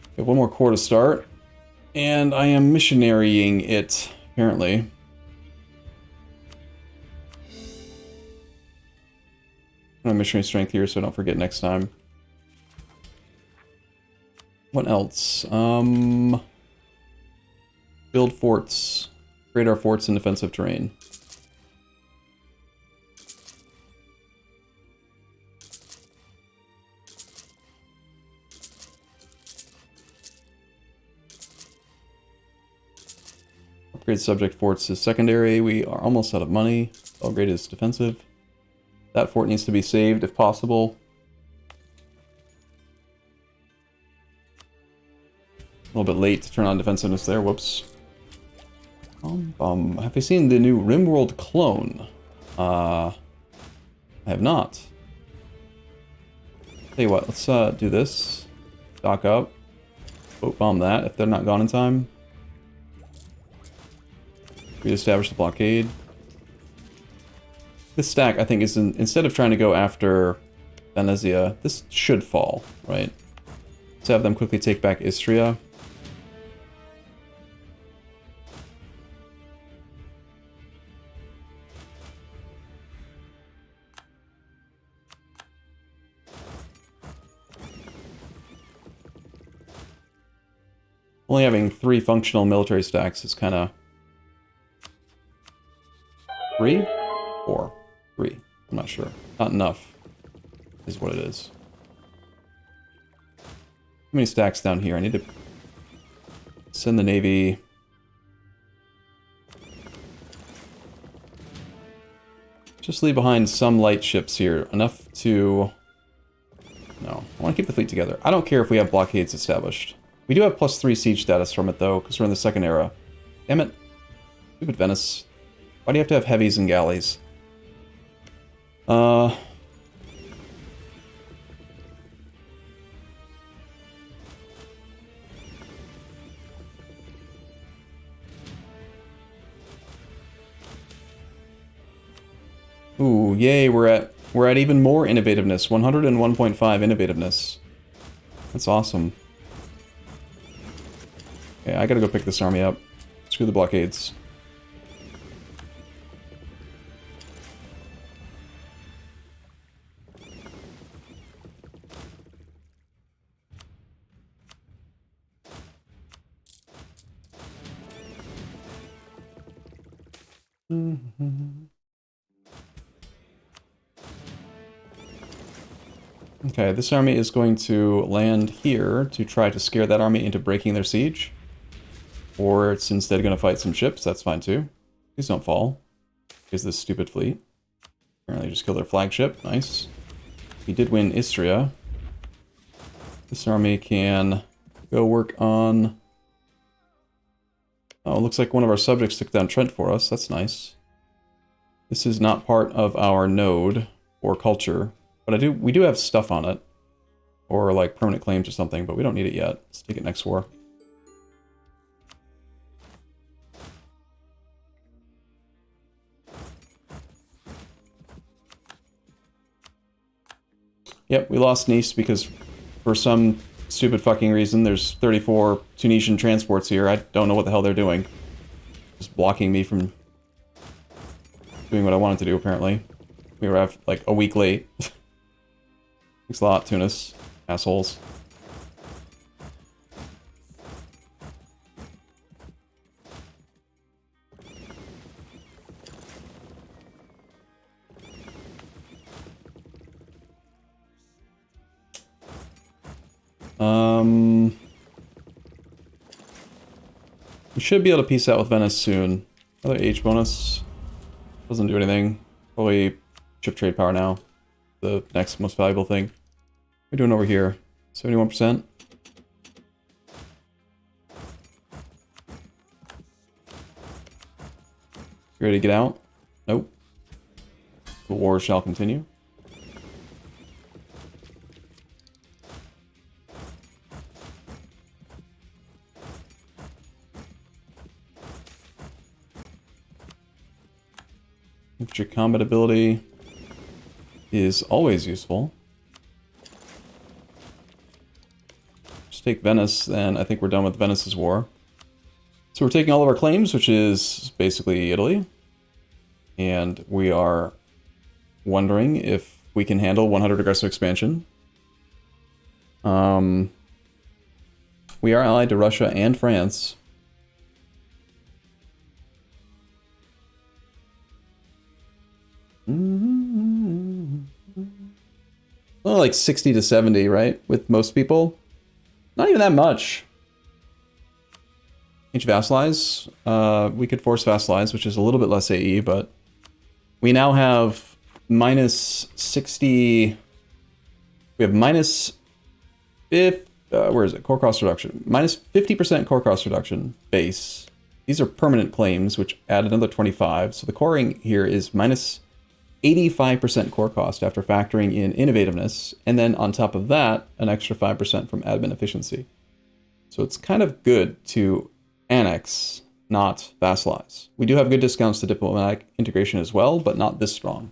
We have 1 more corps to start. And I am missionarying it, apparently. My missionary strength here so I don't forget next time. What else? Build forts. Create our forts in defensive terrain. Upgrade subject forts is secondary. We are almost out of money. Belgrade is defensive. That fort needs to be saved if possible. A little bit late to turn on defensiveness there. Whoops. Have you seen the new RimWorld clone? I have not. Tell you what, let's do this. Stock up. Boat bomb that if they're not gone in time. Reestablish the blockade. This stack, I think, is instead of trying to go after Venezia, this should fall, right? Let's have them quickly take back Istria. Only having 3 functional military stacks is kind of... 3? 4. 3. I'm not sure. Not enough is what it is. How many stacks down here? I need to send the Navy... Just leave behind some light ships here. Enough to... No. I want to keep the fleet together. I don't care if we have blockades established. We do have +3 siege status from it, though, because we're in the second era. Damn it. Stupid Venice. Why do you have to have heavies and galleys? Ooh, yay, we're at even more innovativeness. 101.5 innovativeness. That's awesome. Okay, I gotta go pick this army up. Screw the blockades. Okay, this army is going to land here to try to scare that army into breaking their siege. Or it's instead going to fight some ships, that's fine too. Please don't fall. Here's this stupid fleet. Apparently just killed their flagship, nice. We did win Istria. This army can go work on... Oh, it looks like one of our subjects took down Trent for us, that's nice. This is not part of our node or culture, but we do have stuff on it. Or like permanent claims or something, but we don't need it yet. Let's take it next war. Yep, we lost Nice because for some stupid fucking reason there's 34 Tunisian transports here. I don't know what the hell they're doing. Just blocking me from doing what I wanted to do, apparently. We were like a week late. Thanks a lot, Tunis. Assholes. We should be able to peace out with Venice soon. Another H bonus. Doesn't do anything. Probably ship trade power now. The next most valuable thing. What are we doing over here? 71%? You ready to get out? Nope. The war shall continue. Infantry combat ability is always useful. Just take Venice, then I think we're done with Venice's war. So we're taking all of our claims, which is basically Italy. And we are wondering if we can handle 100 aggressive expansion. We are allied to Russia and France. Only like 60 to 70, right? With most people. Not even that much. Each vassalize. We could force vassalize, which is a little bit less AE, but we now have minus 60. We have minus 50. Where is it? Core cost reduction. Minus 50% core cost reduction base. These are permanent claims, which add another 25. So the coring here is minus 85% core cost after factoring in innovativeness. And then on top of that, an extra 5% from admin efficiency. So it's kind of good to annex, not vassalize. We do have good discounts to diplomatic integration as well, but not this strong.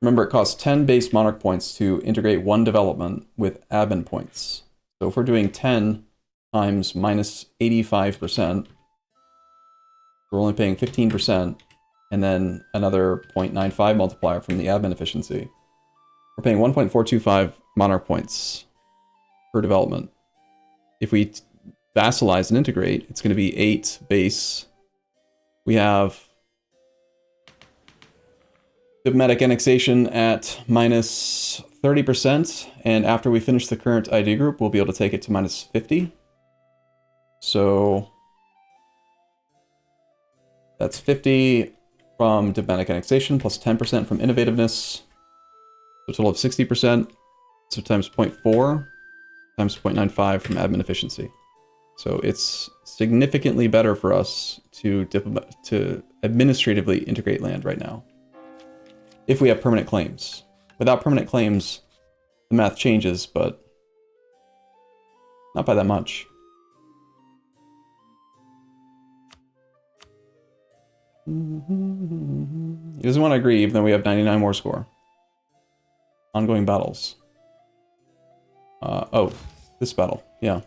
Remember, it costs 10 base monarch points to integrate one development with admin points. So if we're doing 10 times minus 85%, we're only paying 15%, and then another 0.95 multiplier from the admin efficiency. We're paying 1.425 monarch points per development. If we vassalize and integrate, it's going to be 8 base. We have diplomatic annexation at minus 30%, and after we finish the current ID group, we'll be able to take it to minus 50. So that's 50 from diplomatic annexation plus 10% from innovativeness, so a total of 60%. So times 0.4 times 0.95 from admin efficiency. So it's significantly better for us to administratively integrate land right now, if we have permanent claims. Without permanent claims, the math changes, but not by that much. He doesn't want to agree, even though we have 99 war score. Ongoing battles. Oh, this battle, yeah.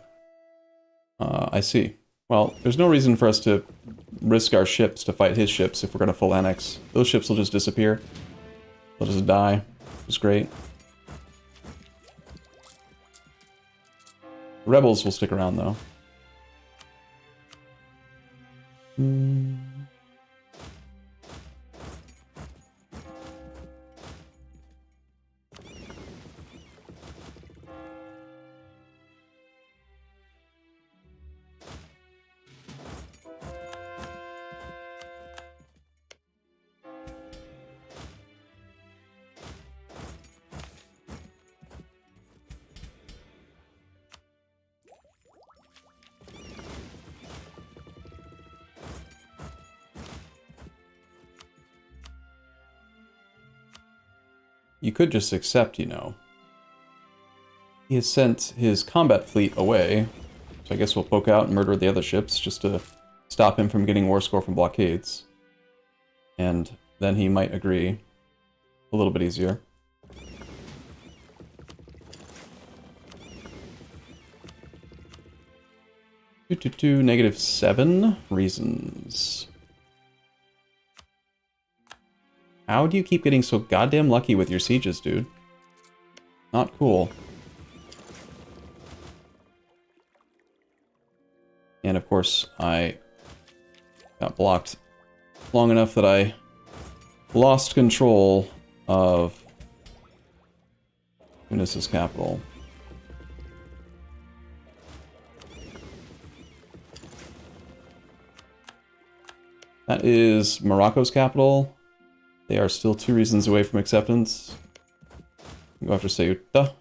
I see. Well, there's no reason for us to risk our ships to fight his ships if we're going to full annex. Those ships will just disappear. They'll just die, which is great. The rebels will stick around, though. You could just accept, you know. He has sent his combat fleet away, so I guess we'll poke out and murder the other ships just to stop him from getting war score from blockades. And then he might agree a little bit easier. -7 reasons. How do you keep getting so goddamn lucky with your sieges, dude? Not cool. And of course, I got blocked long enough that I lost control of Tunis's capital. That is Morocco's capital. They are still 2 reasons away from acceptance. Go after Ceuta.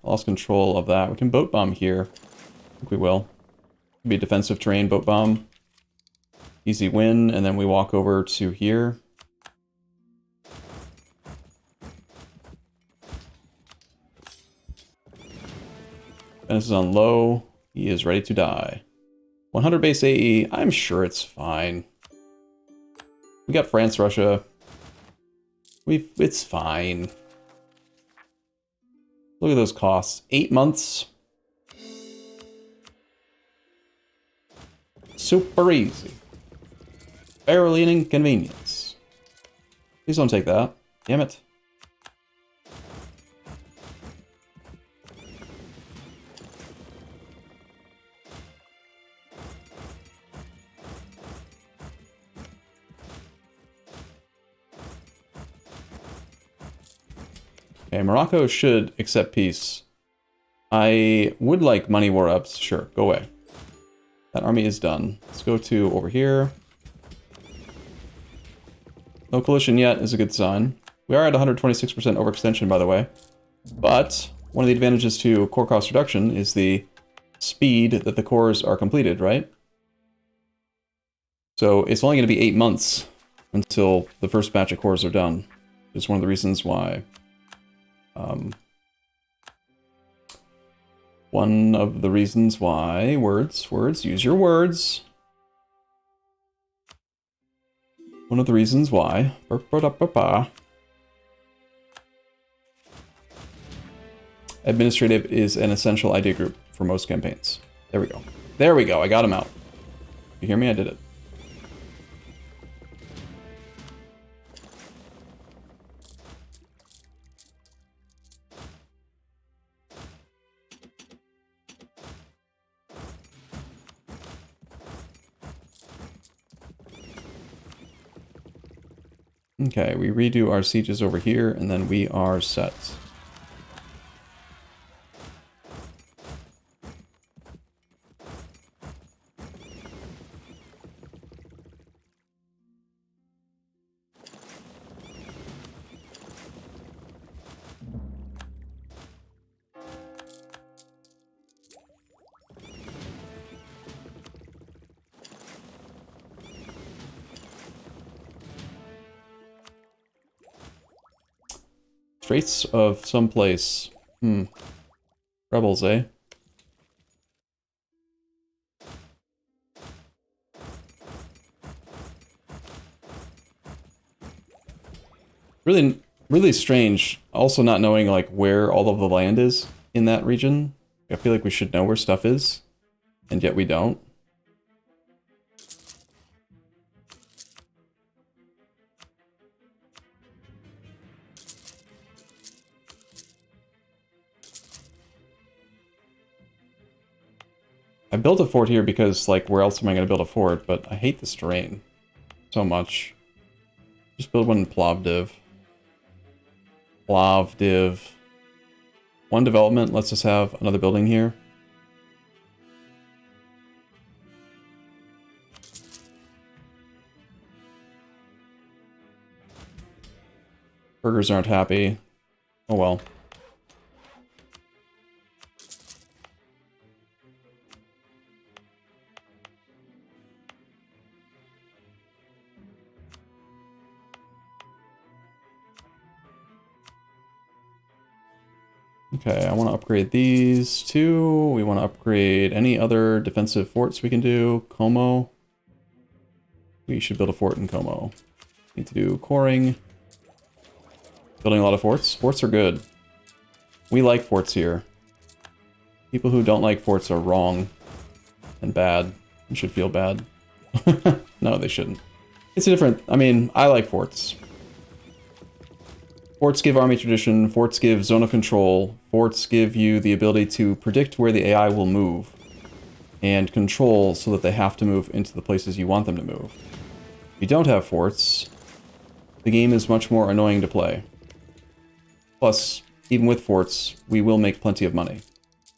Lost control of that. We can boat bomb here. I think we will. Be a defensive terrain boat bomb. Easy win, and then we walk over to here. Venice is on low. He is ready to die. 100 base AE. I'm sure it's fine. We got France, Russia. It's fine. Look at those costs. 8 months. Super easy. Barely an inconvenience. Please don't take that. Damn it. Okay, Morocco should accept peace. I would like money war ups. Sure, go away. That army is done. Let's go to over here. No coalition yet is a good sign. We are at 126% overextension, by the way. But one of the advantages to core cost reduction is the speed that the cores are completed, right? So it's only going to be 8 months until the first batch of cores are done. It's one of the reasons why... one of the reasons why... Words, use your words. One of the reasons why... Administrative is an essential idea group for most campaigns. There we go. There we go, I got him out. You hear me? I did it. Okay, we redo our sieges over here, and then we are set. Straits of someplace. Rebels, eh? Really strange. Also not knowing, like, where all of the land is in that region. I feel like we should know where stuff is, and yet we don't. I built a fort here because, like, where else am I going to build a fort? But I hate this terrain so much. Just build one in Plovdiv. Plovdiv. One development lets us have another building here. Burgers aren't happy. Oh well. Okay, I want to upgrade these two. We want to upgrade any other defensive forts we can do. Como. We should build a fort in Como. Need to do coring. Building a lot of forts. Forts are good. We like forts here. People who don't like forts are wrong and bad and should feel bad. No, they shouldn't. It's a different... I mean, I like forts. Forts give army tradition, forts give zone of control, forts give you the ability to predict where the AI will move, and control so that they have to move into the places you want them to move. If you don't have forts, the game is much more annoying to play. Plus, even with forts, we will make plenty of money.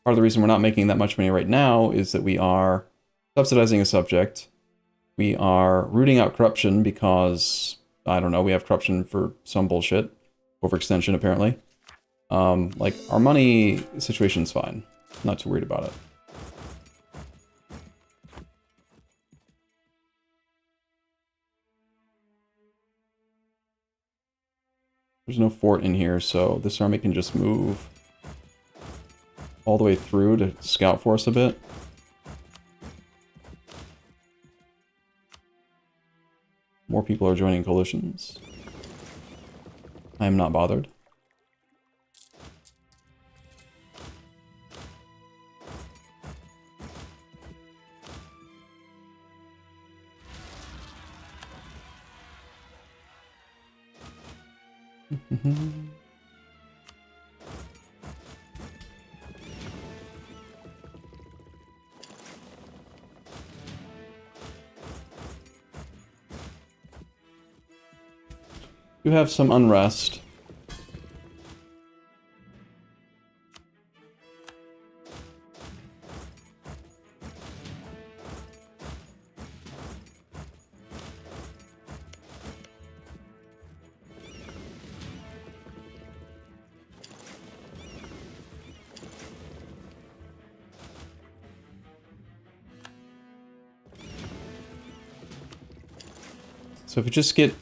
Part of the reason we're not making that much money right now is that we are subsidizing a subject, we are rooting out corruption because, I don't know, we have corruption for some bullshit. Overextension, apparently. Like, our money situation's fine. Not too worried about it. There's no fort in here, so this army can just move all the way through to scout for us a bit. More people are joining coalitions. I am not bothered. You have some unrest. So if we just get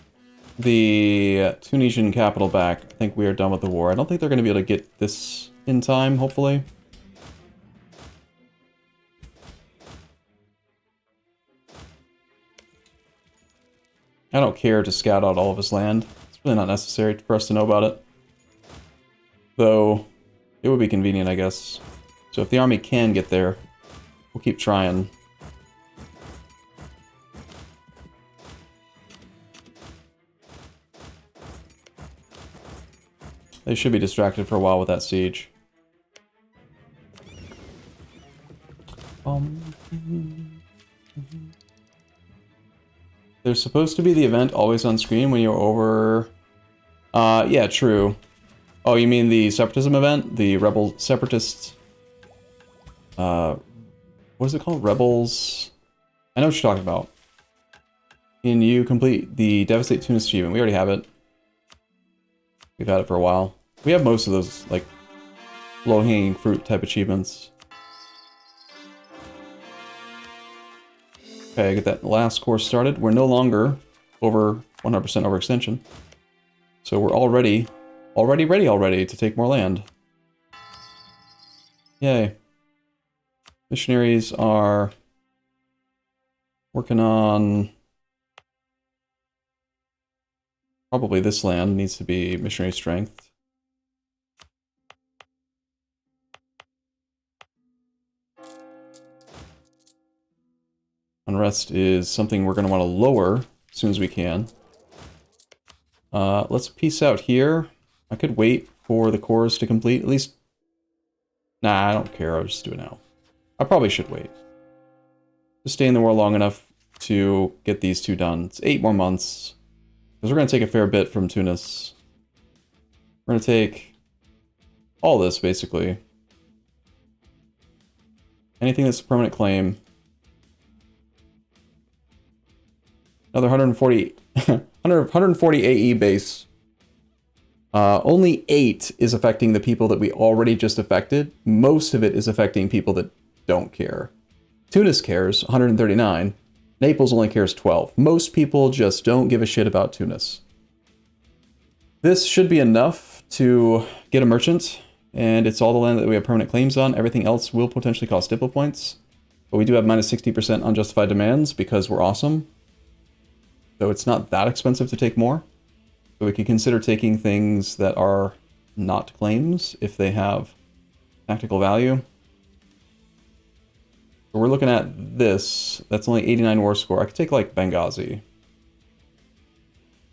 the Tunisian capital back, I think we are done with the war. I don't think they're going to be able to get this in time, hopefully. I don't care to scout out all of his land. It's really not necessary for us to know about it. Though, it would be convenient, I guess. So if the army can get there, we'll keep trying. They should be distracted for a while with that siege. There's supposed to be the event always on screen when you're over... yeah, true. Oh, you mean the separatism event? The rebel separatists... what is it called? Rebels... I know what you're talking about. Can you complete the Devastate Tunis achievement? We already have it. We've had it for a while. We have most of those, like, low-hanging fruit type achievements. Okay, get that last course started. We're no longer over 100% overextension. So we're already ready to take more land. Yay. Missionaries are working on... Probably this land needs to be missionary strength. Unrest is something we're going to want to lower as soon as we can. Let's peace out here. I could wait for the cores to complete, at least... Nah, I don't care, I'll just do it now. I probably should wait. Just stay in the war long enough to get these two done. It's 8 more months. Because we're going to take a fair bit from Tunis. We're going to take all this, basically. Anything that's a permanent claim. Another 140 AE base. Only 8 is affecting the people that we already just affected. Most of it is affecting people that don't care. Tunis cares, 139. Naples only cares 12. Most people just don't give a shit about Tunis. This should be enough to get a merchant, and it's all the land that we have permanent claims on. Everything else will potentially cost diplo points. But we do have minus 60% unjustified demands because we're awesome. So it's not that expensive to take more. So we can consider taking things that are not claims if they have tactical value. So we're looking at this. That's only 89 war score. I could take like Benghazi.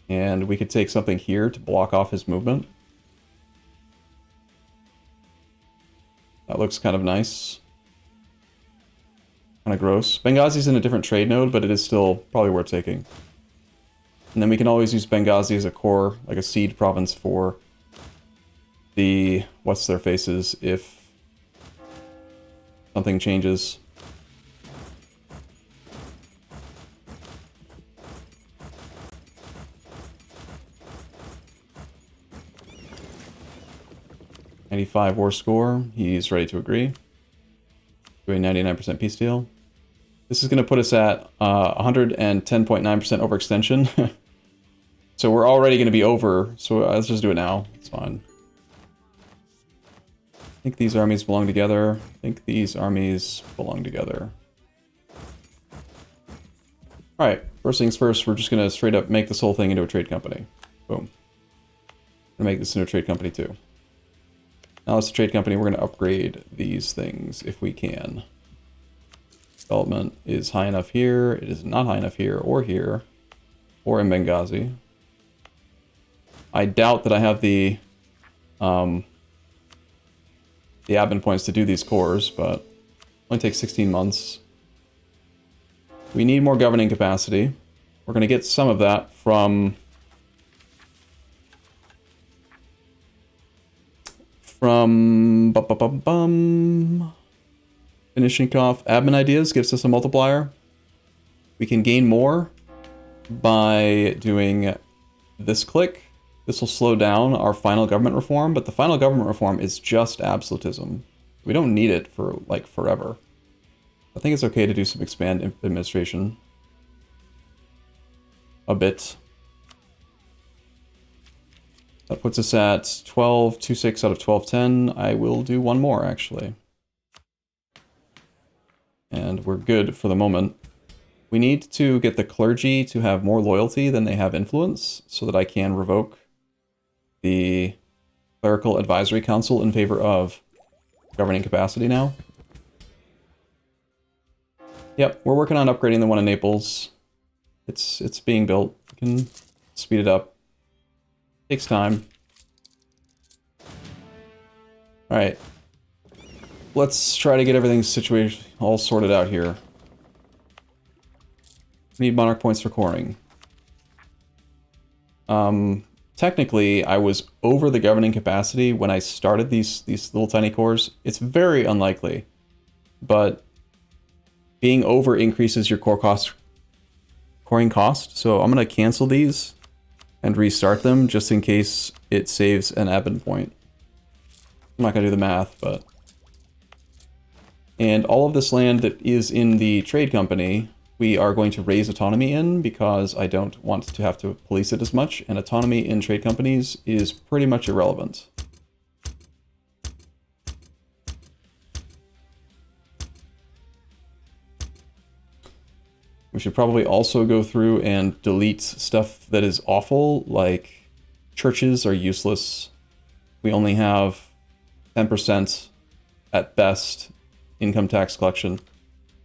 And we could take something here to block off his movement. That looks kind of nice. Kind of gross. Benghazi's in a different trade node, but it is still probably worth taking. And then we can always use Benghazi as a core, like a seed province for the what's their faces if something changes. '95 war score. He's ready to agree. Doing 99% peace deal. This is going to put us at 110.9% overextension. So we're already going to be over. So let's just do it now. It's fine. I think these armies belong together. I think these armies belong together. Alright, first things first, we're just going to straight up make this whole thing into a trade company. Boom. We're going to make this into a trade company too. Now it's a trade company, we're going to upgrade these things if we can. Development is high enough here, it is not high enough here, or in Benghazi. I doubt that I have the admin points to do these cores, but it only takes 16 months. We need more governing capacity. We're going to get some of that from finishing off admin ideas gives us a multiplier. We can gain more by doing this click. This will slow down our final government reform, but the final government reform is just absolutism. We don't need it for, like, forever. I think it's okay to do some expand administration. A bit. That puts us at 12.26 out of 12.10. I will do one more, actually. And we're good for the moment. We need to get the clergy to have more loyalty than they have influence, so that I can revoke the Clerical Advisory Council in favor of governing capacity now. Yep, we're working on upgrading the one in Naples. It's being built. We can speed it up. Takes time. Alright. Let's try to get everything situated, all sorted out here. We need monarch points for coring. Technically, I was over the governing capacity when I started these little tiny cores. It's very unlikely, but being over increases your coring cost. So I'm going to cancel these and restart them just in case it saves an admin point. I'm not going to do the math, but... And all of this land that is in the trade company, we are going to raise autonomy in because I don't want to have to police it as much, and autonomy in trade companies is pretty much irrelevant. We should probably also go through and delete stuff that is awful, like churches are useless. We only have 10% at best income tax collection.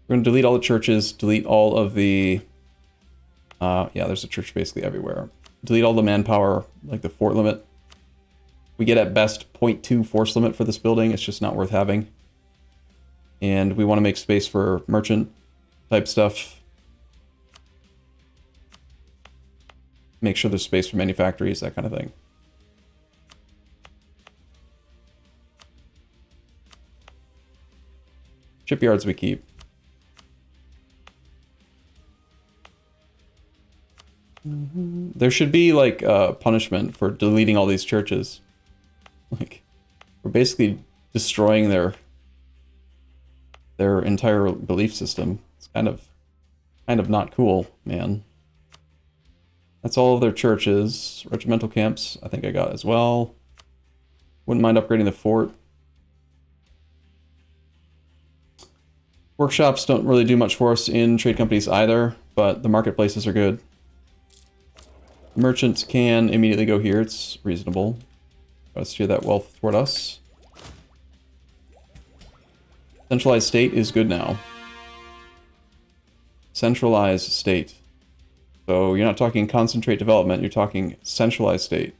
We're going to delete all the churches, delete all of the... yeah, there's a church basically everywhere. Delete all the manpower, like the fort limit. We get at best 0.2 force limit for this building. It's just not worth having. And we want to make space for merchant type stuff. Make sure there's space for manufactories, that kind of thing. Shipyards we keep. There should be, like, punishment for deleting all these churches. Like, we're basically destroying their entire belief system. It's kind of not cool, man. That's all of their churches. Regimental camps, I think I got as well. Wouldn't mind upgrading the fort. Workshops don't really do much for us in trade companies either, but the marketplaces are good. Merchants can immediately go here, it's reasonable. Try to steer that wealth toward us. Centralized state is good now. Centralized state. So you're not talking concentrate development, you're talking centralized state.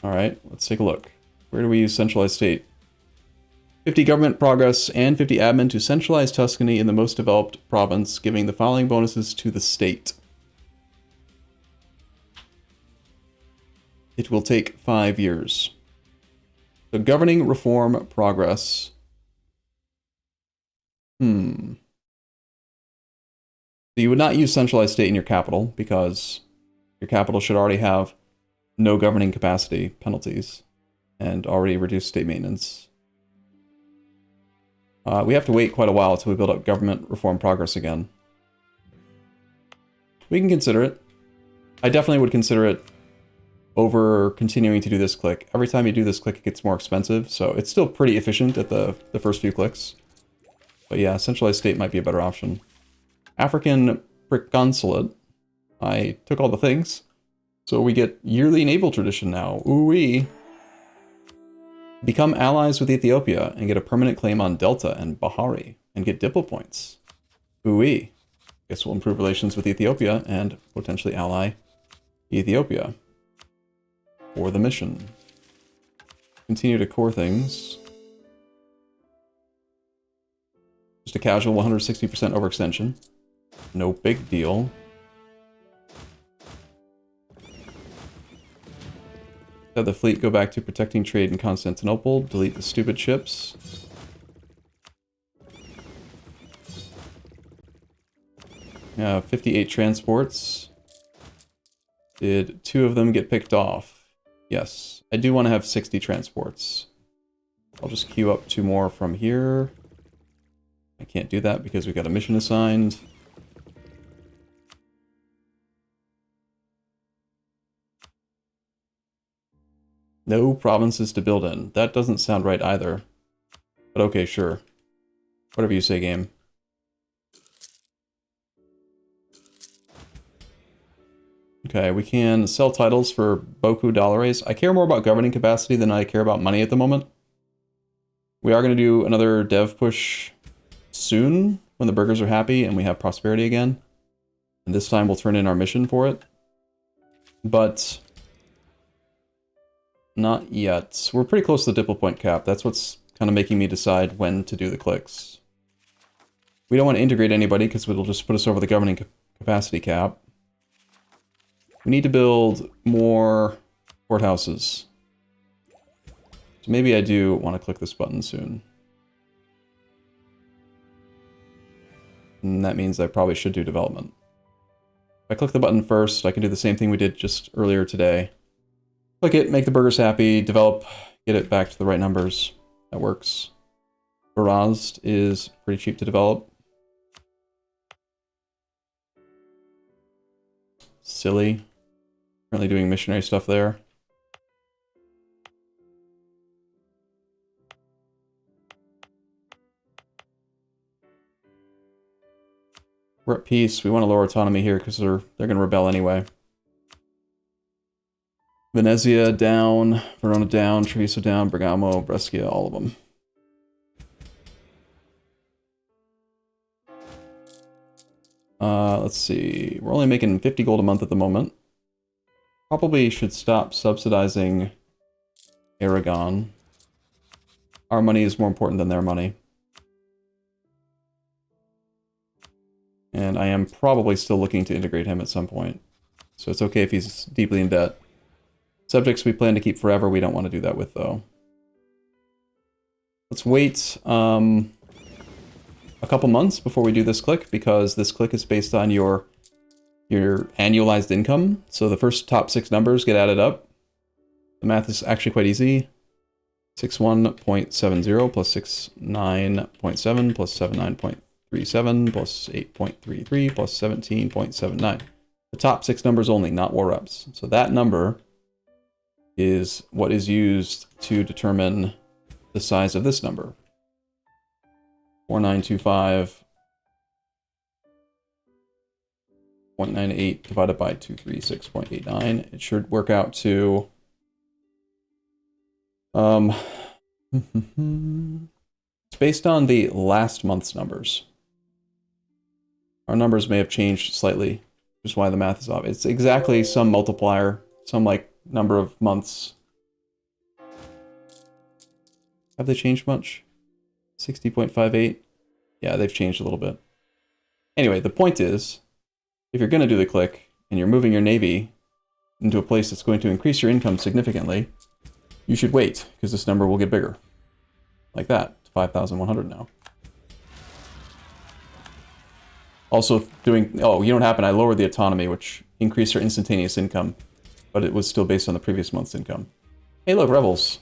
Alright, let's take a look. Where do we use centralized state? 50 government progress and 50 admin to centralize Tuscany in the most developed province, giving the following bonuses to the state. It will take 5 years. So governing reform progress. So you would not use centralized state in your capital because your capital should already have no governing capacity penalties and already reduced state maintenance. We have to wait quite a while until we build up government reform progress again. We can consider it. I definitely would consider it over continuing to do this click. Every time you do this click, it gets more expensive, so it's still pretty efficient at the first few clicks. But yeah, centralized state might be a better option. African Consulate. I took all the things. So we get yearly naval tradition now. Ooh-wee. Become allies with Ethiopia and get a permanent claim on Delta and Bahari and get Diplo points. Ooh-wee. Guess we'll improve relations with Ethiopia and potentially ally Ethiopia. for the mission. Continue to core things. Just a casual 160% overextension. No big deal. Have the fleet go back to protecting trade in Constantinople. Delete the stupid ships. Yeah, 58 transports. Did 2 of them get picked off? Yes. I do want to have 60 transports. I'll just queue up 2 more from here. I can't do that because we got a mission assigned. No provinces to build in. That doesn't sound right either. But okay, sure. Whatever you say, game. Okay, we can sell titles for Boku Dollares. I care more about governing capacity than I care about money at the moment. We are going to do another dev push soon, when the burgers are happy and we have prosperity again. And this time we'll turn in our mission for it. But not yet. We're pretty close to the diplo point cap. That's what's kind of making me decide when to do the clicks. We don't want to integrate anybody because it'll just put us over the governing capacity cap. We need to build more courthouses. So maybe I do want to click this button soon. And that means I probably should do development. If I click the button first, I can do the same thing we did just earlier today. Click it, make the burgers happy, develop, get it back to the right numbers. That works. Barazd is pretty cheap to develop. Silly. Currently doing missionary stuff there. We're at peace. We want to lower autonomy here because they're going to rebel anyway. Venezia down, Verona down, Treviso down, Bergamo, Brescia, all of them. Let's see. We're only making 50 gold a month at the moment. Probably should stop subsidizing Aragon. Our money is more important than their money. And I am probably still looking to integrate him at some point. So it's okay if he's deeply in debt. Subjects we plan to keep forever, we don't want to do that with, though. Let's wait a couple months before we do this click, because this click is based on your annualized income. So the first top 6 numbers get added up. The math is actually quite easy. 61.70 plus 69.7 plus 79.37 plus 8.33 plus 17.79. The top 6 numbers only, not war reps. So that number is what is used to determine the size of this number. 4925.98 divided by 236.89. It should work out to it's based on the last month's numbers. Our numbers may have changed slightly, which is why the math is off. It's exactly some multiplier, some like number of months. Have they changed much? 60.58? Yeah, they've changed a little bit. Anyway, the point is, if you're going to do the click, and you're moving your navy into a place that's going to increase your income significantly, you should wait, because this number will get bigger. Like that, to 5,100 now. Also doing, oh, you know what happened? I lowered the autonomy, which increased our instantaneous income, but it was still based on the previous month's income. Hey look, rebels.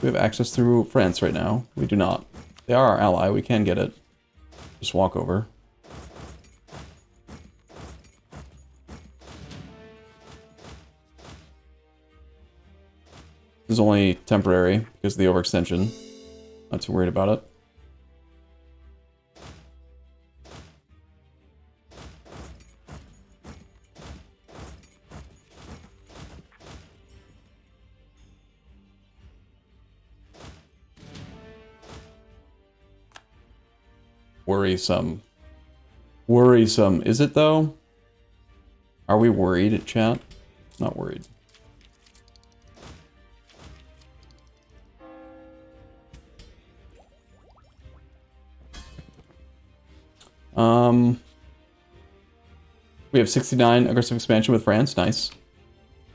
We have access through France right now. We do not. They are our ally, we can get it. Just walk over. This is only temporary because of the overextension. Not too worried about it. Worrisome. Worrisome. Is it though? Are we worried, chat? Not worried. We have 69 aggressive expansion with France. Nice.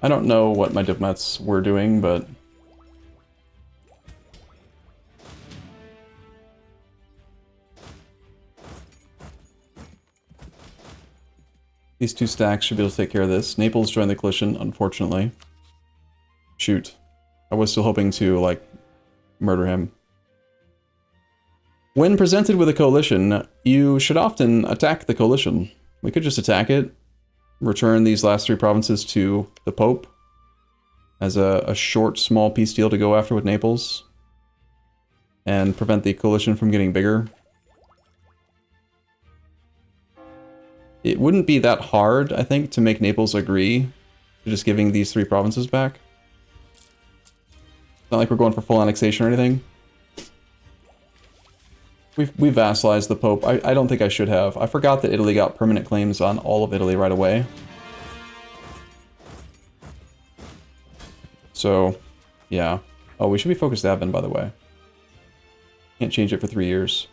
I don't know what my diplomats were doing, but... These two stacks should be able to take care of this. Naples joined the coalition, unfortunately. Shoot. I was still hoping to, like, murder him. When presented with a coalition, you should often attack the coalition. We could just attack it, return these last 3 provinces to the Pope as a short, small peace deal to go after with Naples, and prevent the coalition from getting bigger. It wouldn't be that hard, I think, to make Naples agree to just giving these 3 provinces back. It's not like we're going for full annexation or anything. We vassalized the Pope. I don't think I should have. I forgot that Italy got permanent claims on all of Italy right away. So, yeah. Oh, we should be focused admin, by the way. Can't change it for 3 years.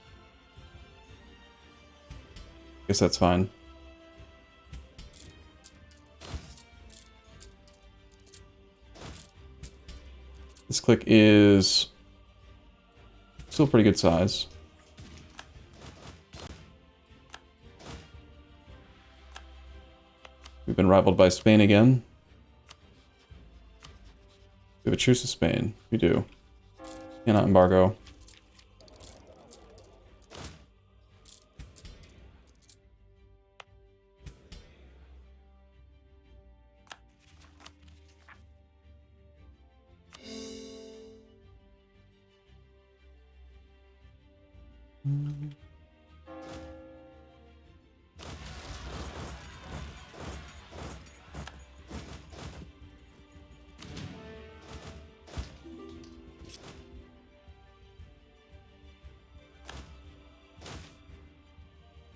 Guess that's fine. This clique is still pretty good size. We've been rivaled by Spain again. We have a truce with Spain. We do. Cannot embargo.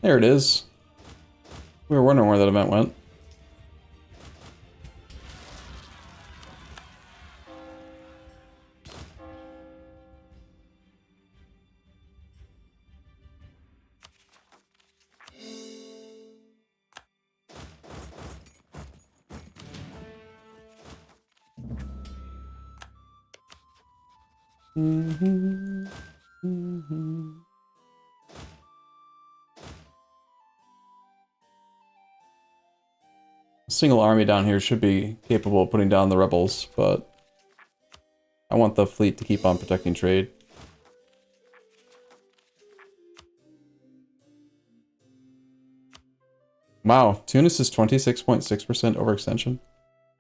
There it is. We were wondering where that event went. A single army down here should be capable of putting down the rebels, but I want the fleet to keep on protecting trade. Wow, Tunis is 26.6% overextension.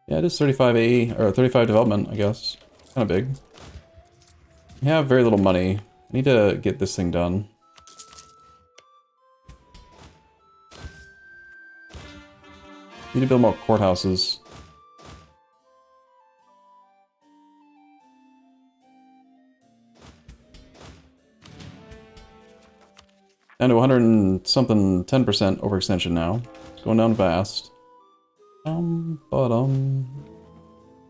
Yeah, it is 35 AE, or 35 development, I guess. Kind of big. We have very little money. I need to get this thing done. Need to build more courthouses. Down to 100 and something, 10% overextension now. It's going down fast. Roomba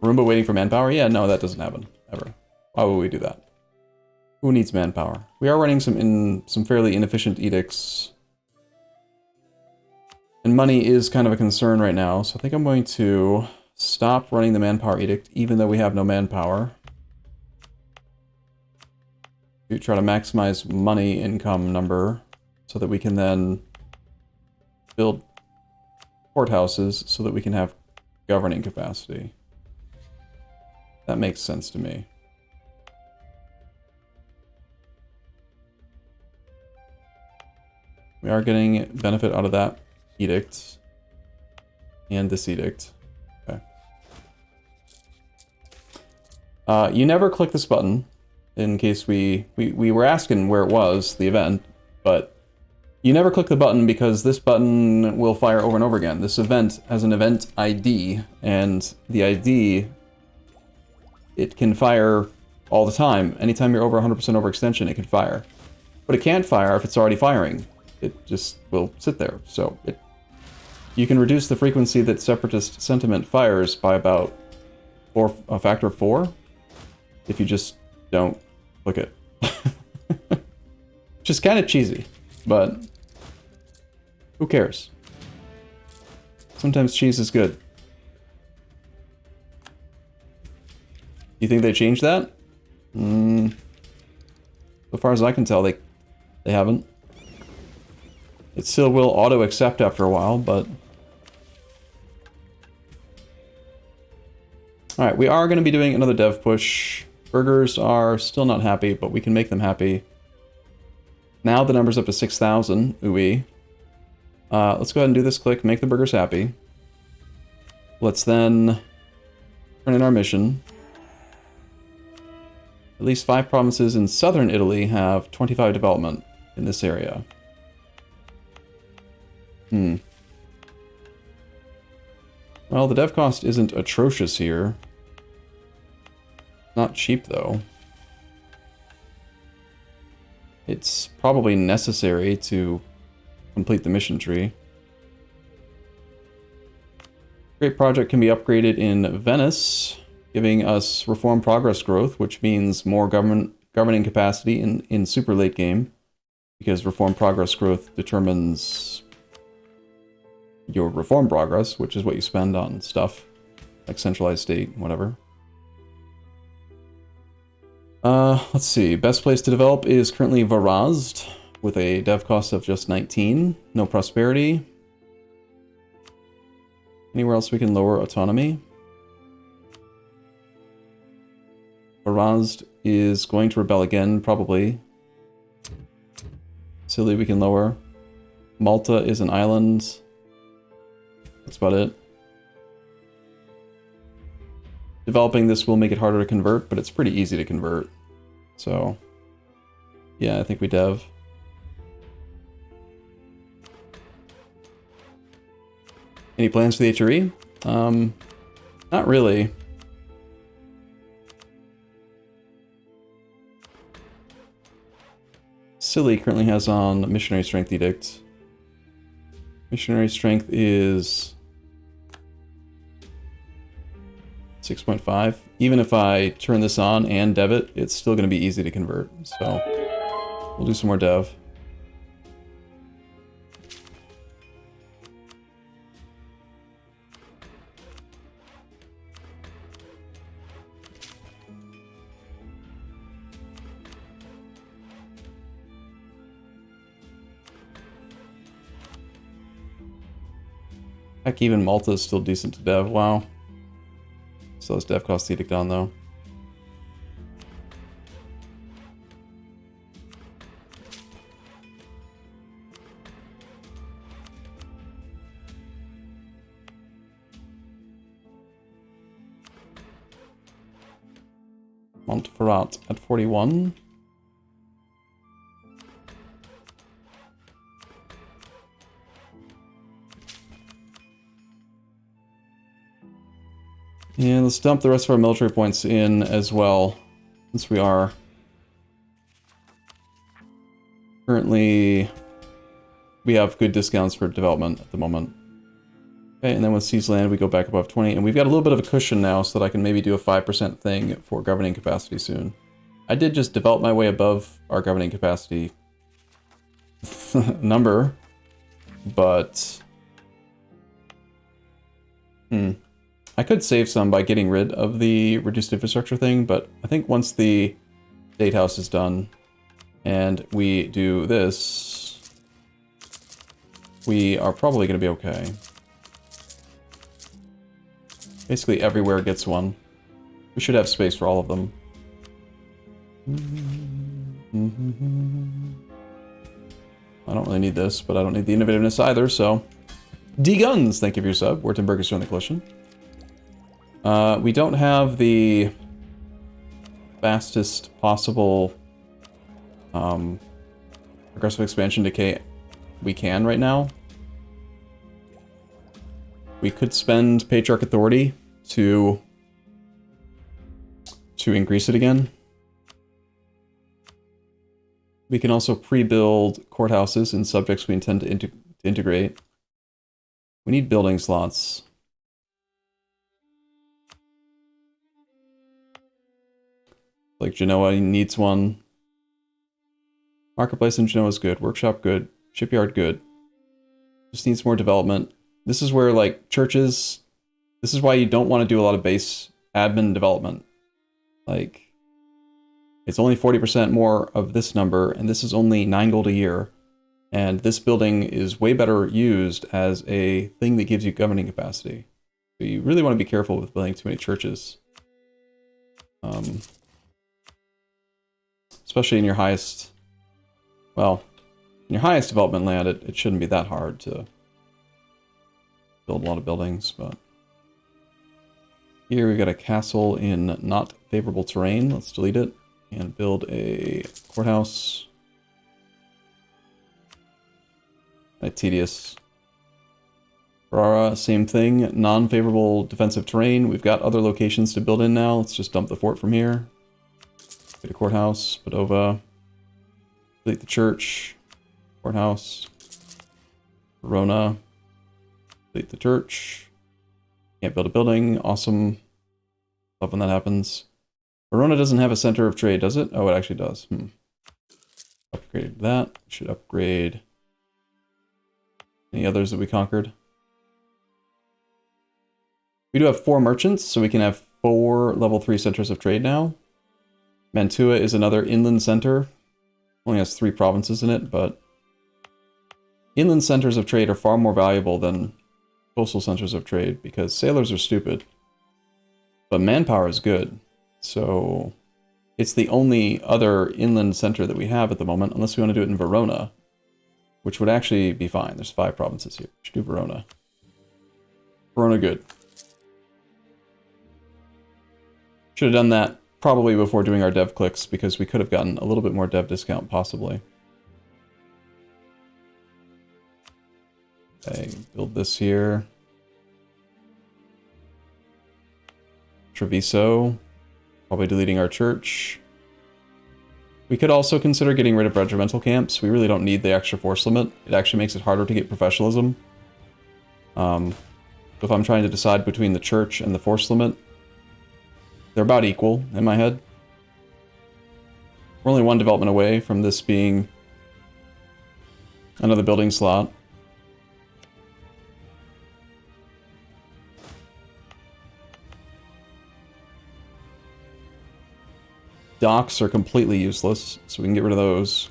waiting for manpower? Yeah, no, that doesn't happen, ever. Why would we do that? Who needs manpower? We are running some fairly inefficient edicts. And money is kind of a concern right now, so I think I'm going to stop running the manpower edict, even though we have no manpower. To try to maximize money income number, so that we can then build courthouses, so that we can have governing capacity. That makes sense to me. We are getting benefit out of that edict and this edict. Okay. You never click this button in case we were asking where it was, the event, but you never click the button because this button will fire over and over again. This event has an event ID, and the ID, it can fire all the time. Anytime you're over 100% overextension, it can fire. But it can't fire if it's already firing. It just will sit there. So You can reduce the frequency that separatist sentiment fires by about a factor of 4 if you just don't click it. Which is kind of cheesy, but who cares? Sometimes cheese is good. You think they changed that? So far as I can tell, they haven't. It still will auto-accept after a while, but... Alright, we are going to be doing another dev push. Burgers are still not happy, but we can make them happy. Now the number's up to 6,000. Ooh-wee. Let's go ahead and do this. Click, make the burgers happy. Let's then turn in our mission. At least 5 provinces in southern Italy have 25 development in this area. Well, the dev cost isn't atrocious here. Not cheap, though. It's probably necessary to complete the mission tree. Great project can be upgraded in Venice, giving us reform progress growth, which means more governing capacity in super late game, because reform progress growth determines your reform progress, which is what you spend on stuff like centralized state, whatever. Let's see. Best place to develop is currently Varazd, with a dev cost of just 19. No prosperity. Anywhere else we can lower autonomy? Varazd is going to rebel again, probably. Sicily we can lower. Malta is an island. That's about it. Developing this will make it harder to convert, but it's pretty easy to convert. So, yeah, I think we dev. Any plans for the HRE? Not really. Sicily currently has on missionary strength edict. Missionary strength is 6.5. Even if I turn this on and dev it, it's still going to be easy to convert. So we'll do some more dev. Heck, even Malta is still decent to dev. Wow. So has dev cost edict on, though. Montferrat at 41. Yeah, let's dump the rest of our military points in as well, since we are currently, we have good discounts for development at the moment. Okay, and then with Siege Land, we go back above 20, and we've got a little bit of a cushion now so that I can maybe do a 5% thing for governing capacity soon. I did just develop my way above our governing capacity number, but... I could save some by getting rid of the reduced infrastructure thing, but I think once the State House is done and we do this, we are probably going to be okay. Basically everywhere gets one. We should have space for all of them. I don't really need this, but I don't need the innovativeness either, so... D-Guns, thank you for your sub. Wurtemberg is joining the coalition. We don't have the fastest possible aggressive expansion decay we can right now. We could spend Patriarch Authority to increase it again. We can also pre-build courthouses and subjects we intend to integrate. We need building slots. Like Genoa needs one. Marketplace in Genoa is good. Workshop good. Shipyard good. Just needs more development. This is where, like, churches... This is why you don't want to do a lot of base admin development. Like, it's only 40% more of this number, and this is only 9 gold a year. And this building is way better used as a thing that gives you governing capacity. So you really want to be careful with building too many churches. Especially in your highest... Well, in your highest development land, it shouldn't be that hard to build a lot of buildings, but... Here we've got a castle in not favorable terrain. Let's delete it and build a courthouse. Tedious. Ferrara, same thing. Non-favorable defensive terrain. We've got other locations to build in now. Let's just dump the fort from here. Get a courthouse. Padova. Delete the church. Courthouse. Verona. Delete the church. Can't build a building. Awesome. Love when that happens. Verona doesn't have a center of trade, does it? Oh, it actually does. Upgrade that. Should upgrade any others that we conquered. We do have 4 merchants, so we can have 4 level 3 centers of trade now. Mantua is another inland center. Only has 3 provinces in it, but inland centers of trade are far more valuable than coastal centers of trade, because sailors are stupid. But manpower is good. So it's the only other inland center that we have at the moment, unless we want to do it in Verona, which would actually be fine. There's 5 provinces here. We should do Verona. Verona good. Should have done that probably before doing our dev clicks, because we could have gotten a little bit more dev discount, possibly. Okay, build this here. Treviso. Probably deleting our church. We could also consider getting rid of regimental camps. We really don't need the extra force limit. It actually makes it harder to get professionalism. If I'm trying to decide between the church and the force limit, they're about equal in my head. We're only 1 development away from this being another building slot. Docks are completely useless, so we can get rid of those.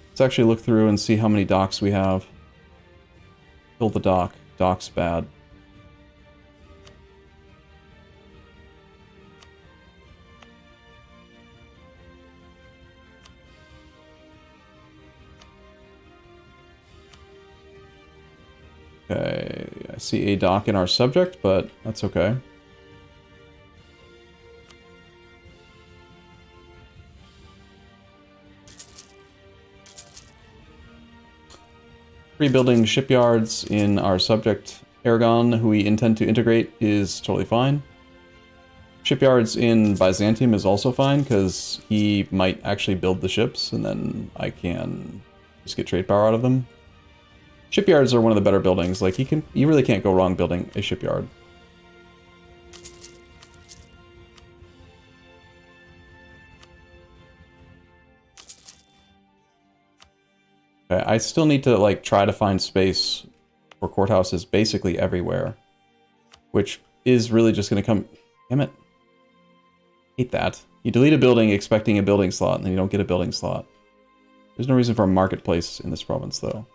Let's actually look through and see how many docks we have. Build the dock. Dock's bad. Okay, I see a dock in our subject, but that's okay. Rebuilding shipyards in our subject Aragon, who we intend to integrate, is totally fine. Shipyards in Byzantium is also fine, because he might actually build the ships, and then I can just get trade power out of them. Shipyards are one of the better buildings. Like, you really can't go wrong building a shipyard. Okay, I still need to, like, try to find space for courthouses basically everywhere, which is really just going to come... Damn it. Hate that. You delete a building expecting a building slot, and then you don't get a building slot. There's no reason for a marketplace in this province, though.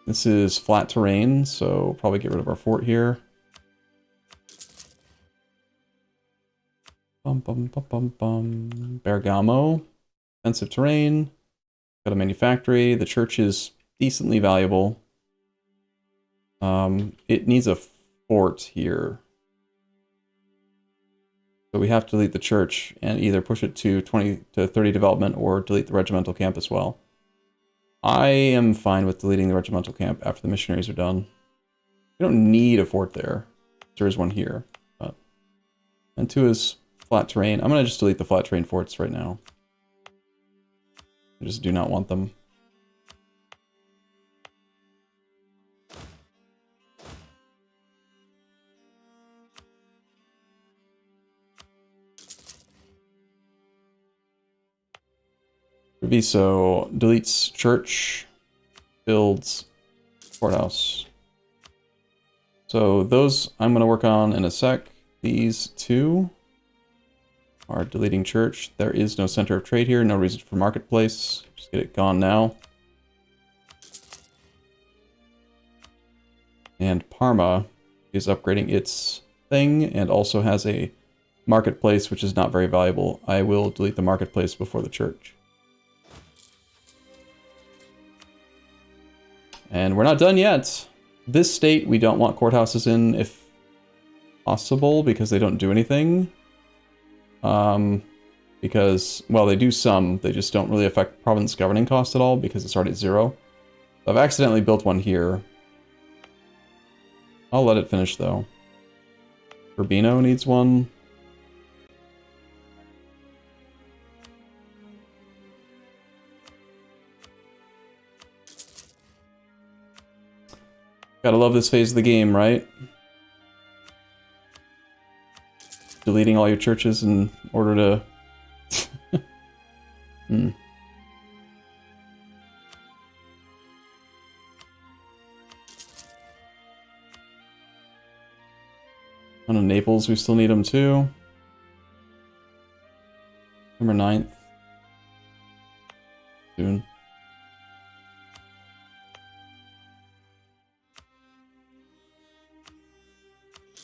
This is flat terrain, so probably get rid of our fort here. Bergamo. Expensive terrain. Got a manufactory. The church is decently valuable. It needs a fort here. So we have to delete the church and either push it to 20 to 30 development or delete the regimental camp as well. I am fine with deleting the regimental camp after the missionaries are done. We don't need a fort there. There is one here. But... And 2 is flat terrain. I'm going to just delete the flat terrain forts right now. I just do not want them. Treviso deletes church, builds courthouse. So those I'm going to work on in a sec. These two are deleting church. There is no center of trade here, no reason for marketplace. Just get it gone now. And Parma is upgrading its thing and also has a marketplace which is not very valuable. I will delete the marketplace before the church. And we're not done yet. This state we don't want courthouses in if possible because they don't do anything. Because, well, they do some, they just don't really affect province governing costs at all because it's already at 0. I've accidentally built one here. I'll let it finish though. Urbino needs one. Gotta love this phase of the game, right? Deleting all your churches in order to... One in Naples, we still need them too. November 9th. Soon.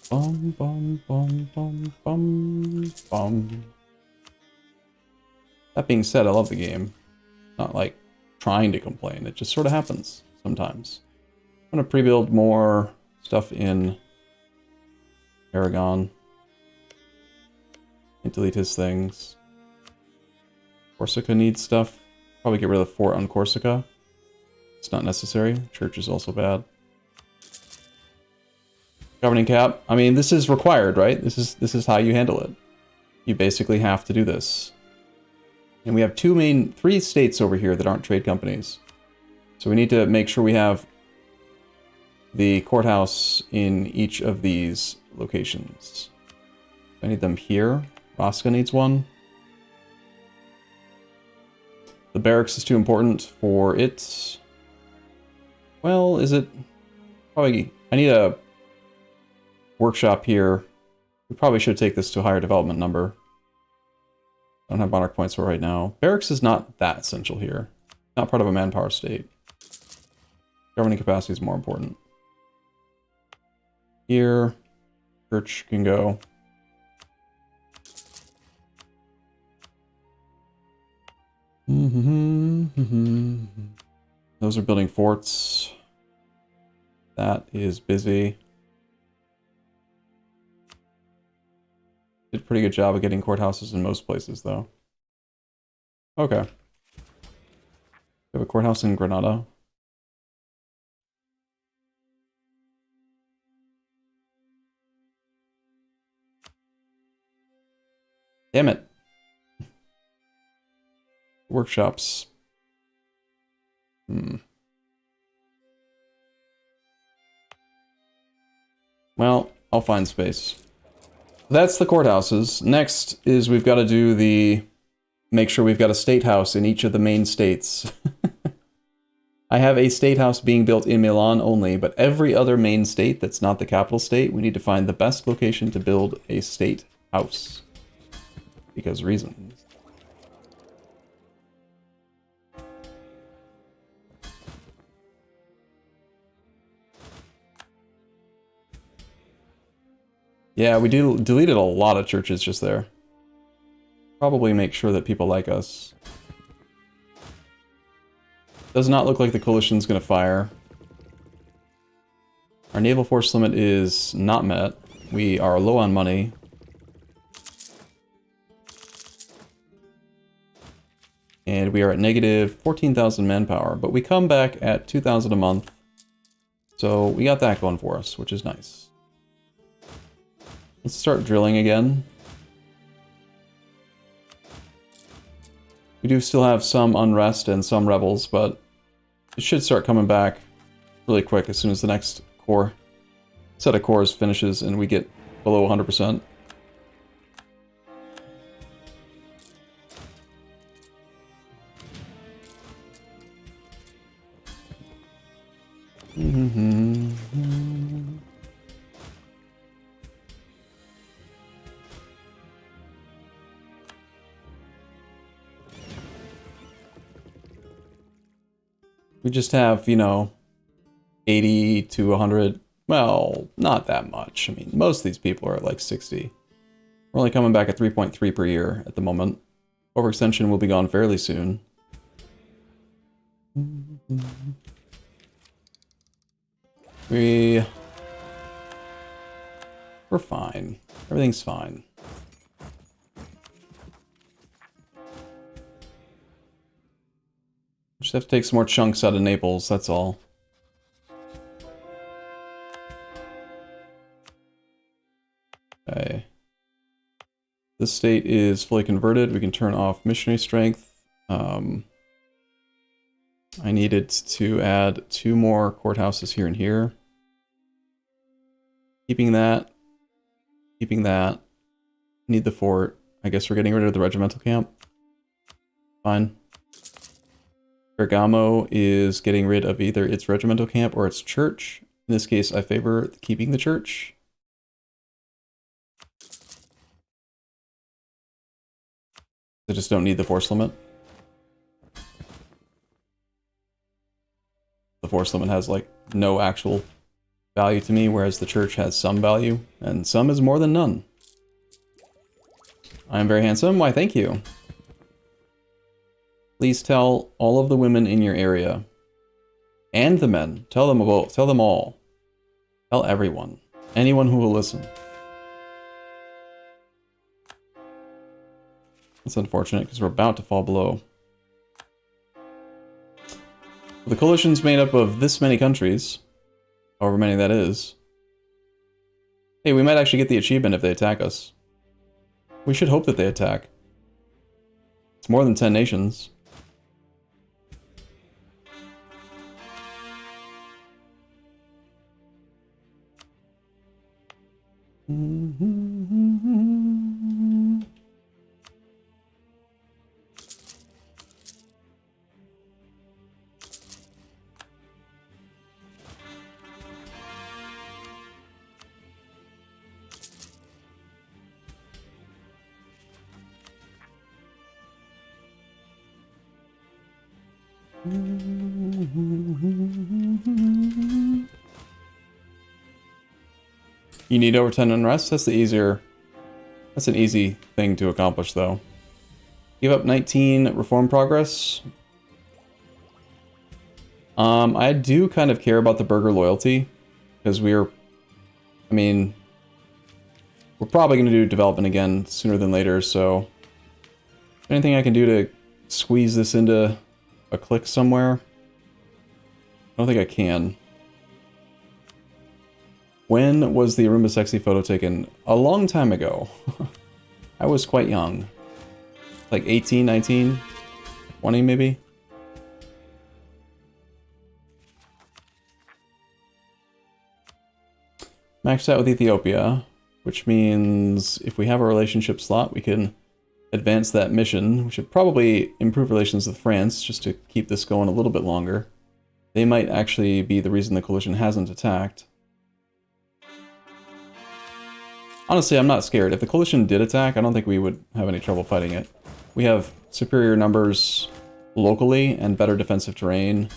Bum, bum, bum, bum, bum, bum. That being said, I love the game. Not like trying to complain, it just sort of happens sometimes. I'm gonna pre-build more stuff in Aragon. And delete his things. Corsica needs stuff. Probably get rid of the fort on Corsica. It's not necessary. Church is also bad. Governing cap. I mean, this is required, right? This is how you handle it. You basically have to do this. And we have three states over here that aren't trade companies. So we need to make sure we have the courthouse in each of these locations. I need them here. Moscow needs one. The barracks is too important for it. Well, is it? Probably, I need a workshop here. We probably should take this to a higher development number. I don't have monarch points for it right now. Barracks is not that essential here. Not part of a manpower state. Governing capacity is more important. Here, church can go. Those are building forts. That is busy. Did a pretty good job of getting courthouses in most places, though. Okay. We have a courthouse in Granada. Damn it. Workshops. Well, I'll find space. That's the courthouses. Next is we've got to do the... Make sure we've got a state house in each of the main states. I have a state house being built in Milan only, but every other main state that's not the capital state, we need to find the best location to build a state house. Because reasons. Yeah, we deleted a lot of churches just there. Probably make sure that people like us. Does not look like the coalition's gonna fire. Our naval force limit is not met. We are low on money. And we are at negative 14,000 manpower, but we come back at 2,000 a month. So we got that going for us, which is nice. Let's start drilling again. We do still have some unrest and some rebels, but it should start coming back really quick as soon as the next set of cores finishes and we get below 100%. We just have, you know, 80 to 100. Well, not that much. I mean, most of these people are at like 60. We're only coming back at 3.3 per year at the moment. Overextension will be gone fairly soon. We're fine. Everything's fine. Just have to take some more chunks out of Naples, that's all. Okay. This state is fully converted. We can turn off missionary strength. I needed to add 2 more courthouses here and here. Keeping that. Keeping that. Need the fort. I guess we're getting rid of the regimental camp. Fine. Bergamo is getting rid of either its regimental camp or its church. In this case, I favor keeping the church. I just don't need the force limit. The force limit has like no actual value to me, whereas the church has some value, and some is more than none. I am very handsome. Why, thank you. Please tell all of the women in your area, and the men. Tell them about. Tell them all. Tell everyone. Anyone who will listen. That's unfortunate because we're about to fall below. The coalition's made up of this many countries, however many that is. Hey, we might actually get the achievement if they attack us. We should hope that they attack. It's more than 10 nations. You need over 10 unrest? That's the easier... That's an easy thing to accomplish, though. Give up 19 reform progress. I do kind of care about the burger loyalty, because we're... I mean... We're probably going to do development again sooner than later, so... Anything I can do to squeeze this into a click somewhere? I don't think I can. When was the Arumba sexy photo taken? A long time ago. I was quite young. Like 18, 19, 20 maybe? Maxed out with Ethiopia, which means if we have a relationship slot, we can advance that mission. We should probably improve relations with France just to keep this going a little bit longer. They might actually be the reason the coalition hasn't attacked. Honestly, I'm not scared. If the coalition did attack, I don't think we would have any trouble fighting it. We have superior numbers locally and better defensive terrain.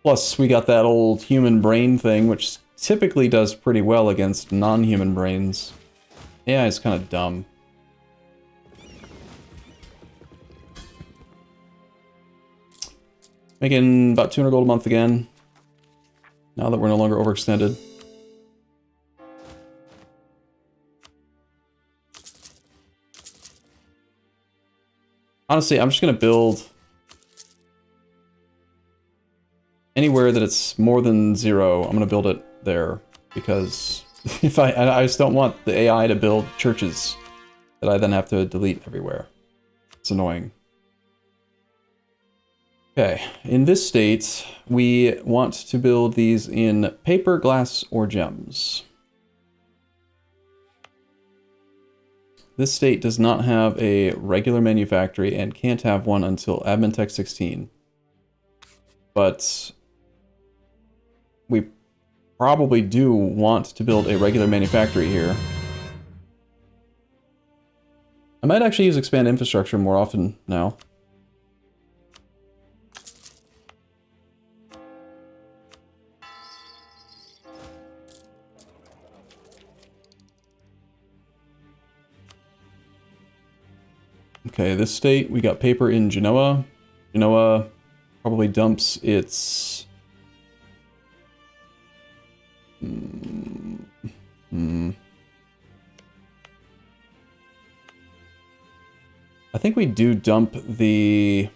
Plus, we got that old human brain thing, which typically does pretty well against non-human brains. AI is kind of dumb. Making about 200 gold a month again, now that we're no longer overextended. Honestly, I'm just going to build anywhere that it's more than 0. I'm going to build it there, because if I just don't want the AI to build churches that I then have to delete everywhere. It's annoying. Okay, in this state, we want to build these in paper, glass, or gems. This state does not have a regular manufactory and can't have one until Admin Tech 16. But we probably do want to build a regular manufactory here. I might actually use expand infrastructure more often now. Okay, this state, we got paper in Genoa. Genoa probably dumps its... I think we do dump the...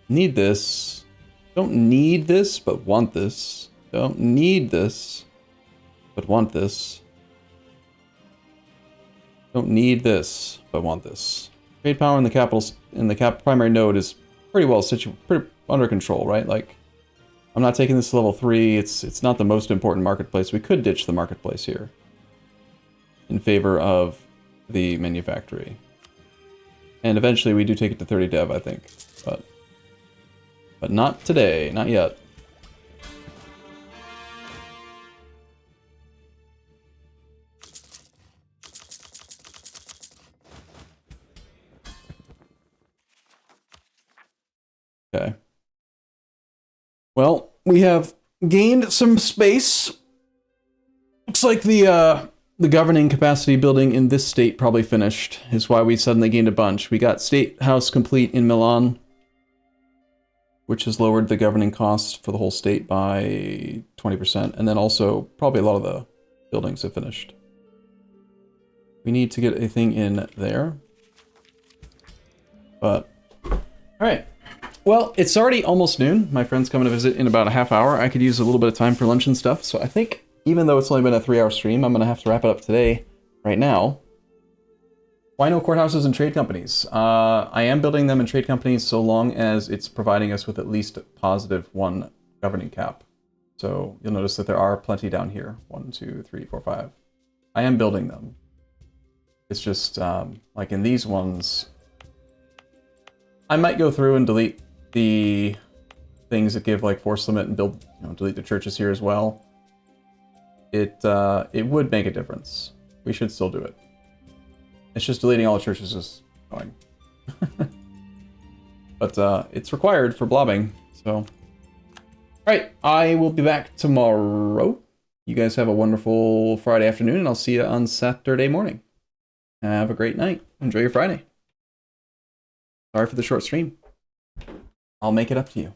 Need this. Don't need this, but want this. Don't need this, but want this. Don't need this, but want this. Trade power in the capitals in the primary node is pretty well pretty under control, right? Like, I'm not taking this to level 3. It's not the most important marketplace. We could ditch the marketplace here in favor of the manufactory. And eventually we do take it to 30 dev, I think. But not today, not yet. Okay. Well, we have gained some space. Looks like the governing capacity building in this state probably finished, is why we suddenly gained a bunch. We got State House complete in Milan, which has lowered the governing cost for the whole state by 20%. And then also, probably a lot of the buildings have finished. We need to get a thing in there. But, alright. Well, it's already almost noon. My friend's coming to visit in about a half hour. I could use a little bit of time for lunch and stuff. So I think, even though it's only been a 3-hour stream, I'm going to have to wrap it up today, right now. Why no courthouses and trade companies? I am building them in trade companies so long as it's providing us with at least a positive 1 governing cap. So you'll notice that there are plenty down here. 1, 2, 3, 4, 5. I am building them. It's just, like in these ones, I might go through and delete the things that give like force limit and build, delete the churches here as well. It would make a difference. We should still do it. It's just deleting all the churches is annoying. But it's required for blobbing, so. Alright, I will be back tomorrow. You guys have a wonderful Friday afternoon, and I'll see you on Saturday morning. Have a great night. Enjoy your Friday. Sorry for the short stream. I'll make it up to you.